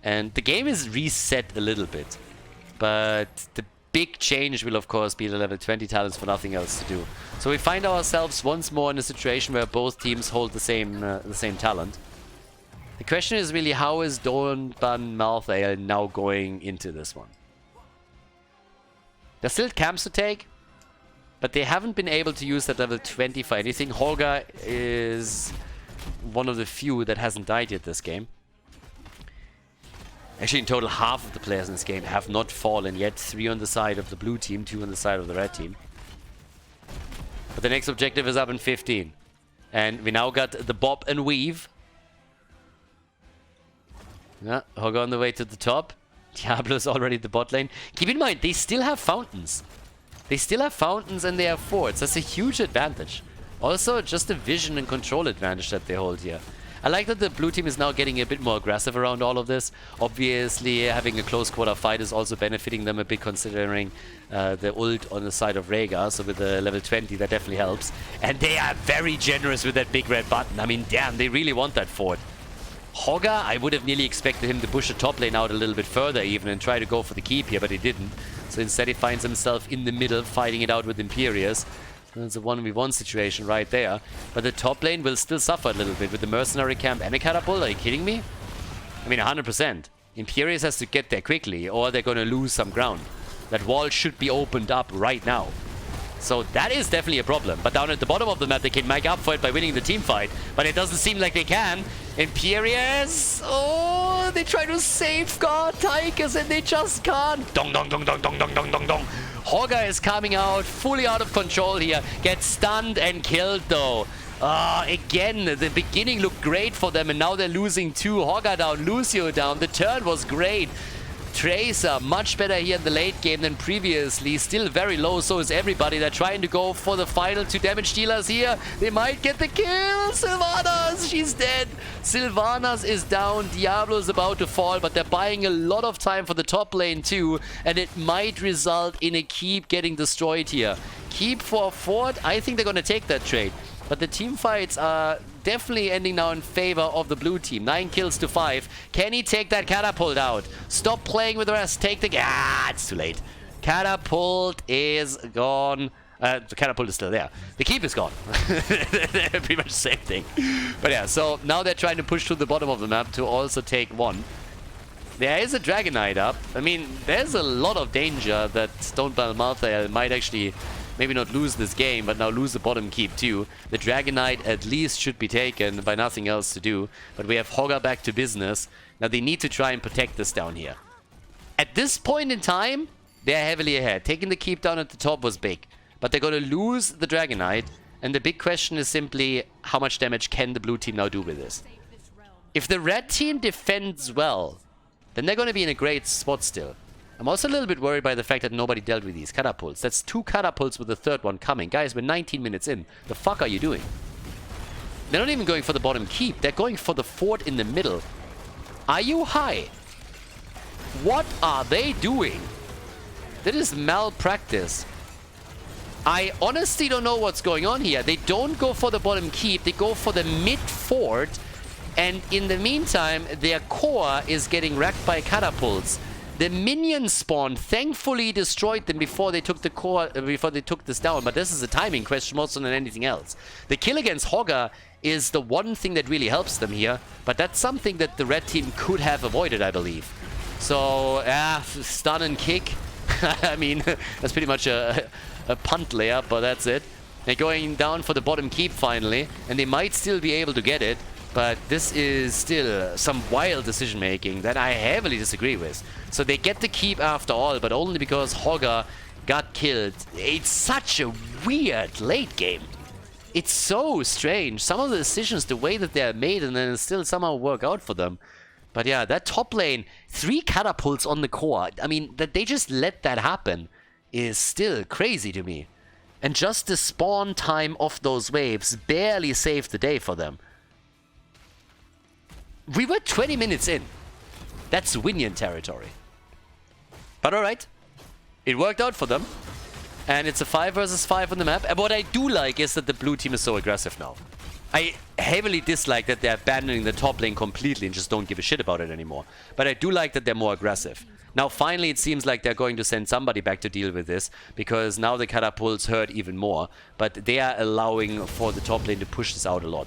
And the game is reset a little bit. But the big change will, of course, be the level 20 talents for nothing else to do. So we find ourselves once more in a situation where both teams hold the same talent. The question is really, how is Double-Elimination now going into this one? There's still camps to take, but they haven't been able to use that level 20 for anything. Holger is one of the few that hasn't died yet this game. Actually, in total, half of the players in this game have not fallen yet. 3 on the side of the blue team, 2 on the side of the red team. But the next objective is up in 15. And we now got the bob and weave. Yeah, Holger on the way to the top. Diablo's already the bot lane. Keep in mind, they still have fountains. They still have fountains and they have forts. That's a huge advantage. Also, just a vision and control advantage that they hold here. I like that the blue team is now getting a bit more aggressive around all of this. Obviously, having a close quarter fight is also benefiting them a bit, considering the ult on the side of Rhaegar. So with the level 20, that definitely helps. And they are very generous with that big red button. I mean, damn, they really want that fort. Holger, I would have nearly expected him to push the top lane out a little bit further even and try to go for the keep here, but he didn't. So instead he finds himself in the middle, fighting it out with Imperius. It's a 1v1 situation right there. But the top lane will still suffer a little bit with the mercenary camp and a catapult. Are you kidding me? I mean, 100%. Imperius has to get there quickly or they're going to lose some ground. That wall should be opened up right now. So that is definitely a problem. But down at the bottom of the map, they can make up for it by winning the team fight. But it doesn't seem like they can. Imperius! Oh, they try to safeguard Tychus and they just can't. Dong, dong, dong, dong, dong, dong, dong, dong, dong. Holger is coming out, fully out of control here. Gets stunned and killed though. Again, the beginning looked great for them and now they're losing 2. Holger down, Lucio down. The turn was great. Tracer, much better here in the late game than previously. Still very low, so is everybody. They're trying to go for the final 2 damage dealers here. They might get the kill. Sylvanas, she's dead. Sylvanas is down. Diablo is about to fall, but they're buying a lot of time for the top lane too. And it might result in a keep getting destroyed here. Keep for a fort, I think they're going to take that trade. But the team fights are definitely ending now in favor of the blue team. 9 kills to 5. Can he take that catapult out? Stop playing with the rest. Take the... Ah, it's too late. Catapult is gone. The catapult is still there. The keep is gone. Pretty much the same thing. But yeah, so now they're trying to push to the bottom of the map to also take 1. There is a Dragonite up. I mean, there's a lot of danger that Double-Elimination might actually... maybe not lose this game, but now lose the bottom keep too. The Dragonite at least should be taken by nothing else to do. But we have Holger back to business. Now they need to try and protect this down here. At this point in time, they're heavily ahead. Taking the keep down at the top was big. But they're going to lose the Dragonite. And the big question is simply, how much damage can the blue team now do with this? If the red team defends well, then they're going to be in a great spot still. I'm also a little bit worried by the fact that nobody dealt with these catapults. That's 2 catapults with the 3rd one coming. Guys, we're 19 minutes in. The fuck are you doing? They're not even going for the bottom keep. They're going for the fort in the middle. Are you high? What are they doing? That is malpractice. I honestly don't know what's going on here. They don't go for the bottom keep. They go for the mid fort. And in the meantime, their core is getting wrecked by catapults. The minion spawn thankfully destroyed them before they took the core, before they took this down. But this is a timing question more so than anything else. The kill against Hogger is the one thing that really helps them here. But that's something that the red team could have avoided, I believe. So, stun and kick. I mean, that's pretty much a punt layup, but that's it. They're going down for the bottom keep finally. And they might still be able to get it. But this is still some wild decision-making that I heavily disagree with. So they get the keep after all, but only because Hogger got killed. It's such a weird late game. It's so strange. Some of the decisions, the way that they're made, and then still somehow work out for them. But yeah, that top lane, 3 catapults on the core. I mean, that they just let that happen is still crazy to me. And just the spawn time of those waves barely saved the day for them. We were 20 minutes in. That's Winion territory. But alright. It worked out for them. And it's a 5 versus 5 on the map. And what I do like is that the blue team is so aggressive now. I heavily dislike that they're abandoning the top lane completely and just don't give a shit about it anymore. But I do like that they're more aggressive. Now finally it seems like they're going to send somebody back to deal with this. Because now the catapults hurt even more. But they are allowing for the top lane to push this out a lot.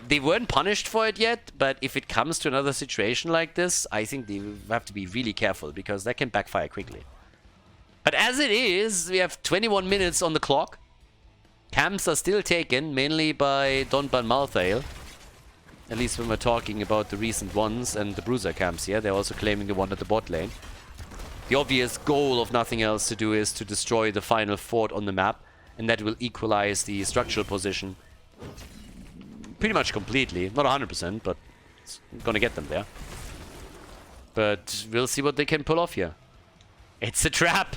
They weren't punished for it yet, but if it comes to another situation like this, I think they have to be really careful, because that can backfire quickly. But as it is, we have 21 minutes on the clock. Camps are still taken, mainly by Donban Malthael. At least when we're talking about the recent ones and the Bruiser camps here. They're also claiming the one at the bot lane. The obvious goal of nothing else to do is to destroy the final fort on the map, and that will equalize the structural position. Pretty much completely. Not 100%, but it's gonna get them there. But we'll see what they can pull off here. It's a trap!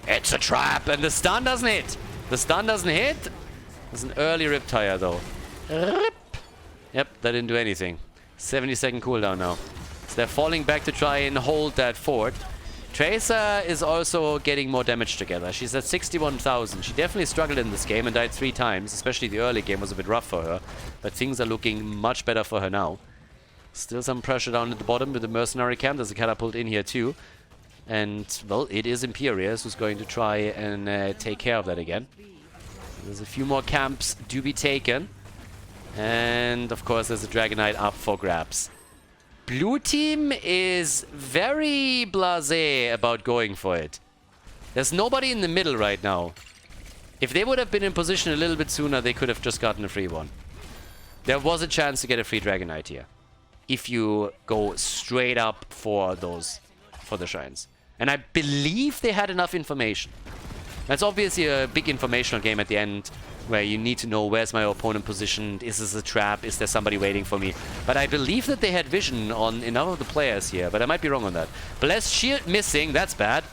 It's a trap! And the stun doesn't hit! The stun doesn't hit! There's an early riptire though. Rip! Yep, that didn't do anything. 70-second cooldown now. So they're falling back to try and hold that fort. Tracer is also getting more damage together. She's at 61,000. She definitely struggled in this game and died 3 times. Especially the early game was a bit rough for her. But things are looking much better for her now. Still some pressure down at the bottom with the mercenary camp. There's a catapult in here too. And, well, it is Imperius who's going to try and take care of that again. There's a few more camps to be taken. And, of course, there's a Dragonite up for grabs. Blue team is very blasé about going for it. There's nobody in the middle right now. If they would have been in position a little bit sooner, they could have just gotten a free one. There was a chance to get a free Dragonite here. If you go straight up for the shrines. And I believe they had enough information. That's obviously a big informational game at the end, where you need to know, where's my opponent positioned, is this a trap, is there somebody waiting for me. But I believe that they had vision on enough of the players here, but I might be wrong on that. Blessed Shield missing, that's bad.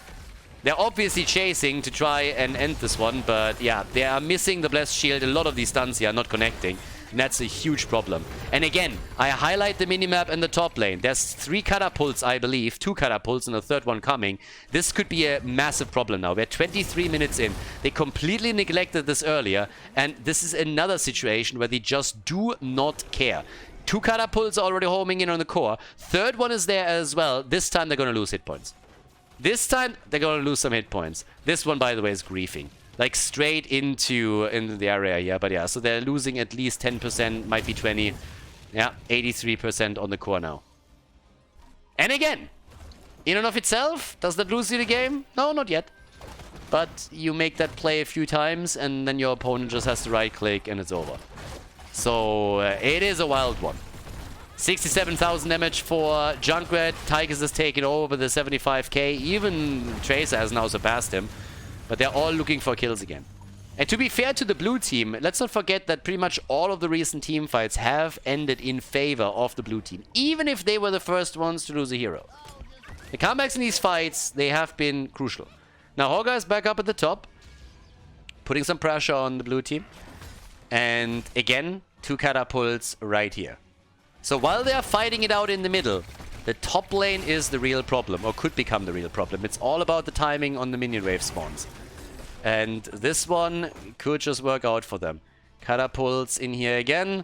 They're obviously chasing to try and end this one, but yeah, they are missing the Blessed Shield. A lot of these stuns here are not connecting, and that's a huge problem. And again, I highlight the minimap in the top lane. There's 3 catapults, I believe, 2 catapults and a 3rd one coming. This could be a massive problem now. We're 23 minutes in. They completely neglected this earlier, and this is another situation where they just do not care. 2 catapults are already homing in on the core. 3rd one is there as well. This time they're going to lose hit points. This time they're going to lose some hit points. This one, by the way, is griefing. Like straight into the area here. But yeah, so they're losing at least 10%, might be 20. Yeah, 83% on the core now. And again, in and of itself, does that lose you the game? No, not yet. But you make that play a few times, and then your opponent just has to right-click, and it's over. So it is a wild one. 67,000 damage for Junkrat. Tigers has taken over the 75k. Even Tracer has now surpassed him. But they're all looking for kills again. And to be fair to the blue team, let's not forget that pretty much all of the recent team fights have ended in favor of the blue team. Even if they were the first ones to lose a hero. The comebacks in these fights, they have been crucial. Now Hogger is back up at the top. Putting some pressure on the blue team. And again, 2 catapults right here. So while they are fighting it out in the middle, the top lane is the real problem, or could become the real problem. It's all about the timing on the minion wave spawns. And this one could just work out for them. Catapults in here again.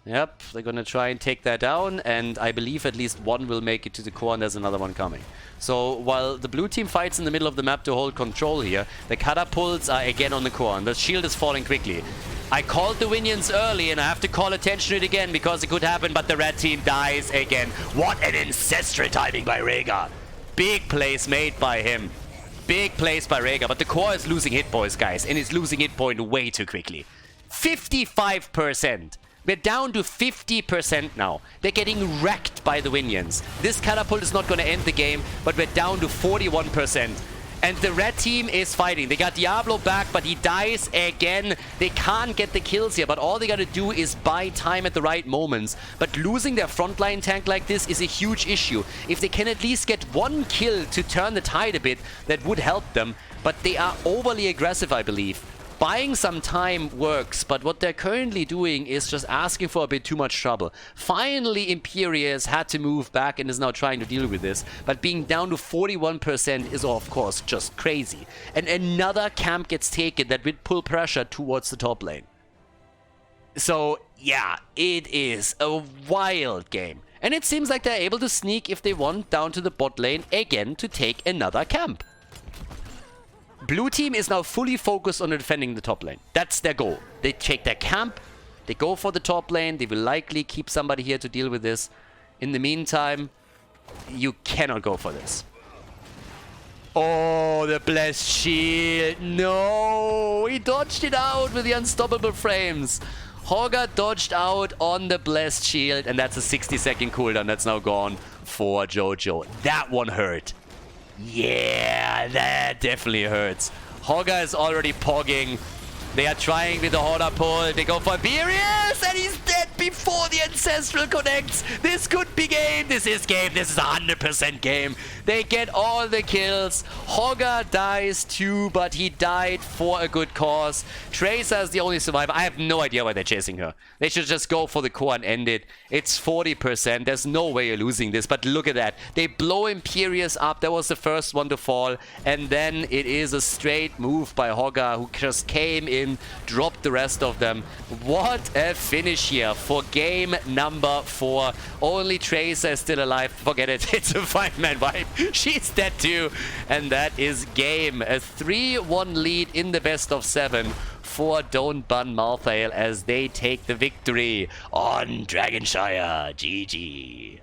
Yep, they're gonna try and take that down, and I believe at least one will make it to the core, and there's another one coming. So while the blue team fights in the middle of the map to hold control here, the catapults are again on the core, and the shield is falling quickly. I called the minions early, and I have to call attention to it again because it could happen, but the red team dies again. What an ancestral timing by Rhaegar. Big plays made by him. Big plays by Rhaegar, but the core is losing hit points, guys, and it's losing hit point way too quickly. 55%. We're down to 50% now. They're getting wrecked by the minions. This catapult is not going to end the game, but we're down to 41%. And the red team is fighting. They got Diablo back, but he dies again. They can't get the kills here, but all they got to do is buy time at the right moments. But losing their frontline tank like this is a huge issue. If they can at least get one kill to turn the tide a bit, that would help them. But they are overly aggressive, I believe. Buying some time works, but what they're currently doing is just asking for a bit too much trouble. Finally, Imperius had to move back and is now trying to deal with this, but being down to 41% is, of course, just crazy. And another camp gets taken that will pull pressure towards the top lane. So, yeah, it is a wild game. And it seems like they're able to sneak, if they want, down to the bot lane again to take another camp. Blue team is now fully focused on defending the top lane. That's their goal. They take their camp, they go for the top lane, they will likely keep somebody here to deal with this. In the meantime, you cannot go for this. Oh, the blessed shield. No, he dodged it out with the unstoppable frames. Hogger dodged out on the blessed shield, and that's a 60-second cooldown that's now gone for Jojo. That one hurt. Yeah, that definitely hurts. Hogger is already pogging. They are trying with the Horda pull. They go for Imperius, and he's dead before the Ancestral connects. This could be game. This is game. This is 100% game. They get all the kills. Hogger dies too, but he died for a good cause. Tracer is the only survivor. I have no idea why they're chasing her. They should just go for the core and end it. It's 40%. There's no way you're losing this, but look at that. They blow Imperius up. That was the first one to fall, and then it is a straight move by Hogger, who just came in, dropped the rest of them. What a finish here for game number 4. Only Tracer is still alive. Forget it. It's a 5-man wipe. She's dead too. And that is game. A 3-1 lead in the best of 7 for Don't Ban Malthael as they take the victory on Shire. GG.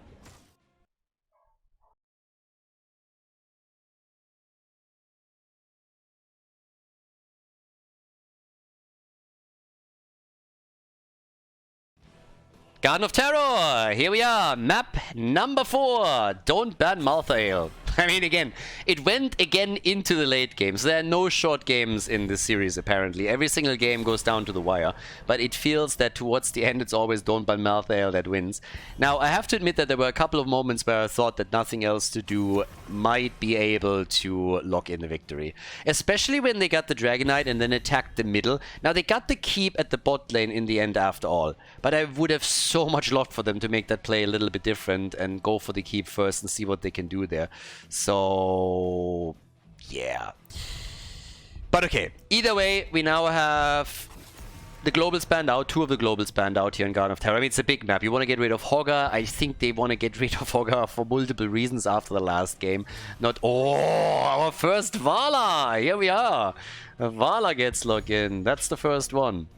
Garden of Terror, here we are, map number 4, Don't Ban Malthael. I mean, again, it went again into the late games. There are no short games in this series, apparently. Every single game goes down to the wire, but it feels that towards the end, it's always Don't Ban Malthael that wins. Now, I have to admit that there were a couple of moments where I thought that nothing else to do might be able to lock in the victory. Especially when they got the Dragonite and then attacked the middle. Now, they got the keep at the bot lane in the end after all, but I would have so much loved for them to make that play a little bit different and go for the keep first and see what they can do there. So, yeah. But okay, either way, we now have the globals banned out, 2 of the globals banned out here in Garden of Terror. I mean, it's a big map. You want to get rid of Hogger. I think they want to get rid of Hogger for multiple reasons after the last game. Not, oh, our first Vala. Here we are. Vala gets locked in. That's the first one.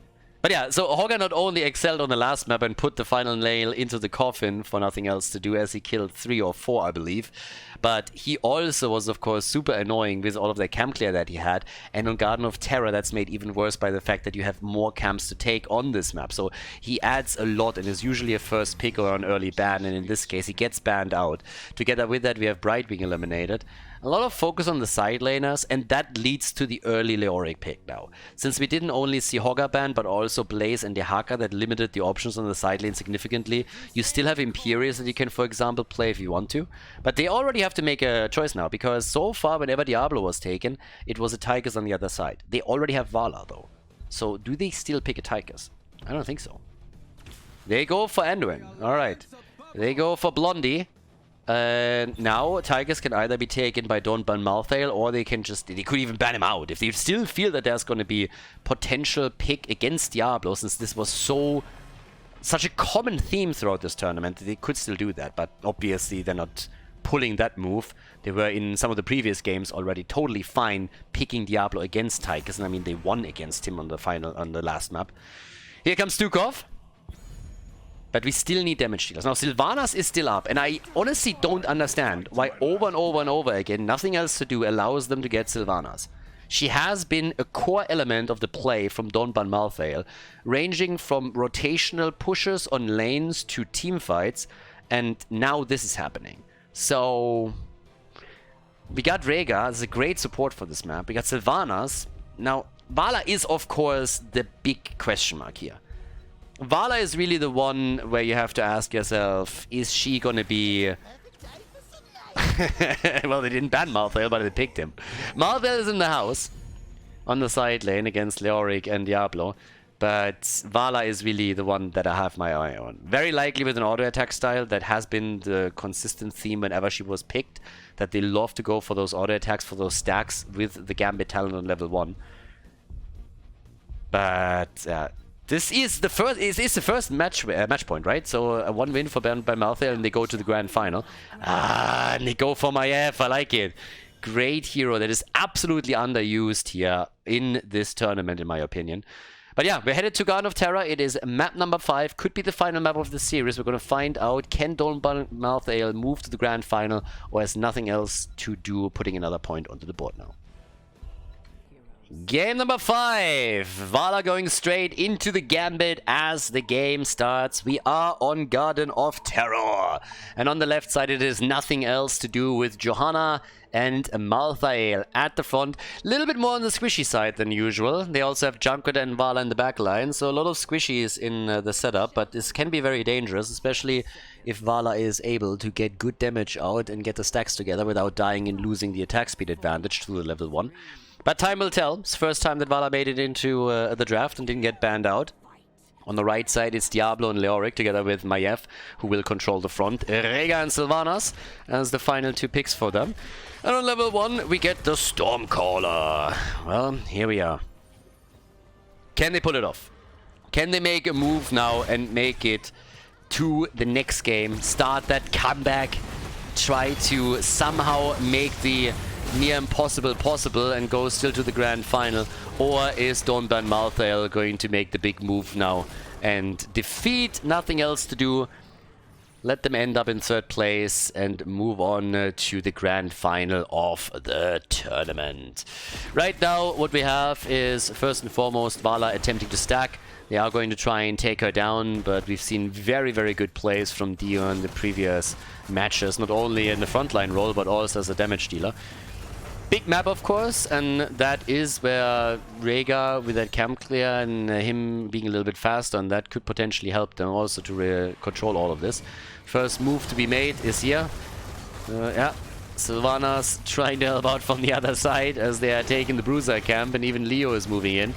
But yeah, so Hogger not only excelled on the last map and put the final nail into the coffin for nothing else to do, as he killed 3 or 4, I believe, but he also was, of course, super annoying with all of the camp clear that he had. And on Garden of Terror, that's made even worse by the fact that you have more camps to take on this map. So he adds a lot and is usually a first pick or an early ban, and in this case, he gets banned out. Together with that, we have Brightwing eliminated. A lot of focus on the side laners, and that leads to the early Leoric pick now. Since we didn't only see Hogger ban, but also Blaze and Dehaka that limited the options on the side lane significantly, you still have Imperius that you can, for example, play if you want to. But they already have to make a choice now, because so far, whenever Diablo was taken, it was a Tychus on the other side. They already have Vala, though. So do they still pick a Tychus? I don't think so. They go for Anduin. Alright. They go for Blondie. And now Tigers can either be taken by Don't Ban Malthael, or they can just, they could even ban him out. If they still feel that there's going to be potential pick against Diablo, since this was such a common theme throughout this tournament, they could still do that. But obviously they're not pulling that move. They were in some of the previous games already totally fine picking Diablo against Tigers, and I mean they won against him on the last map. Here comes Stukov. But we still need damage dealers. Now, Sylvanas is still up, and I honestly don't understand why over and over and over again, nothing else to do allows them to get Sylvanas. She has been a core element of the play from Don't Ban Malthael, ranging from rotational pushes on lanes to team fights, and now this is happening. So, we got Rega as a great support for this map. We got Sylvanas. Now, Vala is, of course, the big question mark here. Vala is really the one where you have to ask yourself, is she gonna be... Well, they didn't ban Malthael, but they picked him. Malthael is in the house, on the side lane against Leoric and Diablo, but Vala is really the one that I have my eye on. Very likely with an auto-attack style. That has been the consistent theme whenever she was picked, that they love to go for those auto-attacks, for those stacks with the Gambit talent on level 1. But... this is the first match point, right? So a 1 win for by Malthael, and they go to the grand final. And they go for Maiev. I like it. Great hero that is absolutely underused here in this tournament, in my opinion. But yeah, we're headed to Garden of Terror. It is map number 5. Could be the final map of the series. We're going to find out, can Don't Ban Malthael move to the grand final, or has nothing else to do putting another point onto the board now. Game number 5. Vala going straight into the Gambit as the game starts. We are on Garden of Terror. And on the left side, it is nothing else to do with Johanna and Malthael at the front. A little bit more on the squishy side than usual. They also have Junkrat and Vala in the back line. So a lot of squishies in the setup. But this can be very dangerous, especially if Vala is able to get good damage out and get the stacks together without dying and losing the attack speed advantage to the level 1. But time will tell. It's the first time that Vala made it into the draft and didn't get banned out. On the right side, it's Diablo and Leoric together with Maiev, who will control the front. Rega and Sylvanas as the final 2 picks for them. And on level 1, we get the Stormcaller. Well, here we are. Can they pull it off? Can they make a move now and make it to the next game? Start that comeback. Try to somehow make the near impossible possible and go still to the grand final? Or is Don't Ban Malthael going to make the big move now and defeat? Nothing else to do. Let them end up in 3rd place and move on to the grand final of the tournament. Right now, what we have is first and foremost Vala attempting to stack. They are going to try and take her down, but we've seen very, very good plays from Dio in the previous matches, not only in the frontline role, but also as a damage dealer. Big map, of course, and that is where Rega, with that camp clear and him being a little bit faster, and that could potentially help them also to control all of this. First move to be made is here. Yeah, Sylvanas trying to help out from the other side as they are taking the Bruiser camp, and even Leo is moving in.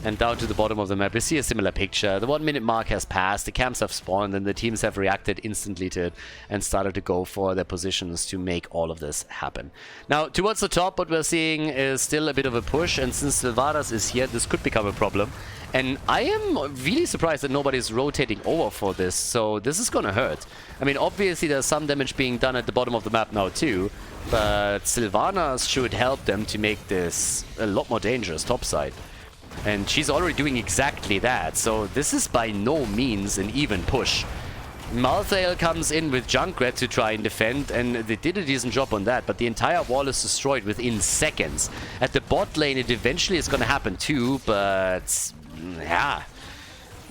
And down to the bottom of the map, we see a similar picture. The 1 minute mark has passed, the camps have spawned, and the teams have reacted instantly to it and started to go for their positions to make all of this happen. Now, towards the top, what we're seeing is still a bit of a push, and since Sylvanas is here, this could become a problem. And I am really surprised that nobody's rotating over for this, so this is gonna hurt. I mean, obviously there's some damage being done at the bottom of the map now too, but Sylvanas should help them to make this a lot more dangerous topside. And she's already doing exactly that, so this is by no means an even push. Malthael comes in with Junkrat to try and defend, and they did a decent job on that, but the entire wall is destroyed within seconds. At the bot lane, it eventually is going to happen too, but yeah.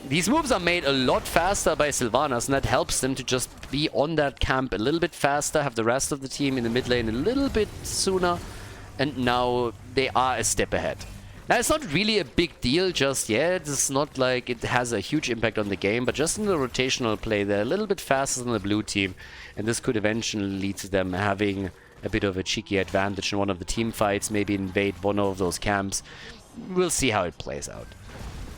These moves are made a lot faster by Sylvanas, and that helps them to just be on that camp a little bit faster, have the rest of the team in the mid lane a little bit sooner, and now they are a step ahead. Now, it's not really a big deal just yet. It's not like it has a huge impact on the game, but just in the rotational play, they're a little bit faster than the blue team, and this could eventually lead to them having a bit of a cheeky advantage in one of the team fights, maybe invade one of those camps. We'll see how it plays out.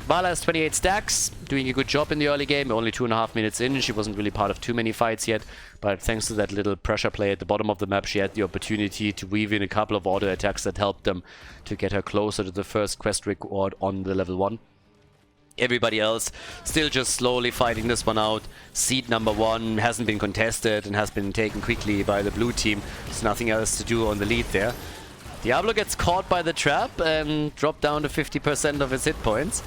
Vala has 28 stacks, doing a good job in the early game. Only 2.5 minutes in. She wasn't really part of too many fights yet. But thanks to that little pressure play at the bottom of the map, she had the opportunity to weave in a couple of auto attacks that helped them to get her closer to the first quest reward on the level 1. Everybody else still just slowly fighting this one out. Seed number 1 hasn't been contested and has been taken quickly by the blue team. There's nothing else to do on the lead there. Diablo gets caught by the trap and dropped down to 50% of his hit points.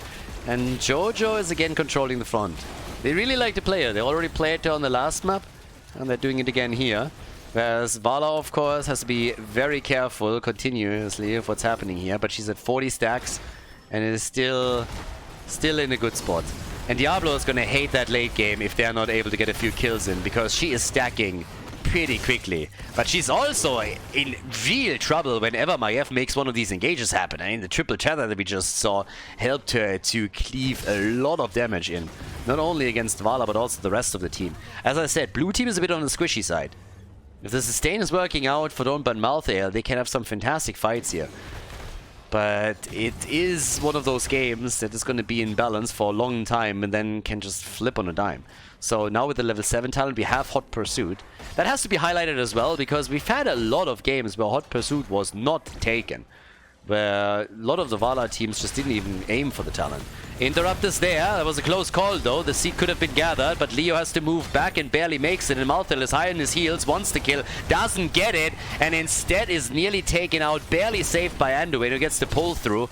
And Jojo is again controlling the front. They really like to play her. They already played her on the last map, and they're doing it again here. Whereas Vala, of course, has to be very careful continuously of what's happening here. But she's at 40 stacks and is still in a good spot. And Diablo is going to hate that late game if they're not able to get a few kills in, because she is stacking pretty quickly. But she's also in real trouble whenever Maiev makes one of these engages happen. I mean, the triple tether that we just saw helped her to cleave a lot of damage in. Not only against Vala, but also the rest of the team. As I said, blue team is a bit on the squishy side. If the sustain is working out for Don't Burn Malthael, they can have some fantastic fights here. But it is one of those games that is going to be in balance for a long time and then can just flip on a dime. So now with the level 7 talent, we have Hot Pursuit. That has to be highlighted as well, because we've had a lot of games where Hot Pursuit was not taken. Where a lot of the Vala teams just didn't even aim for the talent. Interrupt is there. That was a close call though. The seed could have been gathered, but Leo has to move back and barely makes it. And Malthael is high on his heels, wants the kill, doesn't get it, and instead is nearly taken out, barely saved by Anduin, who gets the pull through.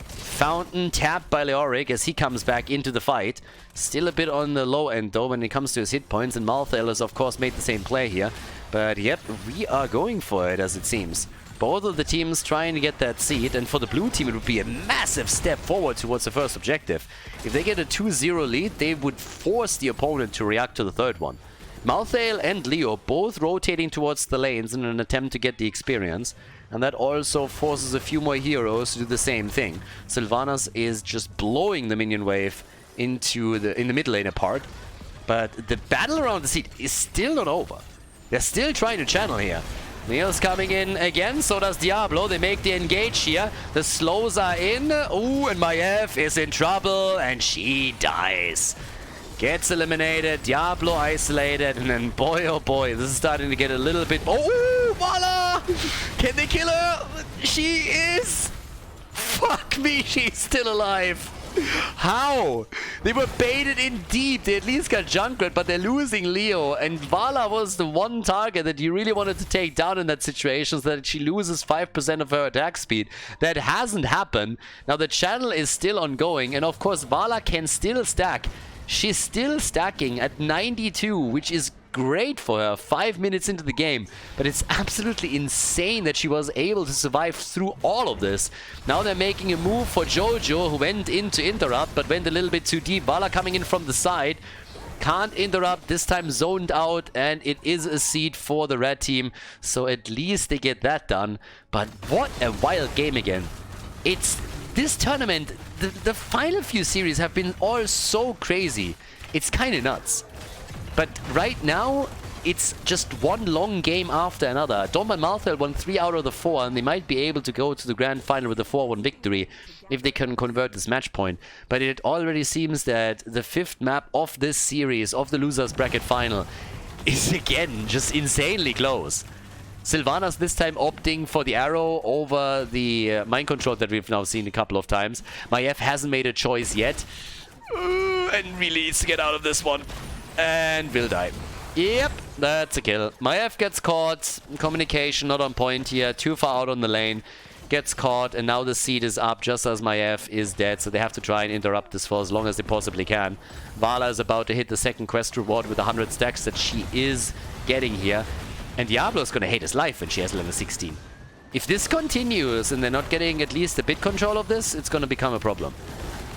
Fountain tapped by Leoric as he comes back into the fight. Still a bit on the low end though when it comes to his hit points, and Malthael has of course made the same play here. But yep, we are going for it as it seems. Both of the teams trying to get that seed, and for the blue team it would be a massive step forward towards the first objective. If they get a 2-0 lead, they would force the opponent to react to the third one. Malthael and Leo both rotating towards the lanes in an attempt to get the experience, and that also forces a few more heroes to do the same thing. Sylvanas is just blowing the minion wave in the mid lane apart, but the battle around the seed is still not over. They're still trying to channel here. Neil's coming in again, so does Diablo. They make the engage here. The slows are in. Ooh, and Maiev is in trouble, and she dies. Gets eliminated, Diablo isolated, and then boy oh boy, this is starting to get a little bit... Oh, Vala! Can they kill her? She is... Fuck me, she's still alive. How? They were baited in deep. They at least got Junkrat, but they're losing Leo. And Vala was the one target that you really wanted to take down in that situation, so that she loses 5% of her attack speed. That hasn't happened. Now the channel is still ongoing, and of course Vala can still stack. She's still stacking at 92, which is great for her 5 minutes into the game, but it's absolutely insane that she was able to survive through all of this. Now they're making a move for Jojo, who went in to interrupt but went a little bit too deep. Vala coming in from the side, can't interrupt, this time zoned out, and it is a seed for the red team, so at least they get that done. But what a wild game again. It's this tournament, the final few series have been all so crazy. It's kind of nuts. But right now, it's just one long game after another. Don't Burn Malthael won 3 out of the 4, and they might be able to go to the grand final with a 4-1 victory if they can convert this match point. But it already seems that the 5th map of this series, of the losers bracket final, is again just insanely close. Sylvanas this time opting for the arrow over the mind control that we've now seen a couple of times. Maiev hasn't made a choice yet, and really needs to get out of this one. And will die. Yep, that's a kill. Maiev gets caught. Communication not on point here. Too far out on the lane. Gets caught, and now the seed is up just as Maiev is dead. So they have to try and interrupt this for as long as they possibly can. Vala is about to hit the second quest reward with 100 stacks that she is getting here. And Diablo is going to hate his life when she has level 16. If this continues and they're not getting at least a bit control of this, it's going to become a problem.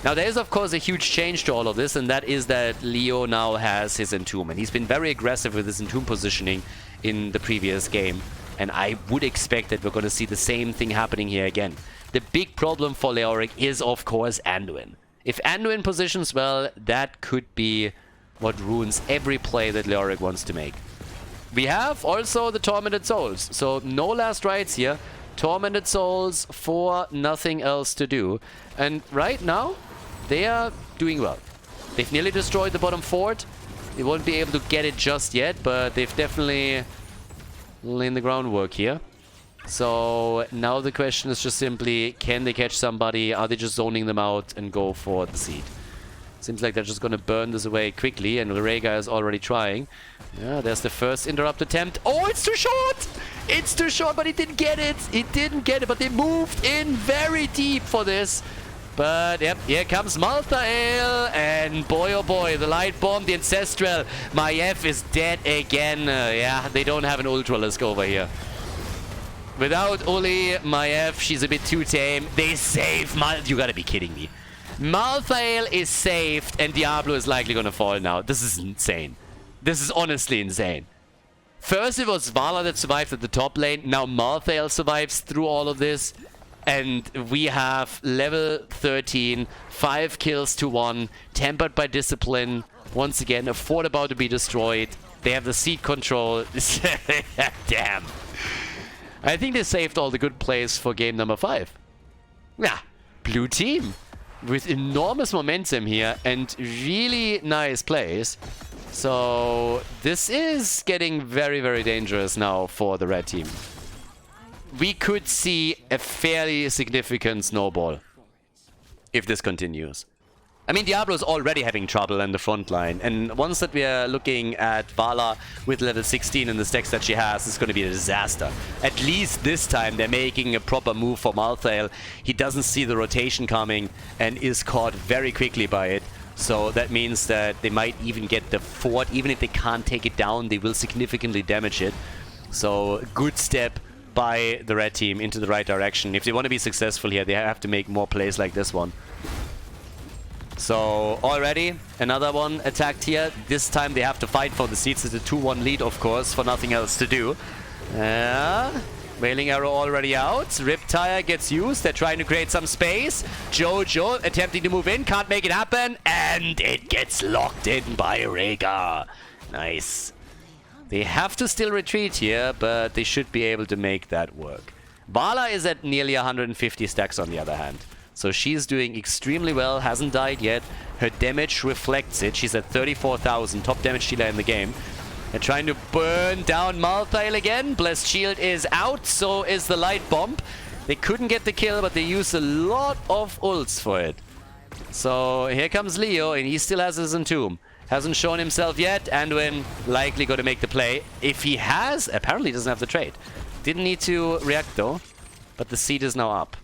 Now, there is, of course, a huge change to all of this, and that is that Leo now has his Entomb. And he's been very aggressive with his Entomb positioning in the previous game. And I would expect that we're going to see the same thing happening here again. The big problem for Leoric is, of course, Anduin. If Anduin positions well, that could be what ruins every play that Leoric wants to make. We have also the Tormented Souls. So, no last rites here. Tormented Souls for nothing else to do. And right now, they are doing well. They've nearly destroyed the bottom fort. They won't be able to get it just yet, but they've definitely laid the groundwork here. So now the question is just simply, can they catch somebody? Are they just zoning them out and go for the seed? Seems like they're just going to burn this away quickly, and Rega is already trying. Yeah, there's the first interrupt attempt. Oh, it's too short! It's too short, but he didn't get it. He didn't get it, but they moved in very deep for this. But, yep, here comes Malthael, and boy oh boy, the light bomb, the Ancestral. Maiev is dead again. Yeah, they don't have an Ultralisk over here. Without Uli, Maiev, she's a bit too tame. They save You gotta be kidding me. Malthael is saved, and Diablo is likely gonna fall now. This is insane. This is honestly insane. First it was Vala that survived at the top lane. Now Malthael survives through all of this. And we have level 13, 5 kills to 1, tempered by discipline. Once again, a fort about to be destroyed. They have the seed control. Damn. I think they saved all the good plays for game number 5. Yeah, blue team with enormous momentum here and really nice plays. So this is getting very, very dangerous now for the red team. We could see a fairly significant snowball if this continues. I mean, Diablo's already having trouble in the front line, and once that we are looking at Vala with level 16 in the stacks that she has, it's going to be a disaster. At least this time they're making a proper move for Malthael. He doesn't see the rotation coming and is caught very quickly by it. So that means that they might even get the fort. Even if they can't take it down, they will significantly damage it. So good step by the red team into the right direction. If they want to be successful here, they have to make more plays like this one. So already another one attacked here. This time they have to fight for the seeds. It's a 2-1 lead, of course, for nothing else to do. Wailing Arrow already out. Riptire gets used. They're trying to create some space. Jojo attempting to move in. Can't make it happen. And it gets locked in by Rega. Nice. They have to still retreat here, but they should be able to make that work. Vala is at nearly 150 stacks on the other hand. So she's doing extremely well, hasn't died yet. Her damage reflects it. She's at 34,000, top damage dealer in the game. They're trying to burn down Malthael again. Blessed Shield is out, so is the Light Bomb. They couldn't get the kill, but they used a lot of ults for it. So here comes Leo, and he still has his Entomb. Hasn't shown himself yet. Anduin likely going to make the play. If he has, apparently he doesn't have the trade. Didn't need to react though, but the seed is now up.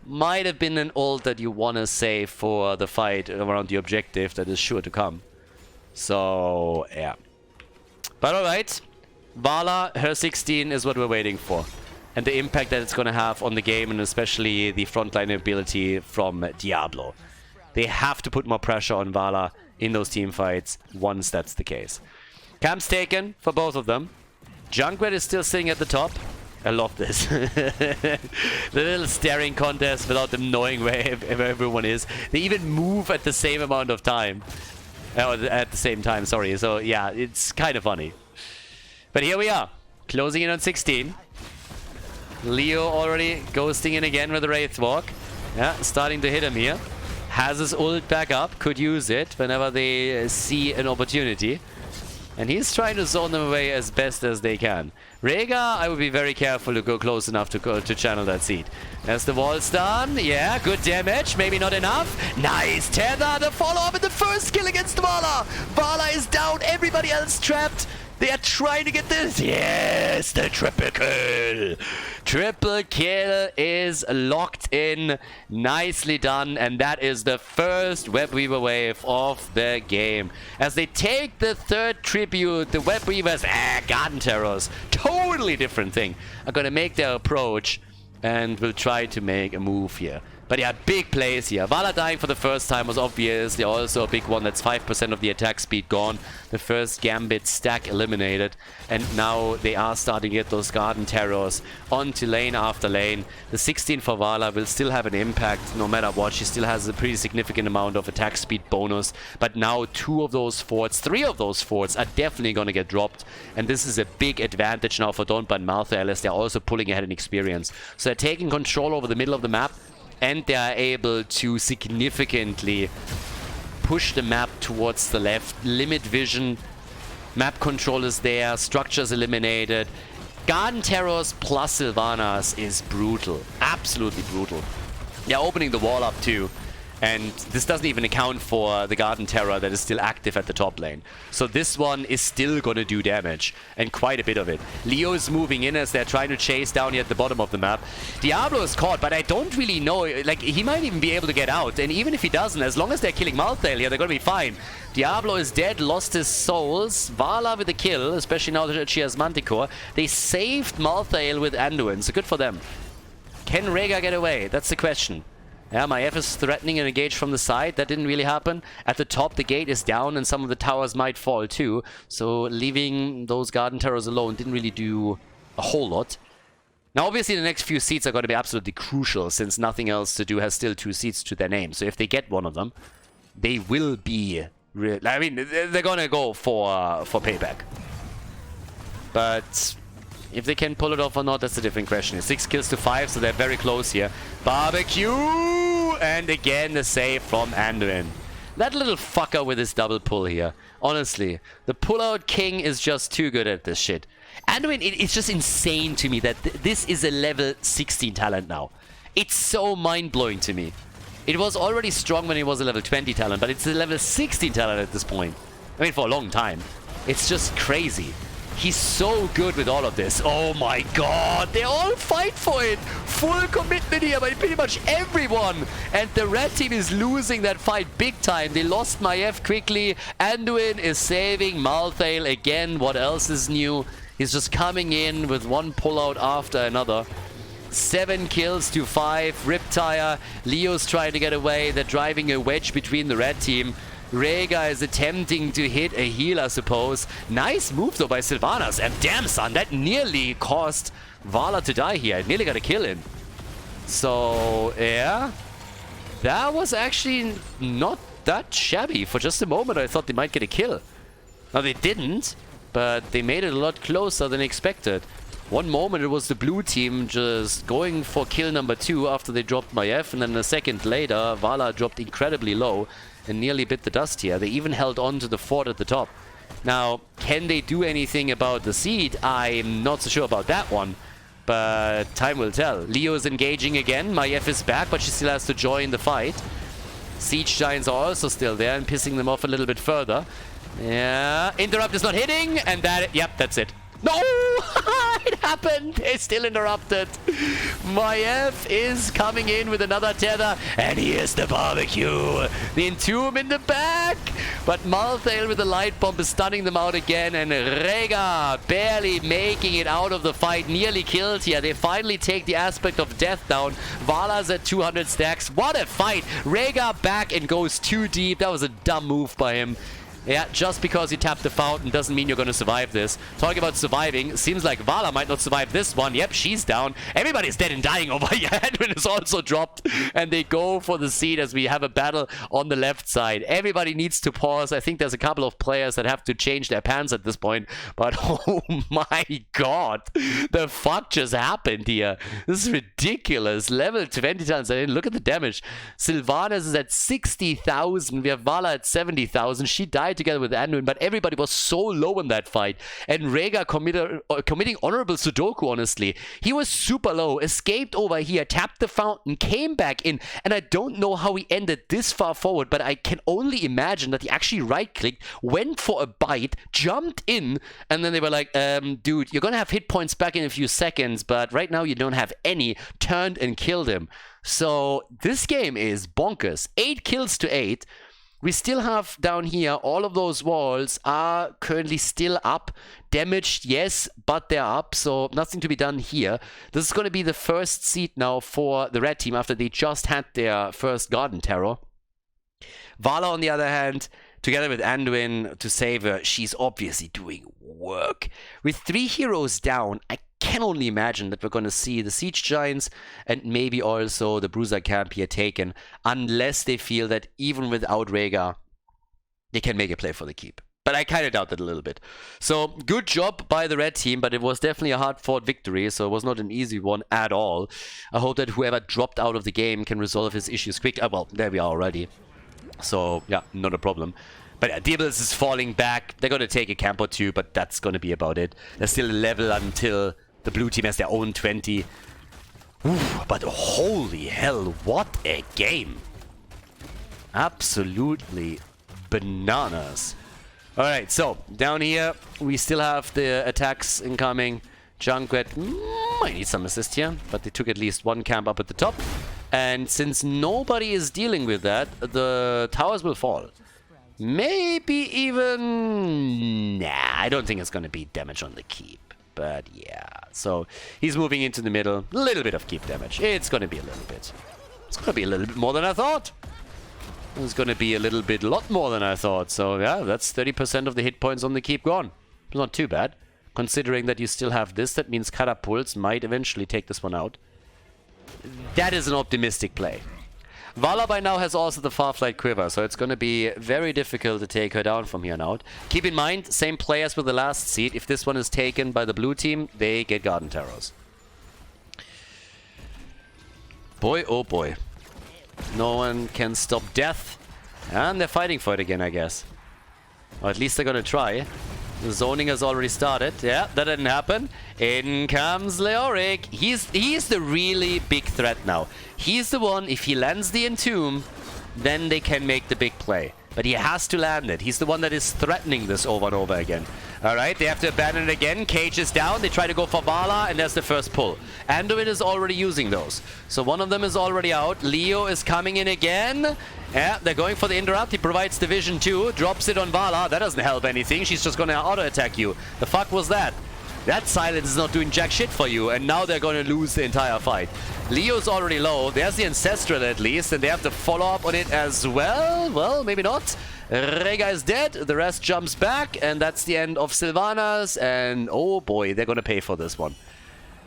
Might have been an ult that you want to save for the fight around the objective that is sure to come. So, yeah. But alright. Vala, her 16 is what we're waiting for. And the impact that it's going to have on the game, and especially the frontline ability from Diablo. They have to put more pressure on Vala in those team fights once that's the case. Camp's taken for both of them. Junkrat is still sitting at the top. I love this. The little staring contest without them knowing where everyone is. They even move at the same amount of time. At the same time, sorry. So yeah, it's kind of funny. But here we are, closing in on 16. Leo already ghosting in again with the Wraith Walk. Yeah, starting to hit him here. Has his ult back up, could use it whenever they see an opportunity. And he's trying to zone them away as best as they can. Rega, I would be very careful to go close enough to channel that seed. As the wall's done, yeah, good damage, maybe not enough. Nice tether, the follow-up in the first kill against Vala. Vala is down, everybody else trapped. They are trying to get this. Yes, the triple kill. Triple kill is locked in. Nicely done. And that is the first Web Weaver wave of the game. As they take the third tribute, the Web Weavers, Garden Terrors, totally different thing, are going to make their approach and will try to make a move here. But yeah, big plays here. Vala dying for the first time was obviously also a big one. That's 5% of the attack speed gone. The first Gambit stack eliminated. And now they are starting to get those Garden Terrors onto lane after lane. The 16 for Vala will still have an impact no matter what. She still has a pretty significant amount of attack speed bonus. But now 2 of those forts, 3 of those forts are definitely going to get dropped. And this is a big advantage now for Don't Ban Malthael as they're also pulling ahead in experience. So they're taking control over the middle of the map. and they are able to significantly push the map towards the left, limit vision, map control is there, structures eliminated. Garden Terrors plus Sylvanas is brutal, absolutely brutal. They're opening the wall up too. And this doesn't even account for the Garden Terror that is still active at the top lane. So this one is still going to do damage, and quite a bit of it. Leo is moving in as they're trying to chase down here at the bottom of the map. Diablo is caught, but I don't really know. Like, he might even be able to get out. And even if he doesn't, as long as they're killing Malthael here, they're going to be fine. Diablo is dead, lost his souls. Vala with a kill, especially now that she has Manticore. They saved Malthael with Anduin, so good for them. Can Rhaegar get away? That's the question. Yeah, Maiev is threatening an engage from the side. That didn't really happen. At the top, the gate is down and some of the towers might fall too. So leaving those Garden Terrors alone didn't really do a whole lot. Now, obviously, the next few seats are going to be absolutely crucial since nothing else to do has still 2 seats to their name. So if they get one of them, they will be... I mean, they're going to go for payback. But... if they can pull it off or not, that's a different question. 6 kills to 5, so they're very close here. Barbecue! And again, the save from Anduin. That little fucker with his double pull here. Honestly, the pullout king is just too good at this shit. Anduin, it's just insane to me that this is a level 16 talent now. It's so mind-blowing to me. It was already strong when it was a level 20 talent, but it's a level 16 talent at this point. I mean, for a long time. It's just crazy. He's so good with all of this. Oh my god, they all fight for it. Full commitment here by pretty much everyone. And the red team is losing that fight big time. They lost Maiev quickly. Anduin is saving Malthael again. What else is new? He's just coming in with one pullout after another. 7 kills to 5. Riptire. Leo's trying to get away. They're driving a wedge between the red team. Rhaegar is attempting to hit a heal, I suppose. Nice move, though, by Sylvanas. And damn, son, that nearly caused Vala to die here. It nearly got a kill in. So, yeah. That was actually not that shabby. For just a moment, I thought they might get a kill. Now, they didn't, but they made it a lot closer than expected. One moment, it was the blue team just going for kill number 2 after they dropped Maiev. And then a second later, Vala dropped incredibly low and nearly bit the dust here. They even held on to the fort at the top. Now, can they do anything about the seed? I'm not so sure about that one, but time will tell. Leo is engaging again. Maiev is back, but she still has to join the fight. Siege Giants are also still there and pissing them off a little bit further. Yeah, interrupt is not hitting, and that, yep, that's it. No! It happened! They still interrupted. Maiev is coming in with another tether. And here's the barbecue. The Entomb in the back. But Malthael with the light bomb is stunning them out again. And Rhaegar barely making it out of the fight. Nearly killed here. They finally take the aspect of death down. Vala's at 200 stacks. What a fight! Rhaegar back and goes too deep. That was a dumb move by him. Yeah, just because you tap the fountain doesn't mean you're going to survive this. Talking about surviving, seems like Vala might not survive this one. Yep, she's down. Everybody's dead and dying over here. Edwin is also dropped. And they go for the seed as we have a battle on the left side. Everybody needs to pause. I think there's a couple of players that have to change their pants at this point. But oh my god. The fuck just happened here? This is ridiculous. Level 20 times. I mean, look at the damage. Sylvanas is at 60,000. We have Vala at 70,000. She died together with Anduin, but everybody was so low in that fight. And Rhaegar committing honorable Sudoku, honestly. He was super low, escaped over here, tapped the fountain, came back in, and I don't know how he ended this far forward, but I can only imagine that he actually right-clicked, went for a bite, jumped in, and then they were like, dude, you're gonna have hit points back in a few seconds, but right now you don't have any, turned and killed him. So this game is bonkers. 8 kills to 8. We still have down here, all of those walls are currently still up. Damaged, yes, but they're up, so nothing to be done here. This is going to be the first seed now for the red team after they just had their first Garden Terror. Vala, on the other hand, together with Anduin to save her, she's obviously doing work. With 3 heroes down, I can only imagine that we're going to see the Siege Giants and maybe also the Bruiser camp here taken, unless they feel that even without Rhaegar, they can make a play for the keep. But I kind of doubt that a little bit. So, good job by the red team, but it was definitely a hard-fought victory, so it was not an easy one at all. I hope that whoever dropped out of the game can resolve his issues quick. Well, there we are already. So, yeah, not a problem. But yeah, Diablos is falling back. They're going to take a camp or two, but that's going to be about it. There's still a level until the blue team has their own 20. Ooh, but holy hell, what a game. Absolutely bananas. Alright, so down here we still have the attacks incoming. Junkrat might need some assist here, but they took at least one camp up at the top. And since nobody is dealing with that, the towers will fall. Maybe even... Nah, I don't think it's going to be damage on the keep. But yeah, so he's moving into the middle. A little bit of keep damage. It's going to be a little bit. It's going to be a little bit more than I thought. It's going to be a lot more than I thought. So yeah, that's 30% of the hit points on the keep gone. It's not too bad. Considering that you still have this, that means catapults might eventually take this one out. That is an optimistic play. Vala by now has also the Farflight Quiver, so it's going to be very difficult to take her down from here on out. Keep in mind, same players with the last seed. If this one is taken by the blue team, they get Garden Terrors. Boy, oh boy. No one can stop death. And they're fighting for it again, I guess. Or at least they're gonna try. The zoning has already started. Yeah, that didn't happen. In comes Leoric. He's the really big threat now. He's the one, if he lands the Entomb, then they can make the big play. But he has to land it. He's the one that is threatening this over and over again. Alright, they have to abandon it again. Cage is down. They try to go for Vala, and there's the first pull. Anduin is already using those. So one of them is already out. Leo is coming in again. Yeah, they're going for the interrupt. He provides division 2. Drops it on Vala. That doesn't help anything. She's just going to auto-attack you. The fuck was that? That silence is not doing jack shit for you, and now they're going to lose the entire fight. Leo's already low. There's the Ancestral at least, and they have to follow up on it as well. Well, maybe not. Rega is dead. The rest jumps back, and that's the end of Sylvanas. And oh boy, they're going to pay for this one.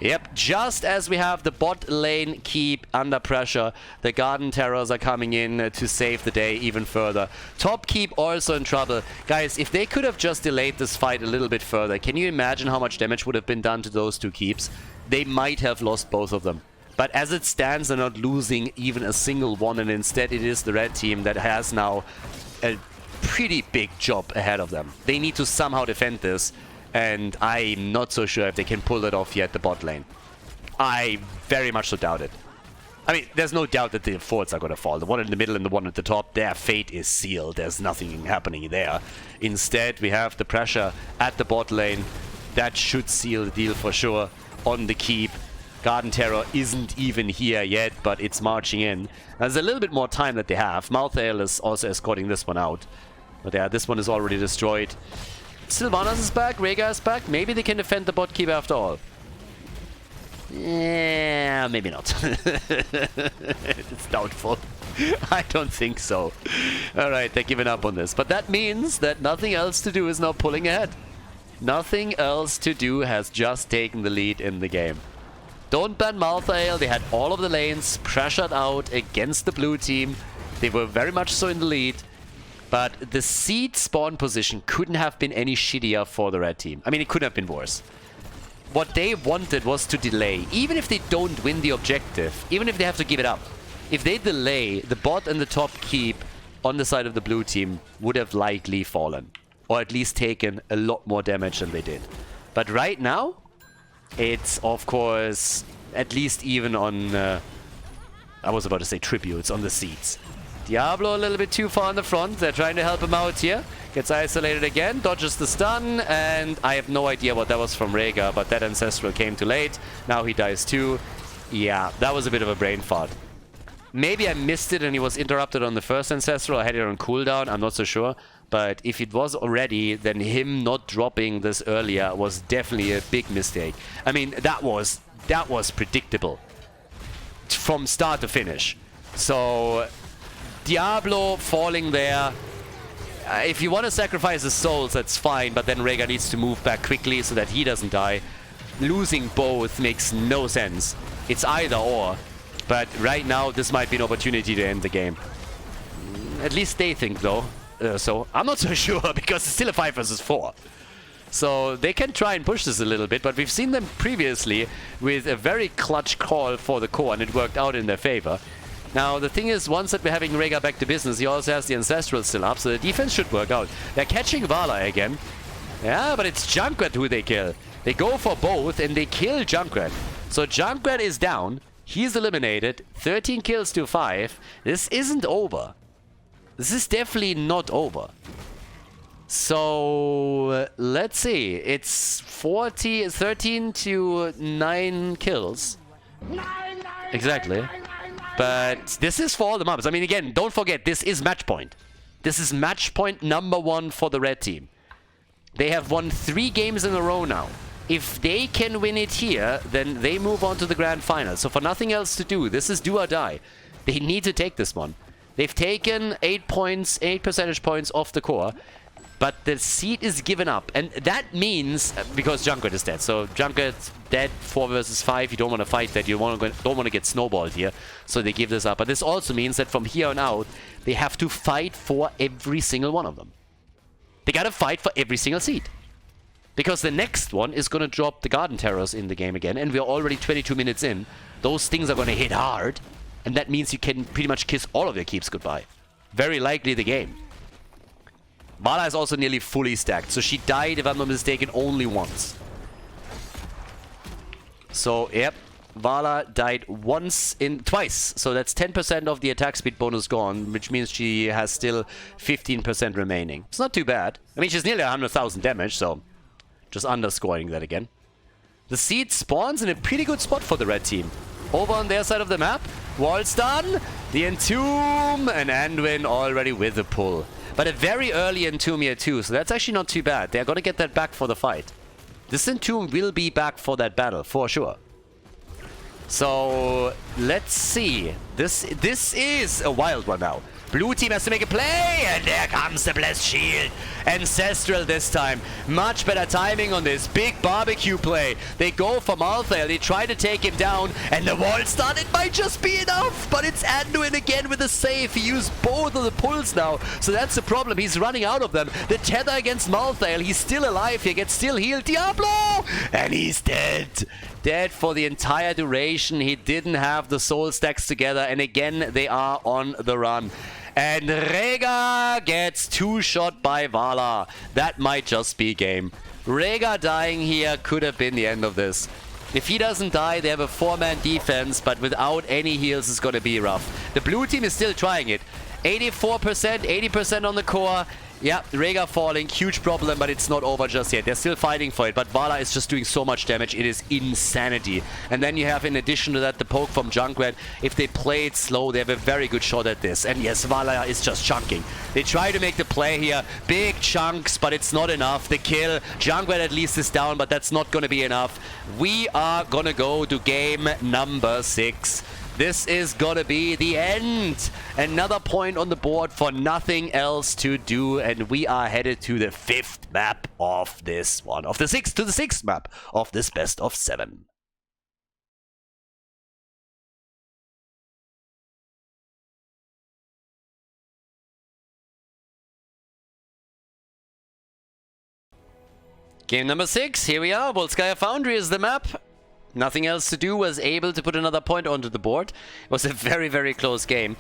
Yep, just as we have the bot lane keep under pressure, the Garden Terrors are coming in to save the day even further. Top keep also in trouble. Guys, if they could have just delayed this fight a little bit further, can you imagine how much damage would have been done to those two keeps? They might have lost both of them. But as it stands, they're not losing even a single one, and instead it is the red team that has now a pretty big job ahead of them. They need to somehow defend this. And I'm not so sure if they can pull it off yet, the bot lane. I very much so doubt it. I mean, there's no doubt that the forts are going to fall. The one in the middle and the one at the top, their fate is sealed. There's nothing happening there. Instead, we have the pressure at the bot lane. That should seal the deal for sure. On the keep, Garden Terror isn't even here yet, but it's marching in. There's a little bit more time that they have. Malthael is also escorting this one out. But yeah, this one is already destroyed. Sylvanas is back, Rega is back. Maybe they can defend the bot keep after all. Yeah, maybe not. It's doubtful. I don't think so. Alright, they're giving up on this. But that means that nothing else to do is now pulling ahead. Nothing else to do has just taken the lead in the game. Don't ban Malthael. They had all of the lanes pressured out against the blue team. They were very much so in the lead. But the seed spawn position couldn't have been any shittier for the red team. I mean, it couldn't have been worse. What they wanted was to delay. Even if they don't win the objective, even if they have to give it up, if they delay, the bot and the top keep on the side of the blue team would have likely fallen. Or at least taken a lot more damage than they did. But right now, it's of course at least even on... I was about to say tributes on the seeds. Diablo a little bit too far in the front. They're trying to help him out here. Gets isolated again, dodges the stun, and I have no idea what that was from Rega, but that Ancestral came too late. Now he dies too. Yeah, that was a bit of a brain fart. Maybe I missed it and he was interrupted on the first Ancestral. I had it on cooldown, I'm not so sure. But if it was already, then him not dropping this earlier was definitely a big mistake. I mean, that was predictable from start to finish. So... Diablo falling there. If you want to sacrifice his souls, that's fine, but then Rega needs to move back quickly so that he doesn't die. Losing both makes no sense. It's either or. But right now, this might be an opportunity to end the game. At least they think, though. so. I'm not so sure because it's still a 5 versus 4. So they can try and push this a little bit, but we've seen them previously with a very clutch call for the core, and it worked out in their favor. Now, the thing is, once that we're having Rhaegar back to business, he also has the Ancestral still up, so the defense should work out. They're catching Vala again. Yeah, but it's Junkrat who they kill. They go for both, and they kill Junkrat. So Junkrat is down. He's eliminated. 13 kills to 5. This isn't over. This is definitely not over. So, let's see. It's 13 to 9 kills. Exactly. But this is for all the maps. I mean, again, don't forget, this is match point. This is match point number 1 for the red team. They have won 3 games in a row now. If they can win it here, then they move on to the grand final. So for nothing else to do, this is do or die. They need to take this one. They've taken 8 percentage points off the core. But the seed is given up. And that means, because Junkrat is dead. So Junkrat's dead, 4 versus 5. You don't want to fight that. You don't want to get snowballed here. So they give this up. But this also means that from here on out, they have to fight for every single one of them. They gotta fight for every single seed. Because the next one is gonna drop the Garden Terrors in the game again. And we're already 22 minutes in. Those things are gonna hit hard. And that means you can pretty much kiss all of your keeps goodbye. Very likely the game. Vala is also nearly fully stacked, so she died, if I'm not mistaken, only once. So, yep, Vala died twice, so that's 10% of the attack speed bonus gone, which means she has still 15% remaining. It's not too bad. I mean, she's nearly 100,000 damage, so just underscoring that again. The seed spawns in a pretty good spot for the red team. Over on their side of the map, wall's done, the Entomb, and Anduin already with the pull. But a very early Entomb here too, so that's actually not too bad. They're gonna get that back for the fight. This Entomb will be back for that battle, for sure. So, let's see. This is a wild one now. Blue team has to make a play, and there comes the Blessed Shield. Ancestral this time. Much better timing on this big barbecue play. They go for Malthael, they try to take him down, and the wall stun, it might just be enough, but it's Anduin again with a save. He used both of the pulls now, so that's the problem. He's running out of them. The tether against Malthael, he's still alive, he gets still healed. Diablo! And he's dead. Dead for the entire duration. He didn't have the soul stacks together, and again, they are on the run. And Rhaegar gets 2-shot by Vala. That might just be game. Rhaegar dying here could have been the end of this. If he doesn't die, they have a 4-man defense, but without any heals, it's going to be rough. The blue team is still trying it. 84%, 80% on the core. Yeah, Rhaegar falling, huge problem, but it's not over just yet. They're still fighting for it, but Vala is just doing so much damage. It is insanity. And then you have, in addition to that, the poke from Junkrat. If they play it slow, they have a very good shot at this. And yes, Vala is just chunking. They try to make the play here. Big chunks, but it's not enough. The kill, Junkrat at least is down, but that's not going to be enough. We are going to go to game number 6. This is gonna be the end. Another point on the board for nothing else to do, and we are headed to the 5th map of this one. To the 6th map of this best of 7. Game number 6, here we are. Volskaya Foundry is the map. Nothing else to do, was able to put another point onto the board. It was a very, very close game.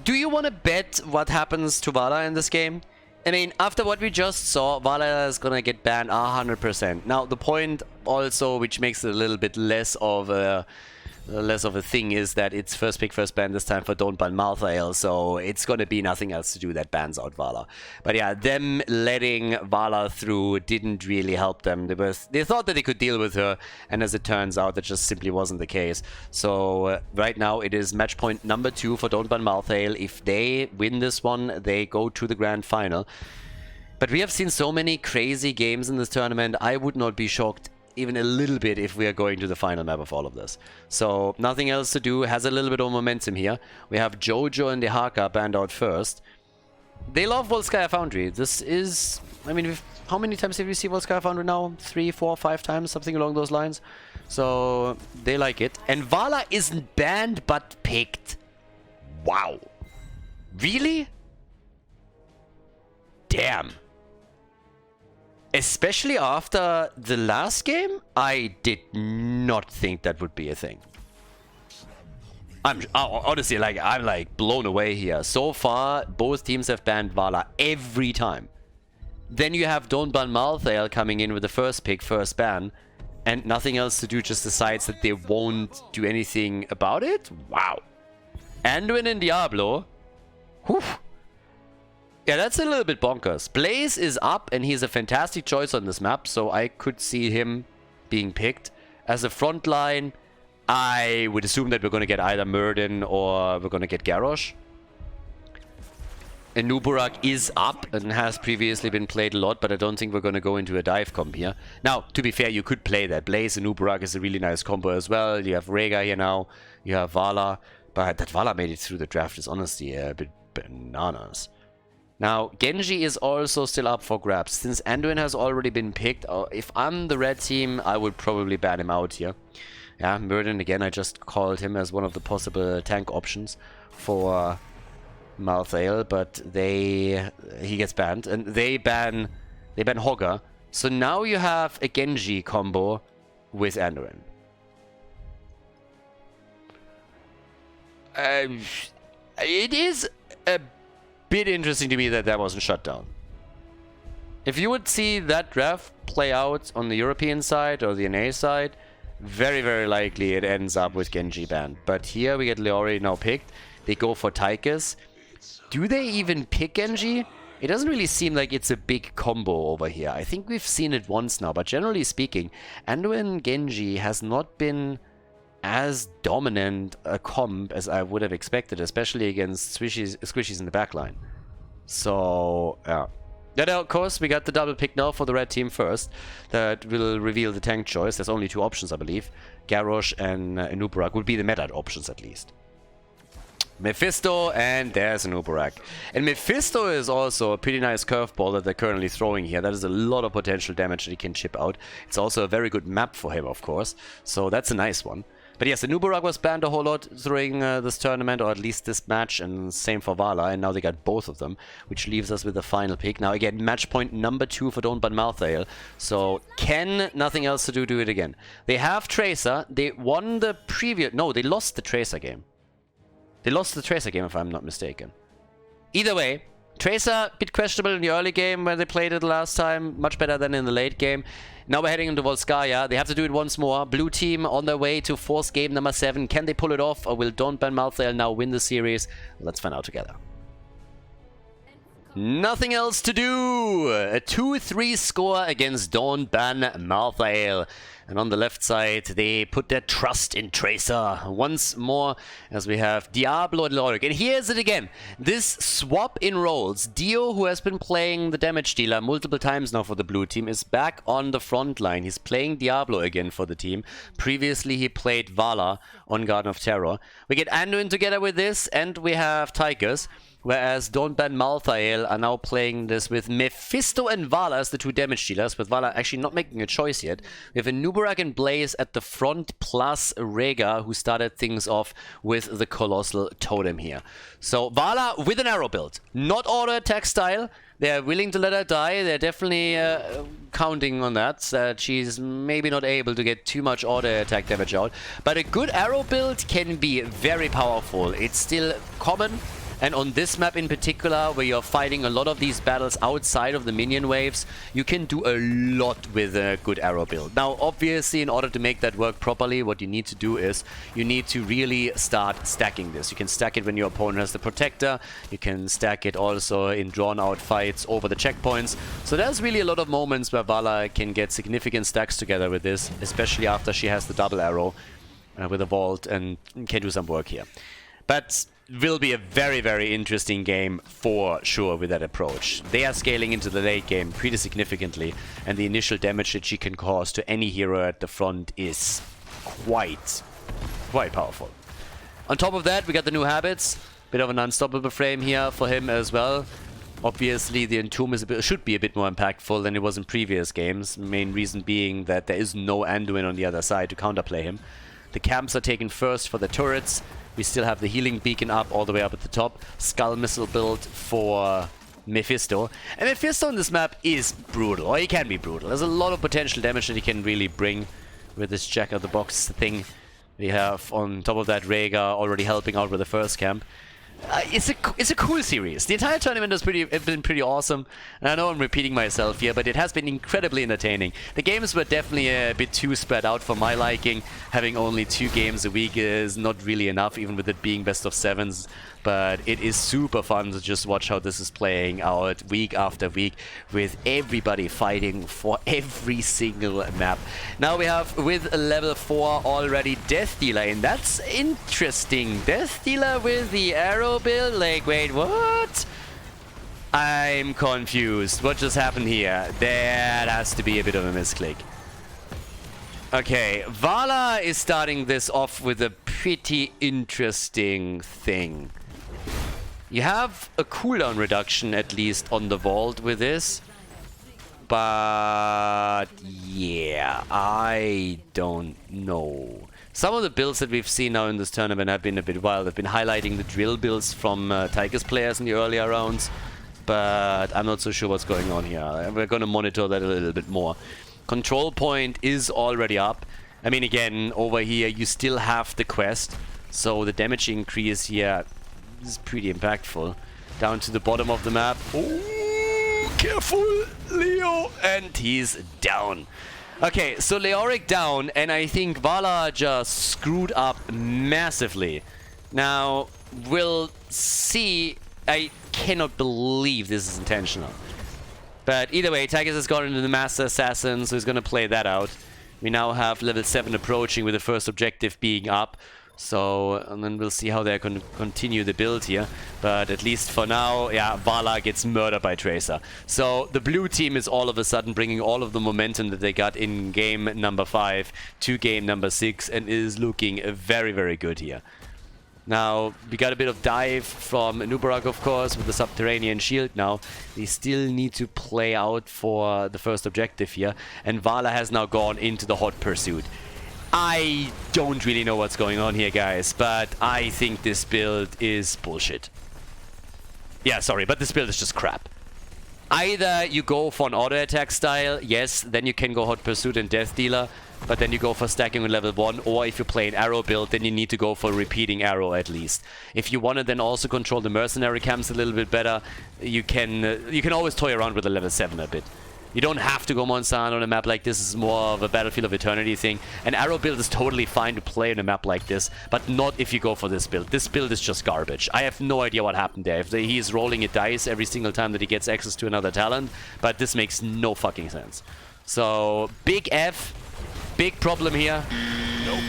Do you want to bet what happens to Vala in this game? I mean, after what we just saw, Vala is gonna get banned 100%. Now, the point also, which makes it a little bit less of a thing, is that it's first pick, first ban this time for Don't Ban Malthael, so it's gonna be nothing else to do that bans out Vala. But yeah, them letting Vala through didn't really help them. They thought that they could deal with her, and as it turns out, that just simply wasn't the case. So right now it is match point number 2 for Don't Ban Malthael. If they win this one, they go to the grand final. But we have seen so many crazy games in this tournament, I would not be shocked even a little bit if we are going to the final map of all of this. So nothing else to do, has a little bit of momentum here. We have Jojo and the Haka banned out first. They love Volskaya Foundry. This is, I mean, how many times have we seen Volskaya Foundry now? 3, 4, 5 times, something along those lines. So they like it. And Vala isn't banned but picked. Wow. Really? damn. Especially after the last game, I did not think that would be a thing. Honestly, like, I'm like blown away here. So far, both teams have banned Vala every time. Then you have Don't Ban Malthael coming in with the first pick, first ban, and nothing else to do, just decides that they won't do anything about it? Wow. Anduin and Diablo. Whew. Yeah, that's a little bit bonkers. Blaze is up, and he's a fantastic choice on this map, so I could see him being picked. As a front line, I would assume that we're going to get either Murden or we're going to get Garrosh. And Nuburak is up and has previously been played a lot, but I don't think we're going to go into a dive comp here. Now, to be fair, you could play that. Blaze and Nuburak is a really nice combo as well. You have Rhaegar here now. You have Vala. But that Vala made it through the draft is honestly a bit bananas. Now, Genji is also still up for grabs. Since Anduin has already been picked, if I'm the red team, I would probably ban him out here. Yeah, Murden, again, I just called him as one of the possible tank options for Malthael, but he gets banned, and they ban Hogger. So now you have a Genji combo with Anduin. It is a bit interesting to me that that wasn't shut down. If you would see that draft play out on the European side or the NA side, very, very likely it ends up with Genji banned. But here we get Leori now picked. They go for Tychus. Do they even pick Genji? It doesn't really seem like it's a big combo over here. I think we've seen it once now, but generally speaking, Anduin Genji has not been as dominant a comp as I would have expected, especially against squishies in the backline. So, yeah. Then, of course, we got the double pick now for the red team first. That will reveal the tank choice. There's only two options, I believe. Garrosh and Nuburak would be the meta options, at least. Mephisto, and there's an Uberak. And Mephisto is also a pretty nice curveball that they're currently throwing here. That is a lot of potential damage that he can chip out. It's also a very good map for him, of course. So that's a nice one. But yes, the Nuburak was banned a whole lot during this tournament, or at least this match, and same for Vala, and now they got both of them, which leaves us with the final pick. Now again, match point number 2 for Don't Ban Malthael. So can nothing else to do it again. They have Tracer. They won the previous... No, they lost the Tracer game. They lost the Tracer game, if I'm not mistaken. Either way, Tracer, a bit questionable in the early game when they played it last time. Much better than in the late game. Now we're heading into Volskaya. They have to do it once more. Blue team on their way to force game number 7. Can they pull it off, or will Don't Ban Malthael now win the series? Let's find out together. Nothing else to do. A 2-3 score against Don't Ban Malthael. And on the left side, they put their trust in Tracer once more, as we have Diablo and Lorik. And here's it again. This swap in roles. Dio, who has been playing the damage dealer multiple times now for the blue team, is back on the front line. He's playing Diablo again for the team. Previously, he played Vala on Garden of Terror. We get Anduin together with this, and we have Tychus. Whereas Don't Ban Malthael are now playing this with Mephisto and Vala as the two damage dealers, with Vala actually not making a choice yet. We have a Nuburak and Blaze at the front, plus Rhaegar, who started things off with the Colossal Totem here. So Vala with an arrow build, not auto attack style. They're willing to let her die. They're definitely counting on that she's maybe not able to get too much auto attack damage out. But a good arrow build can be very powerful. It's still common. And on this map in particular, where you're fighting a lot of these battles outside of the minion waves, you can do a lot with a good arrow build. Now, obviously, in order to make that work properly, what you need to do is you need to really start stacking this. You can stack it when your opponent has the Protector. You can stack it also in drawn-out fights over the checkpoints. So there's really a lot of moments where Vala can get significant stacks together with this, especially after she has the double arrow with a vault and can do some work here. But will be a very, very interesting game for sure with that approach. They are scaling into the late game pretty significantly, and the initial damage that she can cause to any hero at the front is quite powerful. On top of that, we got the new habits. Bit of an unstoppable frame here for him as well. Obviously, the Entomb should be a bit more impactful than it was in previous games. Main reason being that there is no Anduin on the other side to counterplay him. The camps are taken first for the turrets. We still have the healing beacon up all the way up at the top. Skull missile build for Mephisto. And Mephisto on this map is brutal, or he can be brutal. There's a lot of potential damage that he can really bring with this jack-of-the-box thing. We have on top of that Rhaegar already helping out with the first camp. It's a cool series. The entire tournament has been pretty awesome, and I know I'm repeating myself here, but it has been incredibly entertaining. The games were definitely a bit too spread out for my liking. Having only 2 games a week is not really enough, even with it being best of 7s. But it is super fun to just watch how this is playing out week after week, with everybody fighting for every single map. Now we have, with level 4 already, Death Dealer in. That's interesting. Death Dealer with the arrow build? Like, wait, what? I'm confused. What just happened here? That has to be a bit of a misclick. Okay, Vala is starting this off with a pretty interesting thing. You have a cooldown reduction, at least, on the vault with this. But yeah, I don't know. Some of the builds that we've seen now in this tournament have been a bit wild. I've been highlighting the drill builds from Tigers players in the earlier rounds. But I'm not so sure what's going on here. We're going to monitor that a little bit more. Control point is already up. I mean, again, over here, you still have the quest. So the damage increase here is pretty impactful. Down to the bottom of the map. Oh, careful, Leo. And he's down. Okay, so Leoric down, and I think Vala just screwed up massively. Now, we'll see. I cannot believe this is intentional. But either way, Tigers has gone into the Master Assassin, so he's going to play that out. We now have level 7 approaching, with the first objective being up. So, and then we'll see how they're going to continue the build here. But at least for now, yeah, Vala gets murdered by Tracer. So the blue team is all of a sudden bringing all of the momentum that they got in game number 5 to game number 6, and is looking very, very good here. Now, we got a bit of dive from Nubarak, of course, with the Subterranean Shield now. They still need to play out for the first objective here. And Vala has now gone into the Hot Pursuit. I don't really know what's going on here, guys, but I think this build is bullshit. Yeah, sorry, but this build is just crap. Either you go for an auto-attack style, yes, then you can go Hot Pursuit and Death Dealer, but then you go for stacking with level 1, or if you play an arrow build, then you need to go for repeating arrow at least. If you want to then also control the mercenary camps a little bit better, you can always toy around with the level 7 a bit. You don't have to go Monsan on a map like this. Is more of a Battlefield of Eternity thing. An arrow build is totally fine to play on a map like this, but not if you go for this build. This build is just garbage. I have no idea what happened there. If he's rolling a dice every single time that he gets access to another talent, but this makes no fucking sense. So, big F, big problem here. Nope.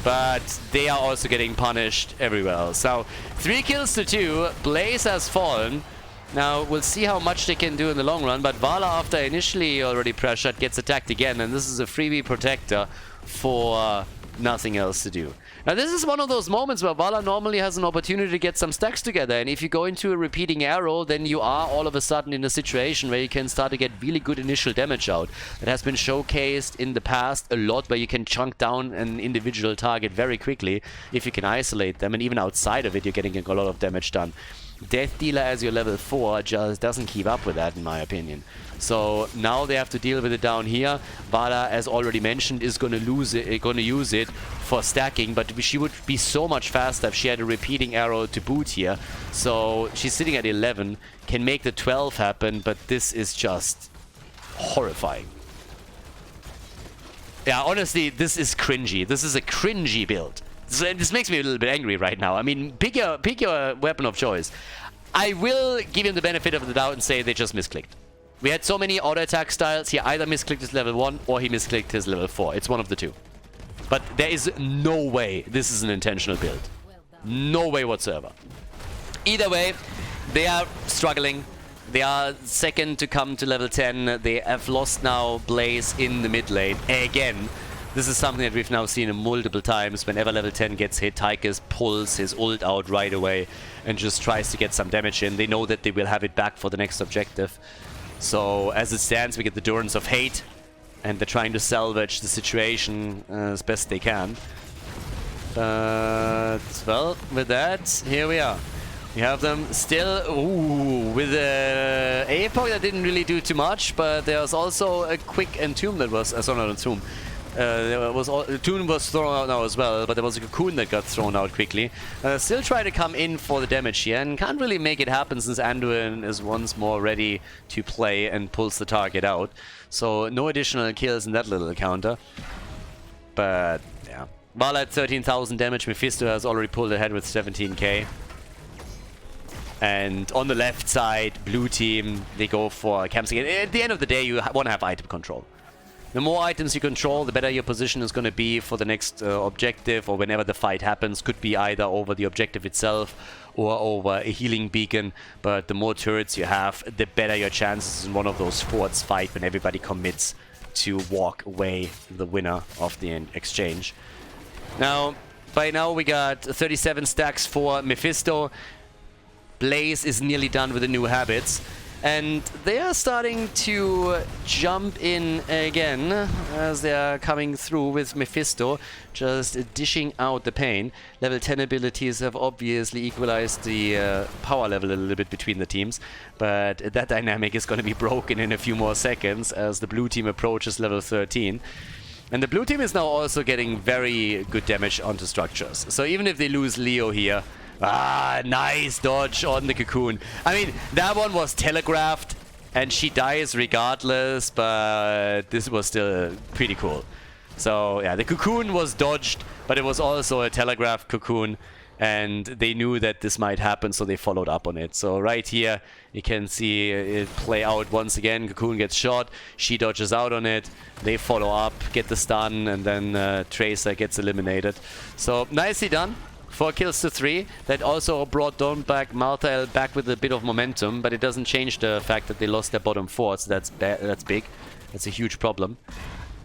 But they are also getting punished everywhere else. So, 3 kills to 2. Blaze has fallen. Now, we'll see how much they can do in the long run, but Vala, after initially already pressured, gets attacked again, and this is a freebie protector for nothing else to do. Now, this is one of those moments where Vala normally has an opportunity to get some stacks together, and if you go into a repeating arrow, then you are all of a sudden in a situation where you can start to get really good initial damage out. That has been showcased in the past a lot, where you can chunk down an individual target very quickly if you can isolate them, and even outside of it, you're getting a lot of damage done. Death Dealer as your level 4 just doesn't keep up with that, in my opinion. So now they have to deal with it down here. Vala, as already mentioned, is going to use it for stacking, but she would be so much faster if she had a repeating arrow to boot here. So she's sitting at 11, can make the 12 happen, but this is just horrifying. Yeah, honestly, this is cringy. This is a cringy build. So this makes me a little bit angry right now. I mean, pick your weapon of choice. I will give him the benefit of the doubt and say they just misclicked. We had so many auto-attack styles. He either misclicked his level 1 or he misclicked his level 4. It's one of the two. But there is no way this is an intentional build. No way whatsoever. Either way, they are struggling. They are second to come to level 10. They have lost now Blaze in the mid lane again. This is something that we've now seen multiple times. Whenever level 10 gets hit, Tychus pulls his ult out right away and just tries to get some damage in. They know that they will have it back for the next objective. So as it stands, we get the Durance of Hate, and they're trying to salvage the situation as best they can. But, well, with that, here we are. You have them still, ooh, with a AFOG that didn't really do too much, but there was also a quick entomb that was, sorry, not entomb. The tomb was thrown out now as well, but there was a cocoon that got thrown out quickly. Still try to come in for the damage here, and can't really make it happen since Anduin is once more ready to play and pulls the target out. So no additional kills in that little counter. But yeah, Vala at 13,000 damage, Mephisto has already pulled ahead with 17k. And on the left side, blue team, they go for camps again. At the end of the day, you want to have item control. The more items you control, the better your position is going to be for the next objective, or whenever the fight happens. Could be either over the objective itself or over a healing beacon. But the more turrets you have, the better your chances in one of those forts fight when everybody commits to walk away the winner of the exchange. Now, by now we got 37 stacks for Mephisto. Blaze is nearly done with the new habits, and they are starting to jump in again as they are coming through with Mephisto, just dishing out the pain. Level 10 abilities have obviously equalized the power level a little bit between the teams, but that dynamic is going to be broken in a few more seconds as the blue team approaches level 13. And the blue team is now also getting very good damage onto structures. So even if they lose Leo here, nice dodge on the cocoon. I mean, that one was telegraphed and she dies regardless, but this was still pretty cool. So yeah, the cocoon was dodged, but it was also a telegraphed cocoon, and they knew that this might happen, so they followed up on it. So right here, you can see it play out once again. Cocoon gets shot, she dodges out on it, they follow up, get the stun, and then Tracer gets eliminated. So nicely done. 4 kills to 3. That also brought down back Malthael back with a bit of momentum, but it doesn't change the fact that they lost their bottom 4, so that's big. That's a huge problem.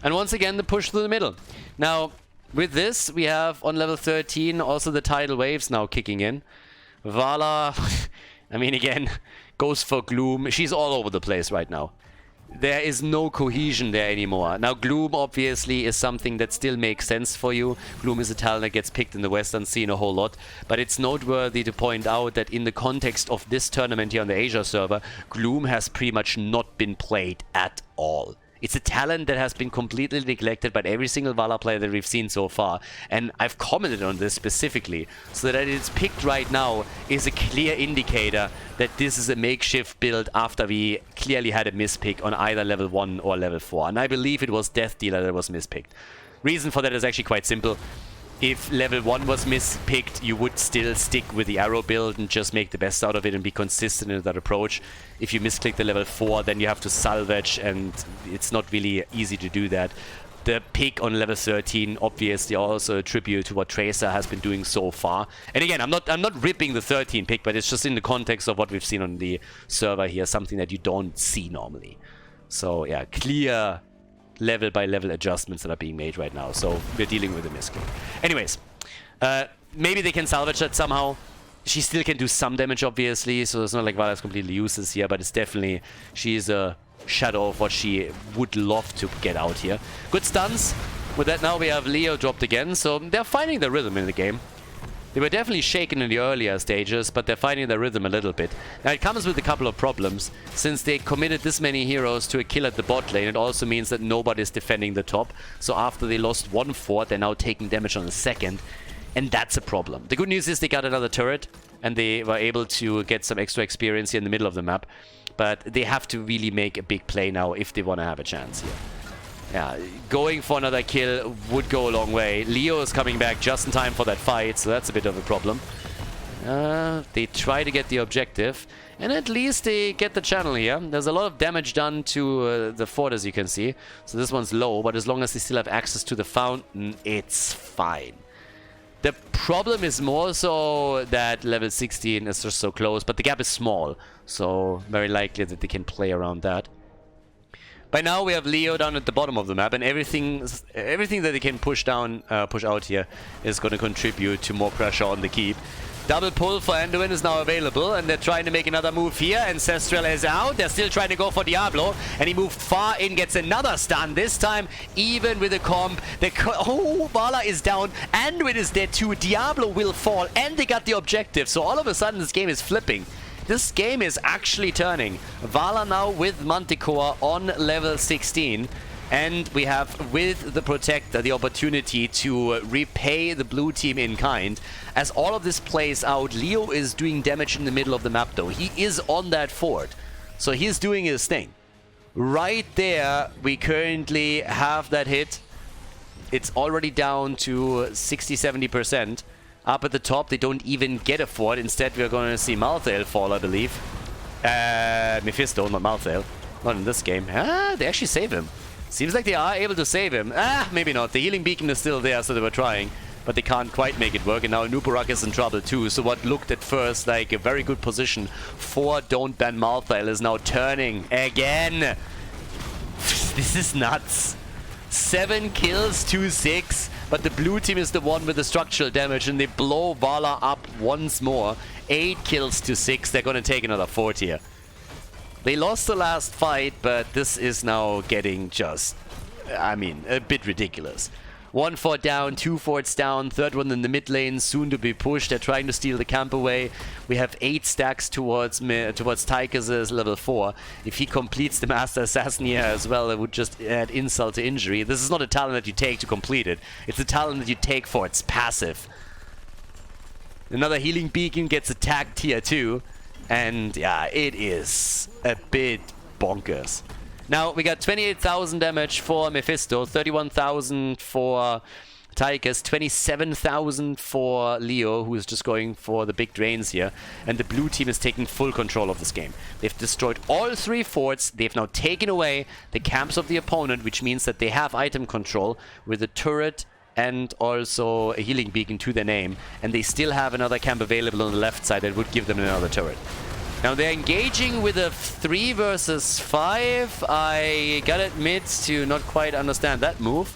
And once again, the push through the middle. Now, with this, we have on level 13 also the tidal waves now kicking in. Vala, I mean, again, goes for Gloom. She's all over the place right now. There is no cohesion there anymore. Now, Gloom obviously is something that still makes sense for you. Gloom is a talent that gets picked in the Western scene a whole lot. But it's noteworthy to point out that in the context of this tournament here on the Asia server, Gloom has pretty much not been played at all. It's a talent that has been completely neglected by every single Vala player that we've seen so far. And I've commented on this specifically, so that it's picked right now is a clear indicator that this is a makeshift build after we clearly had a mispick on either level 1 or level 4. And I believe it was Death Dealer that was mispicked. Reason for that is actually quite simple. If level 1 was mispicked, you would still stick with the arrow build and just make the best out of it and be consistent in that approach. If you misclick the level 4, then you have to salvage, and it's not really easy to do that. The pick on level 13 obviously also a tribute to what Tracer has been doing so far. And again, I'm not ripping the 13 pick, but it's just in the context of what we've seen on the server here, something that you don't see normally. So yeah, clear level by level adjustments that are being made right now. So we're dealing with a misclick. Anyways, maybe they can salvage that somehow. She still can do some damage, obviously, so it's not like Vala's completely useless here, but it's definitely, she's a shadow of what she would love to get out here. Good stuns. With that now we have Leo dropped again, so they're finding the rhythm in the game. They were definitely shaken in the earlier stages, but they're finding their rhythm a little bit. Now it comes with a couple of problems. Since they committed this many heroes to a kill at the bot lane, it also means that nobody's defending the top. So after they lost one fort, they're now taking damage on the second. And that's a problem. The good news is they got another turret, and they were able to get some extra experience here in the middle of the map. But they have to really make a big play now if they want to have a chance here. Yeah, going for another kill would go a long way. Leo is coming back just in time for that fight, so that's a bit of a problem. They try to get the objective, and at least they get the channel here. There's a lot of damage done to the fort, as you can see. So this one's low, but as long as they still have access to the fountain, it's fine. The problem is more so that level 16 is just so close, but the gap is small, so very likely that they can play around that. By now we have Leo down at the bottom of the map, and everything that they can push out here is going to contribute to more pressure on the keep. Double pull for Anduin is now available, and they're trying to make another move here. Ancestral is out. They're still trying to go for Diablo, and he moved far in, gets another stun. This time, even with a comp. Oh, Vala is down. Anduin is dead too. Diablo will fall, and they got the objective. So all of a sudden, this game is flipping. This game is actually turning. Vala now with Manticore on level 16. And we have, with the Protector, the opportunity to repay the blue team in kind. As all of this plays out, Leo is doing damage in the middle of the map, though. He is on that fort, so he's doing his thing. Right there, we currently have that hit. It's already down to 60-70%. Up at the top, they don't even get a fort. Instead, we're going to see Malthael fall, I believe. Mephisto, not Malthael. Not in this game. Ah, they actually save him. Seems like they are able to save him. Ah, maybe not. The healing beacon is still there, so they were trying. But they can't quite make it work. And now Nubarak is in trouble too. So what looked at first like a very good position for Don't Ban Malthael is now turning again. This is nuts. 7 kills to 6. But the blue team is the one with the structural damage. And they blow Vala up once more. 8 kills to 6. They're going to take another fort here. They lost the last fight, but this is now getting just, I mean, a bit ridiculous. 1 fort down, 2 forts down, third one in the mid lane, soon to be pushed. They're trying to steal the camp away. We have 8 stacks towards Tychus' level 4. If he completes the Master Assassin here as well, it would just add insult to injury. This is not a talent that you take to complete it. It's a talent that you take for its passive. Another healing beacon gets attacked here too. And yeah, it is a bit bonkers. Now, we got 28,000 damage for Mephisto, 31,000 for Tychus, 27,000 for Leo, who is just going for the big drains here. And the blue team is taking full control of this game. They've destroyed all 3 forts. They've now taken away the camps of the opponent, which means that they have item control with a turret and also a healing beacon to their name, and they still have another camp available on the left side that would give them another turret. Now they're engaging with a 3 versus 5. I gotta admit to not quite understand that move,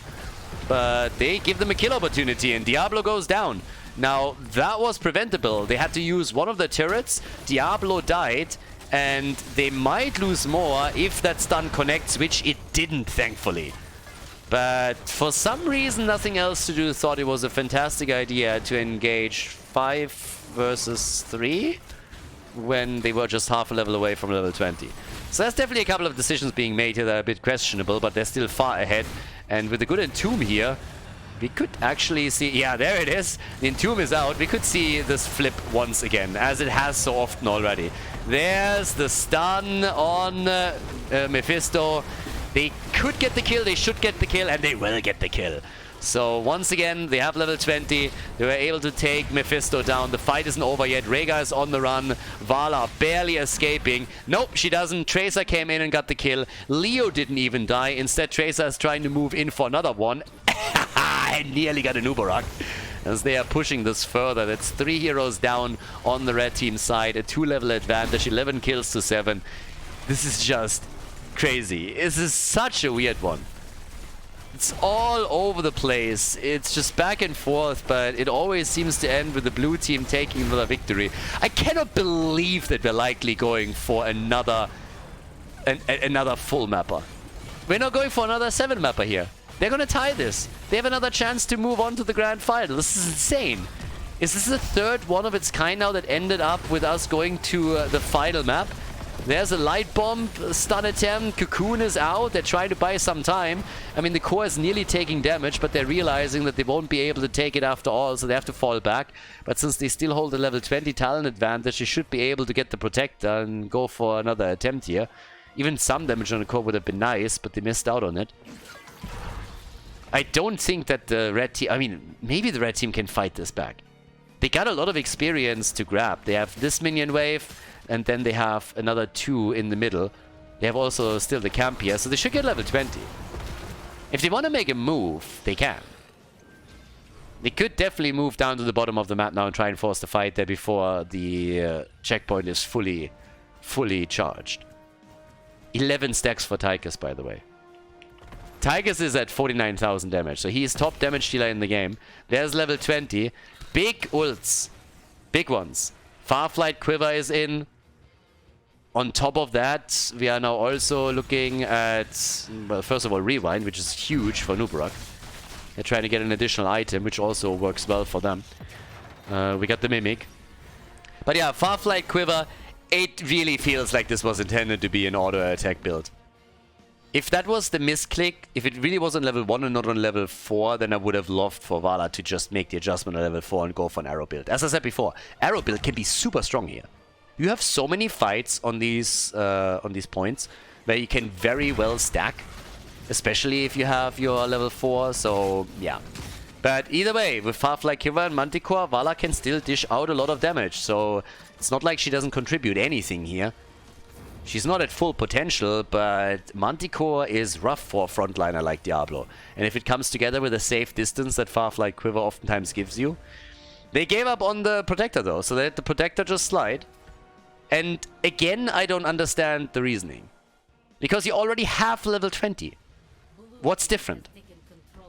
but they give them a kill opportunity and Diablo goes down. Now that was preventable. They had to use one of the turrets, Diablo died, and they might lose more if that stun connects, which it didn't, thankfully. But for some reason, nothing else to do, thought it was a fantastic idea to engage 5 versus 3 when they were just half a level away from level 20. So there's definitely a couple of decisions being made here that are a bit questionable, but they're still far ahead. And with the good Entomb here, we could actually see... Yeah, there it is. The Entomb is out. We could see this flip once again, as it has so often already. There's the stun on Mephisto. They could get the kill, they should get the kill, and they will get the kill. So once again, they have level 20. They were able to take Mephisto down. The fight isn't over yet. Rhaegar is on the run. Vala barely escaping. Nope, she doesn't. Tracer came in and got the kill. Leo didn't even die. Instead, Tracer is trying to move in for another one. And nearly got a Nubarak. As they are pushing this further. That's 3 heroes down on the red team side. A 2-level advantage. 11 kills to 7. This is just... crazy. This is such a weird one. It's all over the place. It's just back and forth, but it always seems to end with the blue team taking another victory. I cannot believe that we're likely going for another full mapper. We're not going for another 7 mapper here. They're gonna tie this. They have another chance to move on to the grand final. This is insane. Is this the 3rd one of its kind now that ended up with us going to the final map? There's a light bomb stun attempt. Cocoon is out. They're trying to buy some time. I mean, the core is nearly taking damage, but they're realizing that they won't be able to take it after all, so they have to fall back. But since they still hold a level 20 talent advantage, they should be able to get the Protector and go for another attempt here. Even some damage on the core would have been nice, but they missed out on it. I don't think that the red team... I mean, maybe the red team can fight this back. They got a lot of experience to grab. They have this minion wave, and then they have another 2 in the middle. They have also still the camp here, so they should get level 20. If they want to make a move, they can. They could definitely move down to the bottom of the map now and try and force the fight there before the checkpoint is fully charged. 11 stacks for Tychus, by the way. Tychus is at 49,000 damage, so he is top damage dealer in the game. There's level 20. Big ults. Big ones. Farflight Quiver is in. On top of that, we are now also looking at, well, first of all, Rewind, which is huge for Nubarak. They're trying to get an additional item, which also works well for them. We got the Mimic. But yeah, Farflight Quiver, it really feels like this was intended to be an auto-attack build. If that was the misclick, if it really was on level 1 and not on level 4, then I would have loved for Vala to just make the adjustment on level 4 and go for an arrow build. As I said before, arrow build can be super strong here. You have so many fights on these points where you can very well stack, especially if you have your level 4, so yeah. But either way, with Farflight Quiver and Manticore, Vala can still dish out a lot of damage, so it's not like she doesn't contribute anything here. She's not at full potential, but Manticore is rough for a frontliner like Diablo. And if it comes together with a safe distance that Farflight Quiver oftentimes gives you. They gave up on the Protector though, so they let the Protector just slide. And again, I don't understand the reasoning. Because you already have level 20. What's different?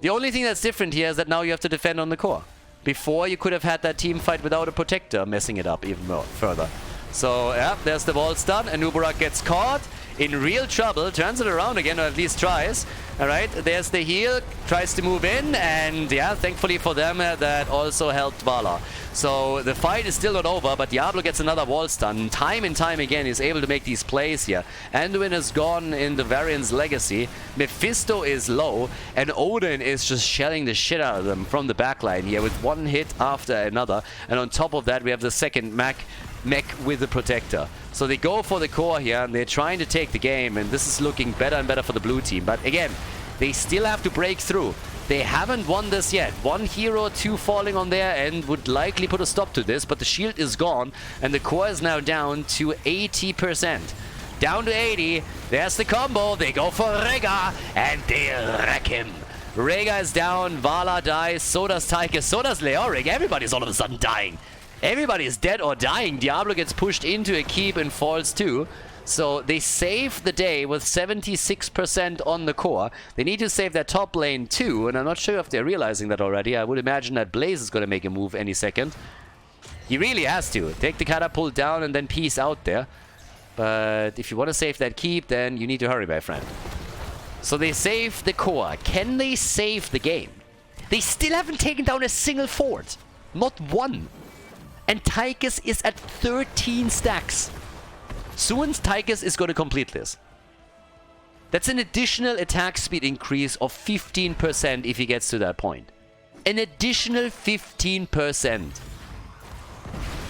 The only thing that's different here is that now you have to defend on the core. Before, you could have had that team fight without a Protector, messing it up even more further. So, yeah, there's the wall stun, and Nubarak gets caught in real trouble, turns it around again, or at least tries. Alright, there's the heal, tries to move in, and yeah, thankfully for them, that also helped Vala. So, the fight is still not over, but Diablo gets another wall stun. Time and time again, he's able to make these plays here. Anduin is gone in the Variant's Legacy, Mephisto is low, and Odin is just shelling the shit out of them from the backline here with one hit after another. And on top of that, we have the second mech with the Protector. So they go for the core here, and they're trying to take the game, and this is looking better and better for the blue team. But again, they still have to break through. They haven't won this yet. One hero, two falling on their end would likely put a stop to this, but the shield is gone, and the core is now down to 80%. Down to 80. There's the combo. They go for Rega, and they wreck him. Rega is down, Vala dies, so does Tychus, so does Leoric. Everybody's all of a sudden dying. Everybody is dead or dying. Diablo gets pushed into a keep and falls too. So they save the day with 76% on the core. They need to save their top lane too, and I'm not sure if they're realizing that already. I would imagine that Blaze is going to make a move any second. He really has to. Take the catapult down and then peace out there. But if you want to save that keep, then you need to hurry, my friend. So they save the core. Can they save the game? They still haven't taken down a single fort. Not one. And Tychus is at 13 stacks. Soon Tychus is going to complete this. That's an additional attack speed increase of 15% if he gets to that point. An additional 15%.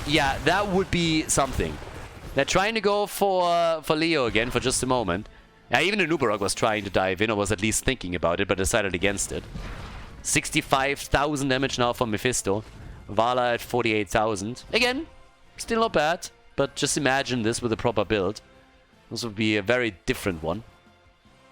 Yeah, that would be something. They're trying to go for Leo again for just a moment. Even Nubarak was trying to dive in, or was at least thinking about it, but decided against it. 65,000 damage now from Mephisto. Vala at 48,000. Again, still not bad, but just imagine this with a proper build. This would be a very different one.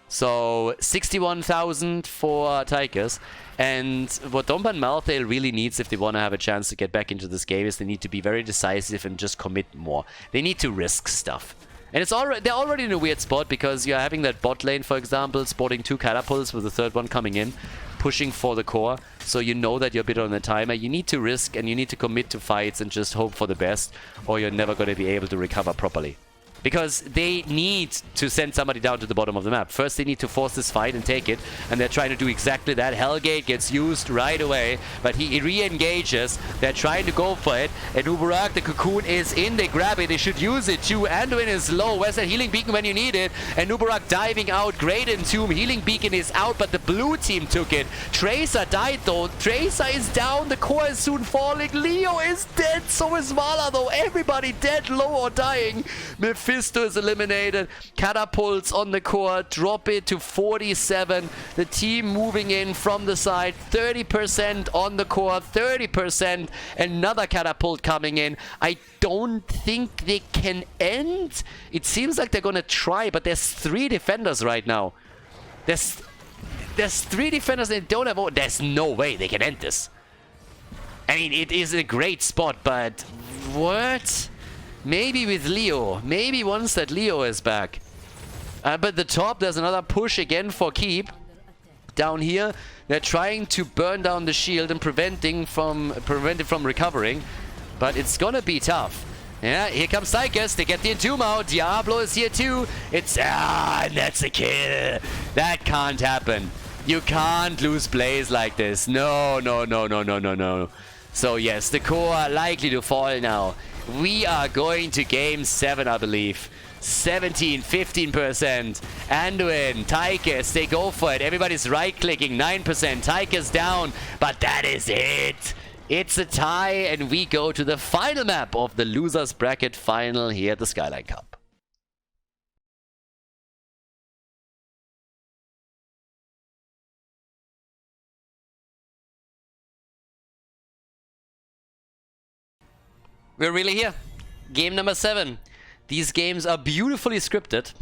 So, 61,000 for Tychus. And what Domban Malthael really needs if they want to have a chance to get back into this game is they need to be very decisive and just commit more. They need to risk stuff. And it's they're already in a weird spot because you're having that bot lane, for example, sporting 2 catapults with the third one coming in, pushing for the core, so you know that you're a bit on the timer. You need to risk and you need to commit to fights and just hope for the best, or you're never going to be able to recover properly. Because they need to send somebody down to the bottom of the map. First, they need to force this fight and take it, and they're trying to do exactly that. Hellgate gets used right away, but he re-engages. They're trying to go for it, and Nubarak, the cocoon, is in. They grab it. They should use it too. Anduin is low. Where's that healing beacon when you need it? And Nubarak diving out. Great Entomb. Healing beacon is out, but the blue team took it. Tracer died though. Tracer is down. The core is soon falling. Leo is dead. So is Vala though. Everybody dead, low, or dying. Mephisto is eliminated. Catapults on the core. Drop it to 47. The team moving in from the side. 30% on the core. 30%. Another catapult coming in. I don't think they can end. It seems like they're going to try, but there's 3 defenders right now. There's 3 defenders and they don't have... There's no way they can end this. I mean, it is a great spot, but... What? Maybe with Leo. Maybe once that Leo is back. But the top, there's another push again for keep. Down here, they're trying to burn down the shield and prevent it from recovering. but it's gonna be tough. Yeah, here comes Tychus. They get the Entomb out. Diablo is here too. And that's a kill. That can't happen. You can't lose Blaze like this. No, no, no, no, no, no, no. So yes, the core are likely to fall now. We are going to game 7, I believe. 17, 15%. Anduin, Tychus, they go for it. Everybody's right-clicking. 9%. Tychus down. But that is it. It's a tie, and we go to the final map of the losers bracket final here at the Skyline Cup. We're really here. Game number 7. These games are beautifully scripted.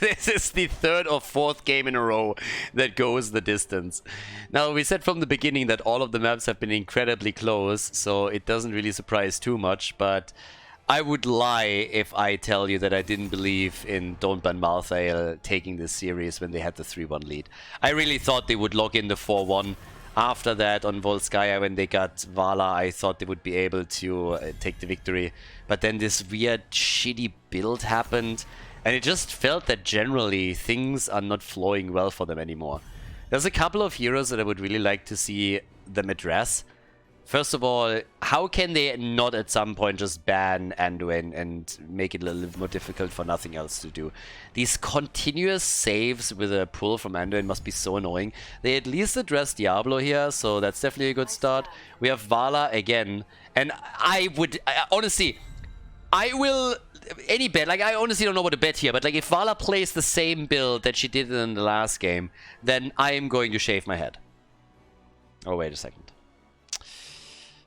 This is the 3rd or 4th game in a row that goes the distance. Now, we said from the beginning that all of the maps have been incredibly close, so it doesn't really surprise too much, but I would lie if I tell you that I didn't believe in Don't Ban Malthael taking this series when they had the 3-1 lead. I really thought they would lock in the 4-1. After that, on Volskaya, when they got Vala, I thought they would be able to take the victory. But then this weird, shitty build happened, and it just felt that generally things are not flowing well for them anymore. There's a couple of heroes that I would really like to see them address. First of all, how can they not at some point just ban Anduin and make it a little more difficult for nothing else to do? These continuous saves with a pull from Anduin must be so annoying. They at least address Diablo here, so that's definitely a good start. We have Vala again, and honestly, I will... Any bet, like, I honestly don't know what to bet here, but like, if Vala plays the same build that she did in the last game, then I am going to shave my head. Oh, wait a second.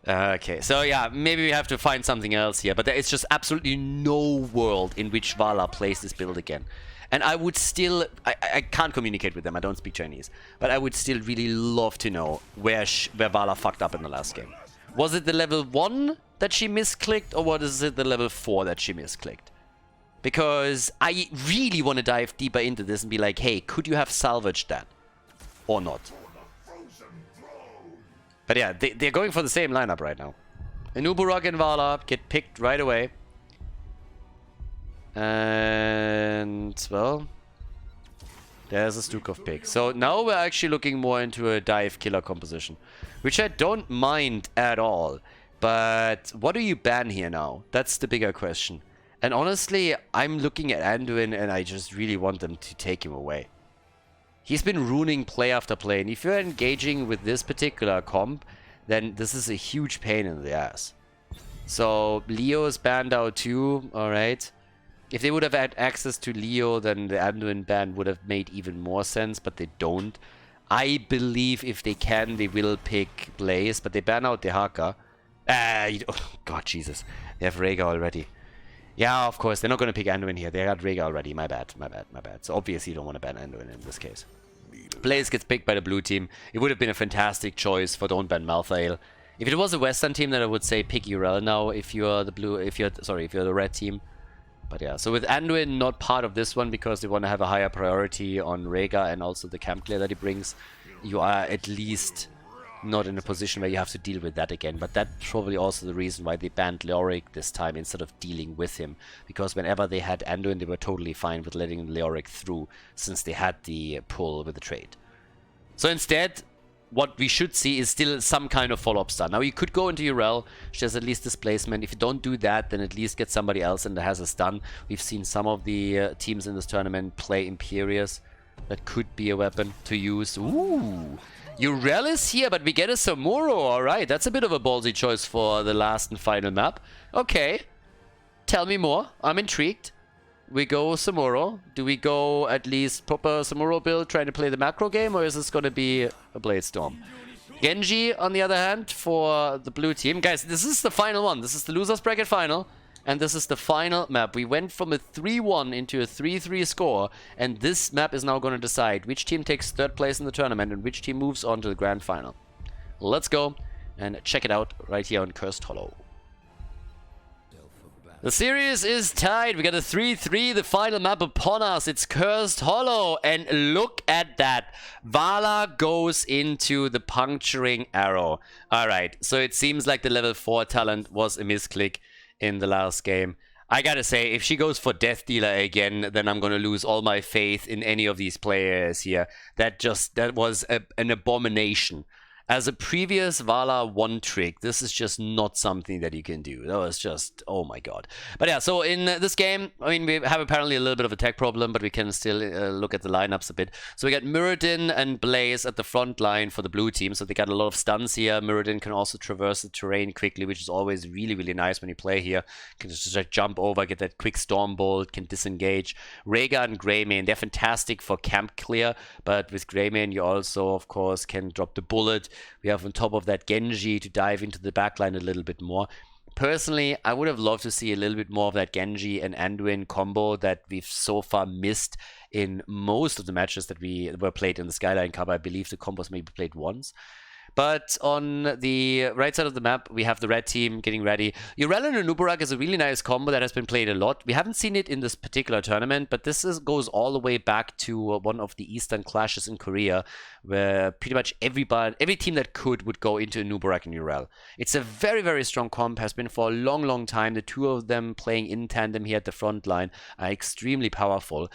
Okay, so yeah, maybe we have to find something else here, but there is just absolutely no world in which Vala plays this build again. And I would still... I can't communicate with them, I don't speak Chinese, but I would still really love to know where Vala fucked up in the last game. Was it the level 1 that she misclicked, or was it the level 4 that she misclicked? Because I really want to dive deeper into this and be like, hey, could you have salvaged that? Or not? But yeah, they're going for the same lineup right now. Anuburok and Vala get picked right away. And, well, there's a Stukov pick. So now we're actually looking more into a dive killer composition, which I don't mind at all. But what do you ban here now? That's the bigger question. And honestly, I'm looking at Anduin and I just really want them to take him away. He's been ruining play after play, and if you're engaging with this particular comp, then this is a huge pain in the ass. So Leo is banned out too, alright. If they would have had access to Leo, then the Anduin ban would have made even more sense, but they don't. I believe if they can, they will pick Blaze, but they ban out the Haka. Oh god, Jesus. They have Rhaegar already. Yeah, of course, they're not going to pick Anduin here. They got Rhaegar already. My bad, my bad, my bad. So obviously you don't want to ban Anduin in this case. Blaze gets picked by the blue team. It would have been a fantastic choice for Don't Ban Malthael. If it was a Western team, then I would say pick Urel now if you're the blue, if you're the red team. But yeah, so with Anduin not part of this one because they want to have a higher priority on Rhaegar and also the camp clear that he brings, you are at least not in a position where you have to deal with that again. But that's probably also the reason why they banned Leoric this time instead of dealing with him. Because whenever they had Anduin, they were totally fine with letting Leoric through since they had the pull with the trade. So instead, what we should see is still some kind of follow-up stun. Now you could go into Urel, which has at least displacement. If you don't do that, then at least get somebody else and that has a stun. We've seen some of the teams in this tournament play Imperius. That could be a weapon to use. Ooh! Urel is here, but we get a Samuro. Alright, that's a bit of a ballsy choice for the last and final map. Okay. Tell me more. I'm intrigued. We go Samuro. Do we go at least proper Samuro build trying to play the macro game, or is this going to be a Blade Storm? Genji, on the other hand, for the blue team. Guys, this is the final one. This is the losers bracket final. And this is the final map. We went from a 3-1 into a 3-3 score, and this map is now going to decide which team takes 3rd place in the tournament and which team moves on to the grand final. Let's go and check it out right here on Cursed Hollow. The series is tied. We got a 3-3, the final map upon us. It's Cursed Hollow. And look at that. Vala goes into the puncturing arrow. Alright, so it seems like the level 4 talent was a misclick in the last game. I gotta say, if she goes for Death Dealer again, then I'm gonna lose all my faith in any of these players here. That was an abomination. As a previous Vala 1 trick, this is just not something that you can do. That was just, oh my god. But yeah, so in this game, I mean, we have apparently a little bit of a tech problem, but we can still look at the lineups a bit. So we got Muradin and Blaze at the front line for the blue team, so they got a lot of stuns here. Muradin can also traverse the terrain quickly, which is always really, really nice when you play here. Can just like jump over, get that quick storm bolt, can disengage. Rhaegar and Greymane, they're fantastic for camp clear, but with Greymane you also, of course, can drop the bullet. We have on top of that Genji to dive into the backline a little bit more. Personally, I would have loved to see a little bit more of that Genji and Anduin combo that we've so far missed in most of the matches that were played in the Skyline Cup. I believe the combos maybe played once. But on the right side of the map, we have the red team getting ready. Yrel and Anubarak is a really nice combo that has been played a lot. We haven't seen it in this particular tournament, but this goes all the way back to one of the Eastern clashes in Korea, where pretty much every team that would go into Anubarak and Yrel. It's a very, very strong comp, has been for a long, long time. The two of them playing in tandem here at the front line are extremely powerful.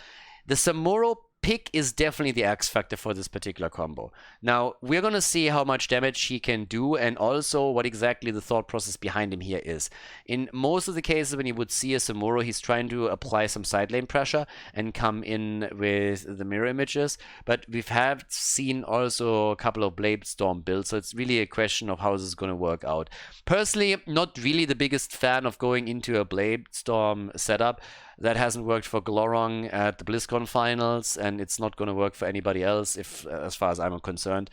The Samuro pick is definitely the X factor for this particular combo. Now, we're going to see how much damage he can do and also what exactly the thought process behind him here is. In most of the cases when you would see a Samuro, he's trying to apply some side lane pressure and come in with the mirror images, but we've seen also a couple of Blade Storm builds, so it's really a question of how this is going to work out. Personally, not really the biggest fan of going into a Blade Storm setup. That hasn't worked for Glorong at the BlizzCon finals, and it's not going to work for anybody else, as far as I'm concerned.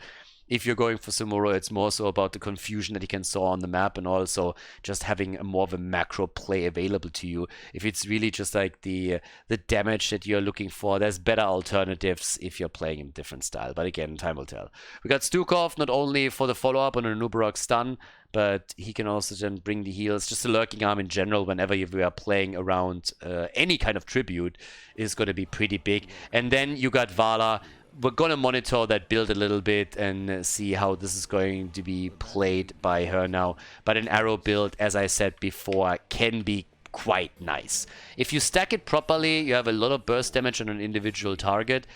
If you're going for Samuro, it's more so about the confusion that you can saw on the map and also just having more of a macro play available to you. If it's really just like the damage that you're looking for, there's better alternatives if you're playing in a different style. But again, time will tell. We got Stukov not only for the follow-up on a Anubarak stun, but he can also then bring the heals. Just a lurking arm in general, whenever we are playing around any kind of tribute, is going to be pretty big. And then you got Vala. We're going to monitor that build a little bit and see how this is going to be played by her now. But an arrow build, as I said before, can be quite nice. If you stack it properly, you have a lot of burst damage on an individual target.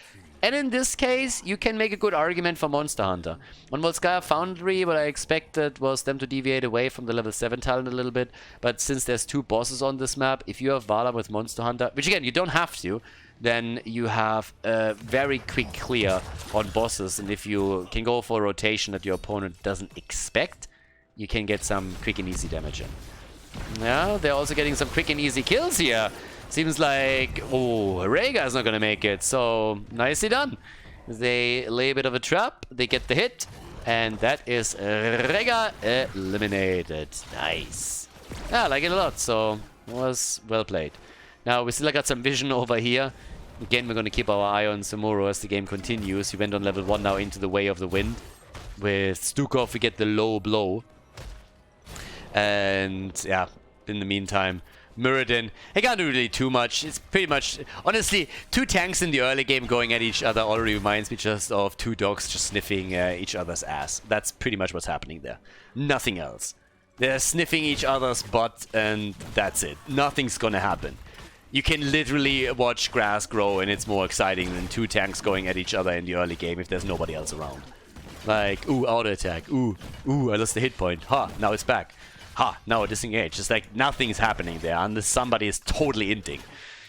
And in this case, you can make a good argument for Monster Hunter. On Volskaya Foundry, what I expected was them to deviate away from the level 7 talent a little bit. But since there's 2 bosses on this map, if you have Vala with Monster Hunter, which again, you don't have to, then you have a very quick clear on bosses. And if you can go for a rotation that your opponent doesn't expect, you can get some quick and easy damage in. Yeah, they're also getting some quick and easy kills here. Seems like, oh, Rhaegar's not going to make it, so nicely done. They lay a bit of a trap, they get the hit, and that is Rhaegar eliminated. Nice. Yeah, I like it a lot, so it was well played. Now, we still got some vision over here. Again, we're going to keep our eye on Samuro as the game continues. He went on level 1 now into the Way of the Wind. With Stukov, we get the low blow. And, yeah, in the meantime, Muradin, he can't do really too much. It's pretty much, honestly, 2 tanks in the early game going at each other already reminds me just of 2 dogs just sniffing each other's ass. That's pretty much what's happening there. Nothing else. They're sniffing each other's butt and that's it. Nothing's gonna happen. You can literally watch grass grow and it's more exciting than 2 tanks going at each other in the early game if there's nobody else around. Like, ooh, auto attack. Ooh, I lost the hit point. Ha, now it's back. Ha, now it disengaged. Just like nothing's happening there unless somebody is totally inting.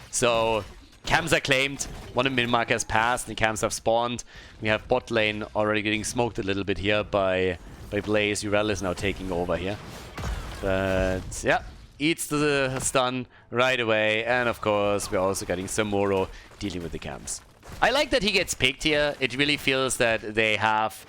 So, camps are claimed. One of the min-mark has passed and camps have spawned. We have bot lane already getting smoked a little bit here by Blaze. Yrel is now taking over here. But, yeah, eats the stun right away. And of course, we're also getting Samuro dealing with the camps. I like that he gets picked here. It really feels that they have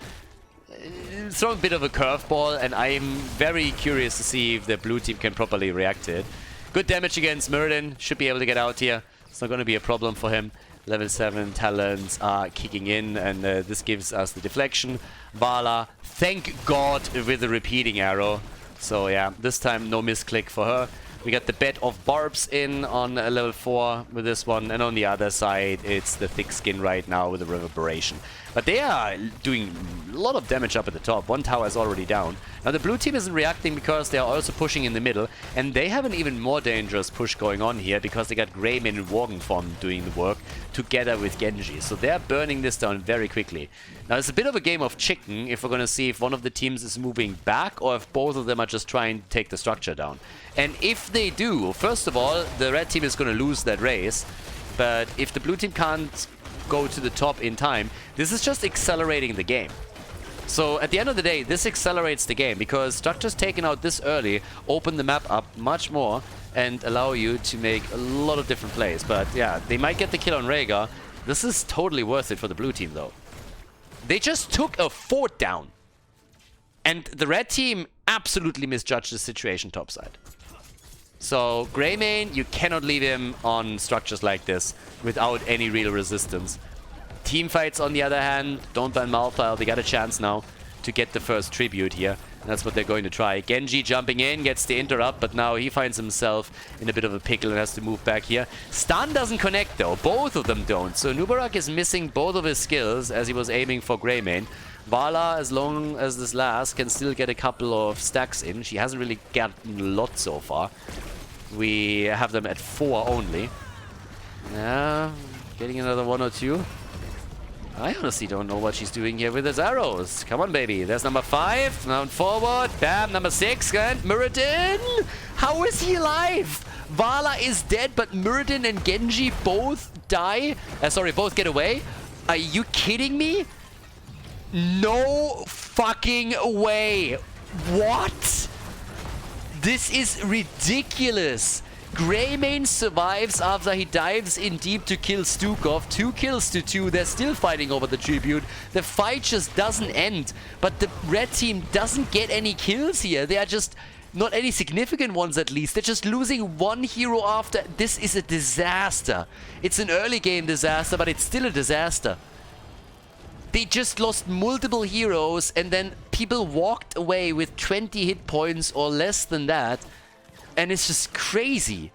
thrown a bit of a curveball, and I'm very curious to see if the blue team can properly react to it. Good damage against Muradin. Should be able to get out here. It's not going to be a problem for him. Level 7 talents are kicking in, and this gives us the deflection. Vala, thank God, with the repeating arrow. So yeah, this time no misclick for her. We got the bed of barbs in on level 4 with this one, and on the other side it's the thick skin right now with the reverberation. But they are doing a lot of damage up at the top. One tower is already down. Now the blue team isn't reacting because they are also pushing in the middle, and they have an even more dangerous push going on here because they got Greymane and Worgen form doing the work together with Genji. So they're burning this down very quickly. Now it's a bit of a game of chicken if we're going to see if one of the teams is moving back or if both of them are just trying to take the structure down. And if they do, first of all, the red team is going to lose that race. But if the blue team can't go to the top in time, this is just accelerating the game. So at the end of the day, this accelerates the game because structures taken out this early open the map up much more and allow you to make a lot of different plays. But yeah, they might get the kill on Rhaegar. This is totally worth it for the blue team though. They just took a fort down. And the red team absolutely misjudged the situation topside. So Greymane, you cannot leave him on structures like this without any real resistance. Teamfights, on the other hand, don't ban Malphite. They got a chance now to get the first tribute here. And that's what they're going to try. Genji jumping in, gets the interrupt, but now he finds himself in a bit of a pickle and has to move back here. Stun doesn't connect though. Both of them don't. So Nubarak is missing both of his skills as he was aiming for Greymane. Vala, as long as this lasts, can still get a couple of stacks in. She hasn't really gotten a lot so far. We have them at 4 only. Yeah, getting another 1 or 2. I honestly don't know what she's doing here with his arrows. Come on, baby. There's number 5. Now forward. Bam. Number 6. And Muradin. How is he alive? Vala is dead, but Muradin and Genji both die. Sorry, both get away. Are you kidding me? No fucking way. What? This is ridiculous. Greymane survives after he dives in deep to kill Stukov. 2 kills to 2. They're still fighting over the tribute. The fight just doesn't end. But the red team doesn't get any kills here. They are just not any significant ones at least. They're just losing one hero after. This is a disaster. It's an early game disaster, but it's still a disaster. They just lost multiple heroes and then people walked away with 20 hit points or less than that. And it's just crazy.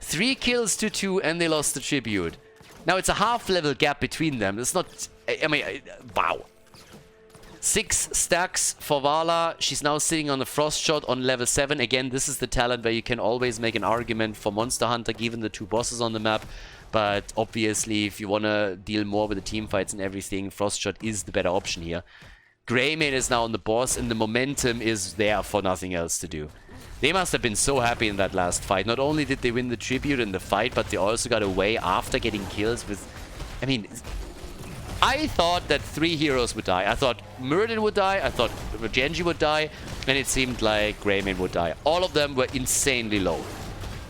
3 kills to 2 and they lost the tribute. Now it's a half-level gap between them. It's not... I mean, wow. 6 stacks for Vala. She's now sitting on the Frost Shot on level 7. Again, this is the talent where you can always make an argument for Monster Hunter given the 2 bosses on the map. But obviously, if you want to deal more with the team fights and everything, Frost Shot is the better option here. Greymane is now on the boss and the momentum is there for nothing else to do. They must have been so happy in that last fight. Not only did they win the tribute in the fight, but they also got away after getting kills with... I mean, I thought that 3 heroes would die. I thought Muradin would die, I thought Genji would die, and it seemed like Greymane would die. All of them were insanely low.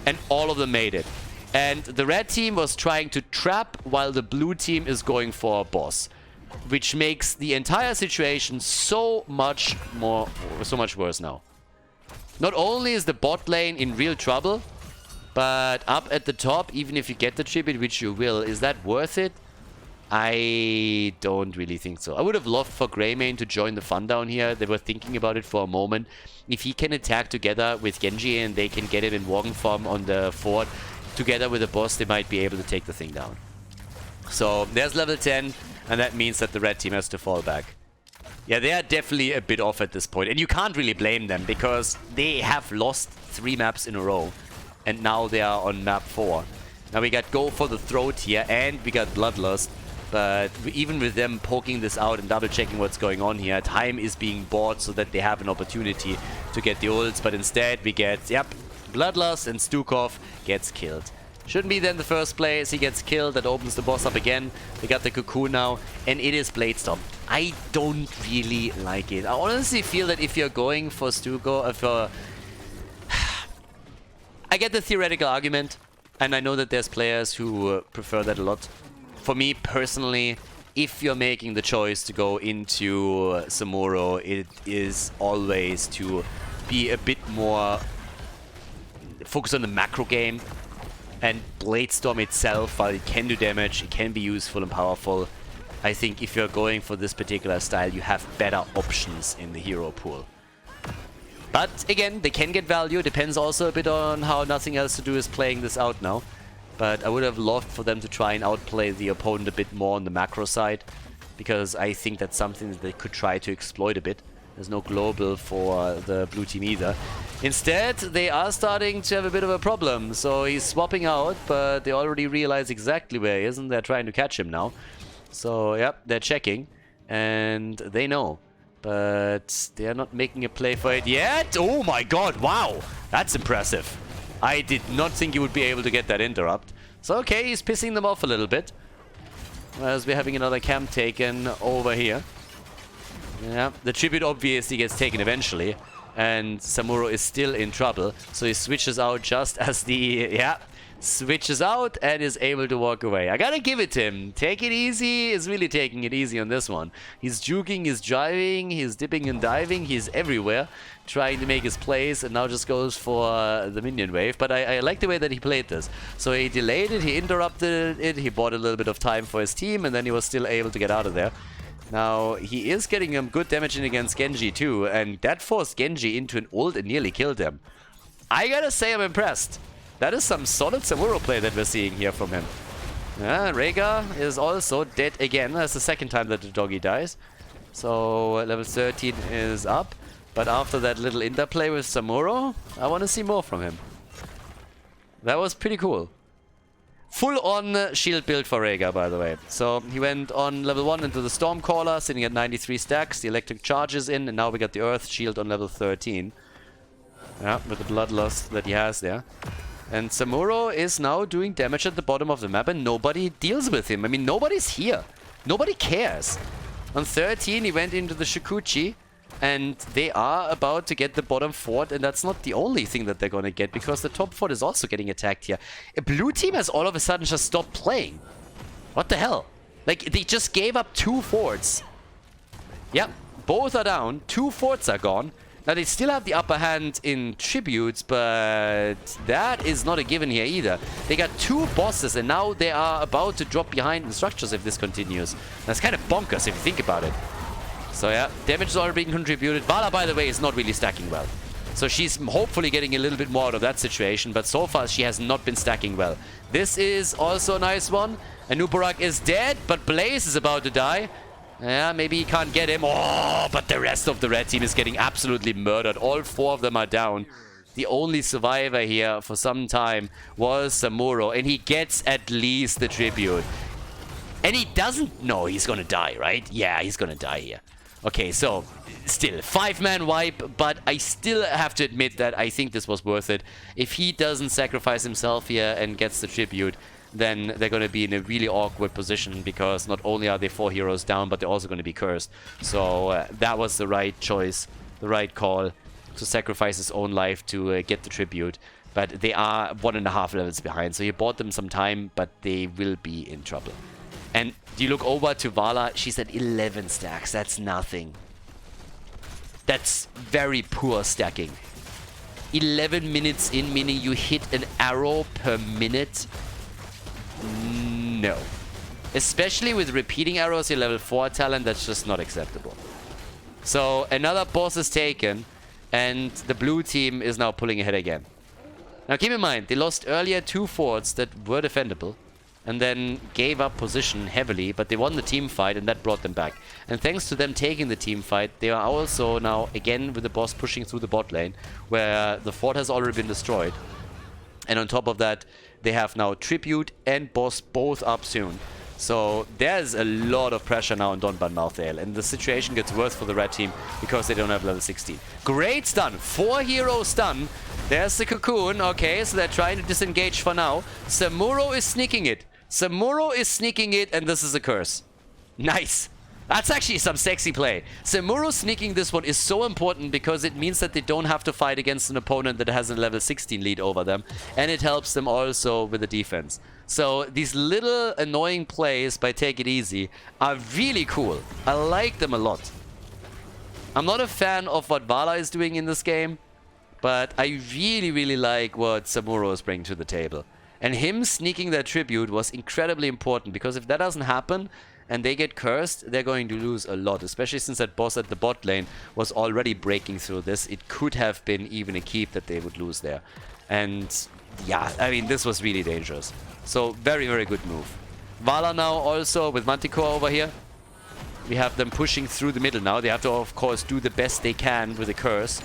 And all of them made it. And the red team was trying to trap while the blue team is going for a boss. Which makes the entire situation so much worse now. Not only is the bot lane in real trouble, but up at the top, even if you get the tribute, which you will, is that worth it? I don't really think so. I would have loved for Greymane to join the fun down here. They were thinking about it for a moment. If he can attack together with Genji and they can get him in Worgen form on the fort, together with the boss, they might be able to take the thing down. So there's level 10, and that means that the red team has to fall back. Yeah, they are definitely a bit off at this point, and you can't really blame them because they have lost 3 maps in a row, and now they are on map 4. Now we got Go for the Throat here, and we got Bloodlust, but even with them poking this out and double checking what's going on here, time is being bought so that they have an opportunity to get the ults, but instead we get, yep, Bloodlust, and Stukov gets killed. Shouldn't be there in the first place. He gets killed. That opens the boss up again. We got the Cocoon now. And it is Bladestorm. I don't really like it. I honestly feel that if you're going for Stukov... I get the theoretical argument. And I know that there's players who prefer that a lot. For me, personally, if you're making the choice to go into Samuro, it is always to be a bit more focused on the macro game. And Bladestorm itself, while it can do damage, it can be useful and powerful. I think if you're going for this particular style, you have better options in the hero pool. But again, they can get value. Depends also a bit on how Nothing Else to Do is playing this out now. But I would have loved for them to try and outplay the opponent a bit more on the macro side, because I think that's something that they could try to exploit a bit. There's no global for the blue team either. Instead, they are starting to have a bit of a problem. So he's swapping out, but they already realize exactly where he is, and they're trying to catch him now. So, yep, they're checking, and they know. But they are not making a play for it yet. Oh my god, wow! That's impressive. I did not think he would be able to get that interrupt. So, okay, he's pissing them off a little bit. As we're having another camp taken over here. Yeah, the tribute obviously gets taken eventually. And Samuro is still in trouble. So he switches out just as the... Yeah, switches out and is able to walk away. I gotta give it to him. Take it easy. He's really taking it easy on this one. He's juking, he's driving, he's dipping and diving. He's everywhere trying to make his plays, and now just goes for the minion wave. But I like the way that he played this. So he delayed it, he interrupted it, he bought a little bit of time for his team, and then he was still able to get out of there. Now, he is getting good damage in against Genji too, and that forced Genji into an ult and nearly killed him. I gotta say I'm impressed. That is some solid Samuro play that we're seeing here from him. Yeah, Rhaegar is also dead again. That's the second time that the doggy dies. So level 13 is up. But after that little interplay with Samuro, I want to see more from him. That was pretty cool. Full-on shield build for Rhaegar, by the way. So he went on level 1 into the Stormcaller, sitting at 93 stacks. The electric charges in, and now we got the Earth Shield on level 13. Yeah, with the Bloodlust that he has there. And Samuro is now doing damage at the bottom of the map, and nobody deals with him. I mean, nobody's here. Nobody cares. On 13, he went into the Shikuchi, and they are about to get the bottom fort, and that's not the only thing that they're going to get, because the top fort is also getting attacked here. A blue team has all of a sudden just stopped playing. What the hell? Like, they just gave up 2 forts. Yep, both are down. 2 forts are gone. Now, they still have the upper hand in tributes, but that is not a given here either. They got 2 bosses, and now they are about to drop behind in structures if this continues. That's kind of bonkers if you think about it. So yeah, damage is already being contributed. Vala, by the way, is not really stacking well. So she's hopefully getting a little bit more out of that situation, but so far she has not been stacking well. This is also a nice one. Anubarak is dead, but Blaze is about to die. Yeah, maybe he can't get him. Oh, but the rest of the red team is getting absolutely murdered. All 4 of them are down. The only survivor here for some time was Samuro, and he gets at least the tribute. And he doesn't know he's gonna die, right? Yeah, he's gonna die here. Okay, so still 5-man wipe, but I still have to admit that I think this was worth it. If he doesn't sacrifice himself here and gets the tribute, then they're going to be in a really awkward position, because not only are they 4 heroes down, but they're also going to be cursed. So that was the right choice, the right call, to sacrifice his own life to get the tribute. But they are 1.5 levels behind, so you bought them some time, but they will be in trouble. And you look over to Vala, she's at 11 stacks. That's nothing. That's very poor stacking. 11 minutes in, meaning you hit an arrow per minute? No. Especially with repeating arrows, your level 4 talent, that's just not acceptable. So another boss is taken, and the blue team is now pulling ahead again. Now keep in mind, they lost earlier 2 forts that were defendable, and then gave up position heavily, but they won the team fight, and that brought them back. And thanks to them taking the team fight, they are also now again with the boss pushing through the bot lane, where the fort has already been destroyed. And on top of that, they have now tribute and boss both up soon. So there's a lot of pressure now on Donban Malthael, and the situation gets worse for the red team because they don't have level 16. Great stun, 4 hero stun. There's the cocoon. Okay, so they're trying to disengage for now. Samuro is sneaking it. Samuro is sneaking it, and this is a curse. Nice. That's actually some sexy play. Samuro sneaking this one is so important because it means that they don't have to fight against an opponent that has a level 16 lead over them. And it helps them also with the defense. So these little annoying plays by Take It Easy are really cool. I like them a lot. I'm not a fan of what Vala is doing in this game, but I really, really like what Samuro is bringing to the table. And him sneaking that tribute was incredibly important, because if that doesn't happen, and they get cursed, they're going to lose a lot, especially since that boss at the bot lane was already breaking through this. It could have been even a keep that they would lose there. And yeah, I mean, this was really dangerous. So very, very good move. Vala now also with Manticore over here. We have them pushing through the middle now. They have to, of course, do the best they can with the curse.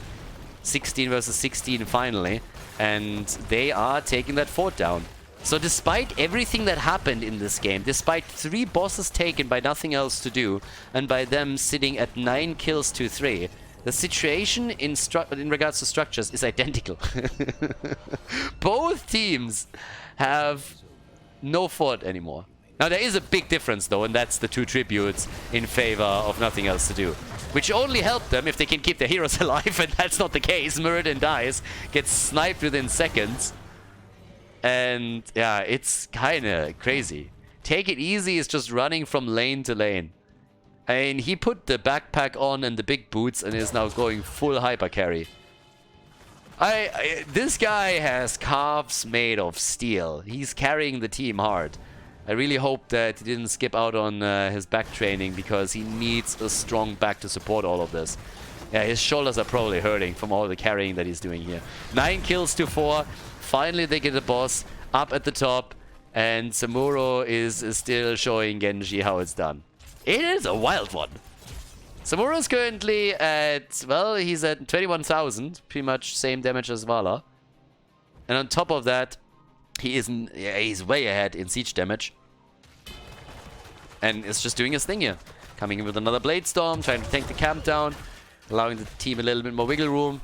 16 versus 16 finally. And they are taking that fort down. So despite everything that happened in this game, despite 3 bosses taken by nothing else to do, and by them sitting at 9 kills to 3, the situation in regards to structures is identical. Both teams have no fort anymore. Now there is a big difference though, and that's the 2 tributes in favor of nothing else to do. Which only help them if they can keep their heroes alive, and that's not the case. Muradin dies, gets sniped within seconds. And yeah, it's kinda crazy. Take It Easy is just running from lane to lane. I mean, he put the backpack on and the big boots and is now going full hyper carry. This guy has calves made of steel. He's carrying the team hard. I really hope that he didn't skip out on his back training, because he needs a strong back to support all of this. Yeah, his shoulders are probably hurting from all the carrying that he's doing here. 9 kills to 4. Finally, they get the boss up at the top, and Samuro is still showing Genji how it's done. It is a wild one. Samuro's currently at, well, he's at 21,000, pretty much same damage as Vala. And on top of that, he's way ahead in siege damage. And is just doing his thing here. Coming in with another Blade Storm, trying to tank the camp down, allowing the team a little bit more wiggle room.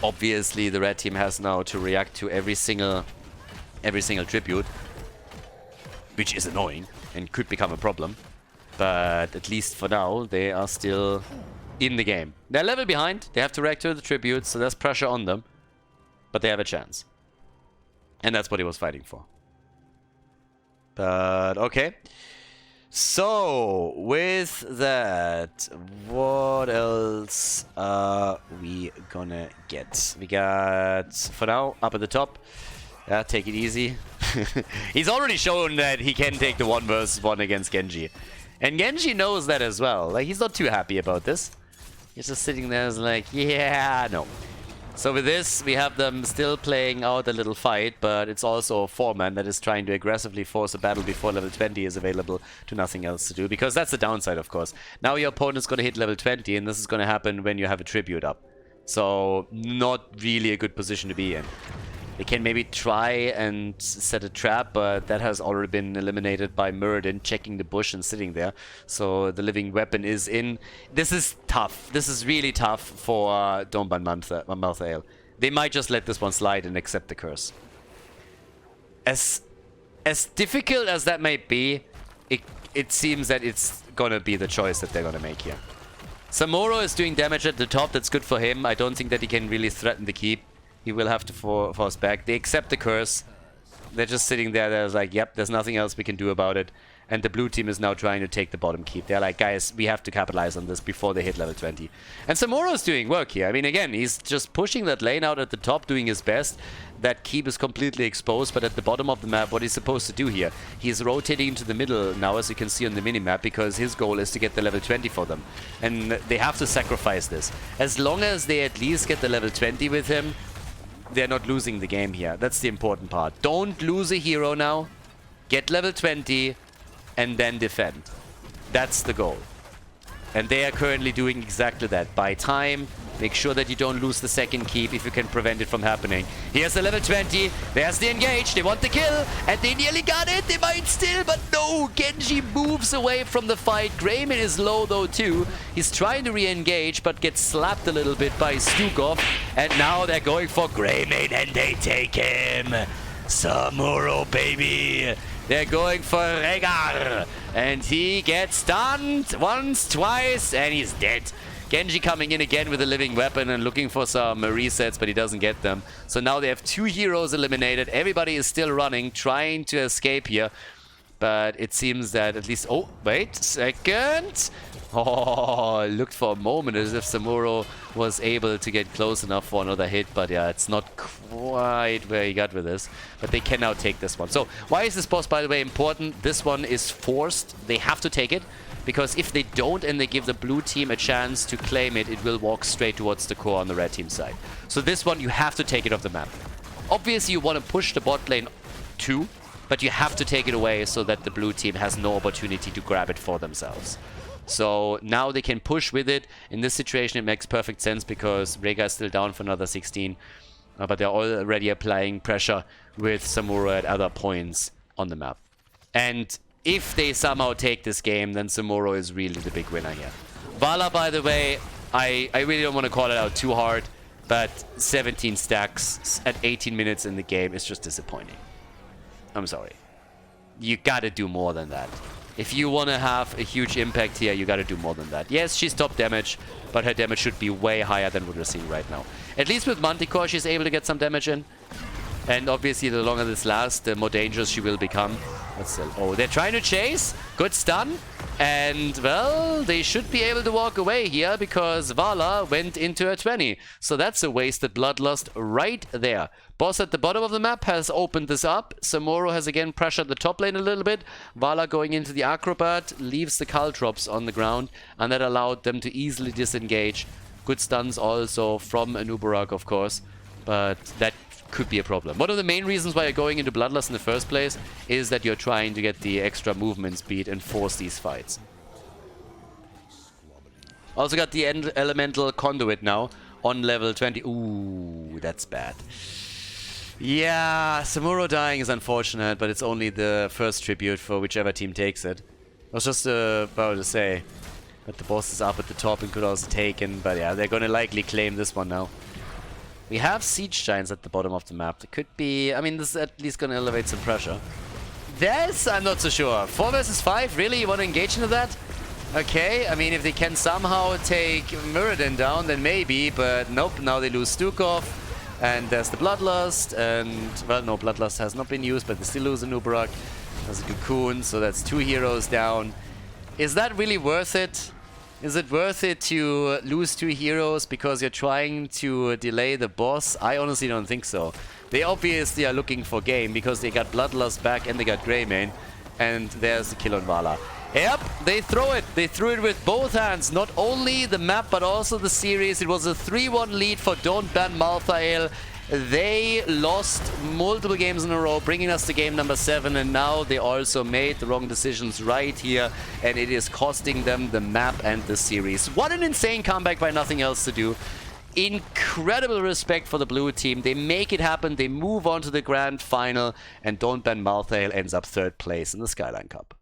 Obviously, the red team has now to react to every single tribute, which is annoying and could become a problem. But at least for now, they are still in the game. They're a level behind. They have to react to the tributes, so there's pressure on them. But they have a chance. And that's what he was fighting for. But okay. So, with that, what else are we gonna get? We got, for now, up at the top. Yeah, Take It Easy. He's already shown that he can take the 1 versus 1 against Genji. And Genji knows that as well. Like, he's not too happy about this. He's just sitting there as like, yeah, no. So with this, we have them still playing out a little fight, but it's also a 4-man that is trying to aggressively force a battle before level 20 is available to nothing else to do. Because that's the downside, of course. Now your opponent's going to hit level 20, and this is going to happen when you have a tribute up. So, not really a good position to be in. They can maybe try and set a trap, but that has already been eliminated by Muradin checking the bush and sitting there. So the living weapon is in. This is tough. This is really tough for Domban Malthael. They might just let this one slide and accept the curse. As difficult as that might be, it seems that it's gonna be the choice that they're gonna make here. Samuro is doing damage at the top. That's good for him. I don't think that he can really threaten the keep. He will have to force back. They accept the curse. They're just sitting there. They're like, yep, there's nothing else we can do about it. And the blue team is now trying to take the bottom keep. They're like, guys, we have to capitalize on this before they hit level 20. And Samuro's doing work here. I mean, again, he's just pushing that lane out at the top, doing his best. That keep is completely exposed, but at the bottom of the map, what he's supposed to do here, he's rotating into the middle now, as you can see on the minimap, because his goal is to get the level 20 for them. And they have to sacrifice this. As long as they at least get the level 20 with him, they're not losing the game here. That's the important part. Don't lose a hero now. Get level 20 and then defend. That's the goal. And they are currently doing exactly that. Buy time. Make sure that you don't lose the second keep if you can prevent it from happening. Here's the level 20. There's the engage. They want the kill. And they nearly got it. They might still, but no. Genji moves away from the fight. Greymane is low though too. He's trying to re-engage, but gets slapped a little bit by Stukov. And now they're going for Greymane and they take him. Samuro, baby. They're going for Rhaegar. And he gets stunned once, twice, and he's dead. Genji coming in again with a living weapon and looking for some resets, but he doesn't get them. So now they have 2 heroes eliminated. Everybody is still running, trying to escape here. But it seems that at least... Oh, wait, second. Oh, looked for a moment as if Samuro was able to get close enough for another hit. But yeah, it's not quite where he got with this. But they can now take this one. So why is this boss, by the way, important? This one is forced. They have to take it. Because if they don't and they give the blue team a chance to claim it, it will walk straight towards the core on the red team side. So this one, you have to take it off the map. Obviously, you want to push the bot lane too. But you have to take it away so that the blue team has no opportunity to grab it for themselves. So now they can push with it. In this situation, it makes perfect sense because Rega is still down for another 16. But they're already applying pressure with Samuro at other points on the map. And if they somehow take this game, then Samuro is really the big winner here. Vala, by the way, I really don't want to call it out too hard. But 17 stacks at 18 minutes in the game is just disappointing. I'm sorry. You gotta do more than that. If you want to have a huge impact here, you gotta do more than that. Yes, she's top damage, but her damage should be way higher than what we're seeing right now. At least with Manticore, she's able to get some damage in. And obviously, the longer this lasts, the more dangerous she will become. But still, oh, they're trying to chase. Good stun. And, well, they should be able to walk away here because Vala went into a 20. So that's a wasted bloodlust right there. Boss at the bottom of the map has opened this up. Samuro has again pressured the top lane a little bit. Vala going into the Acrobat leaves the Caltrops on the ground. And that allowed them to easily disengage. Good stuns also from Anubarak, of course. But that could be a problem. One of the main reasons why you're going into Bloodlust in the first place is that you're trying to get the extra movement speed and force these fights. Also got the elemental conduit now on level 20. Ooh, that's bad. Yeah, Samuro dying is unfortunate, but it's only the first tribute for whichever team takes it. I was just about to say that the boss is up at the top and could also take it, but yeah, they're gonna likely claim this one now. We have Siege Giants at the bottom of the map. It could be... I mean, this is at least going to elevate some pressure. This, I'm not so sure. 4 versus 5? Really? You want to engage into that? Okay, I mean, if they can somehow take Muradin down, then maybe. But nope, now they lose Stukov. And there's the Bloodlust. And, well, no, Bloodlust has not been used, but they still lose Anubarak. There's a Cocoon, so that's 2 heroes down. Is that really worth it? Is it worth it to lose 2 heroes because you're trying to delay the boss? I honestly don't think so. They obviously are looking for game because they got Bloodlust back and they got Greymane. And there's the kill on Vala. Yep, they throw it. They threw it with both hands. Not only the map, but also the series. It was a 3-1 lead for Don't Ban Malthael. They lost multiple games in a row, bringing us to game number 7, and now they also made the wrong decisions right here, and it is costing them the map and the series. What an insane comeback by Nothing Else to Do. Incredible respect for the blue team. They make it happen, they move on to the grand final, and Don't Ban Malthael ends up 3rd place in the Skyline Cup.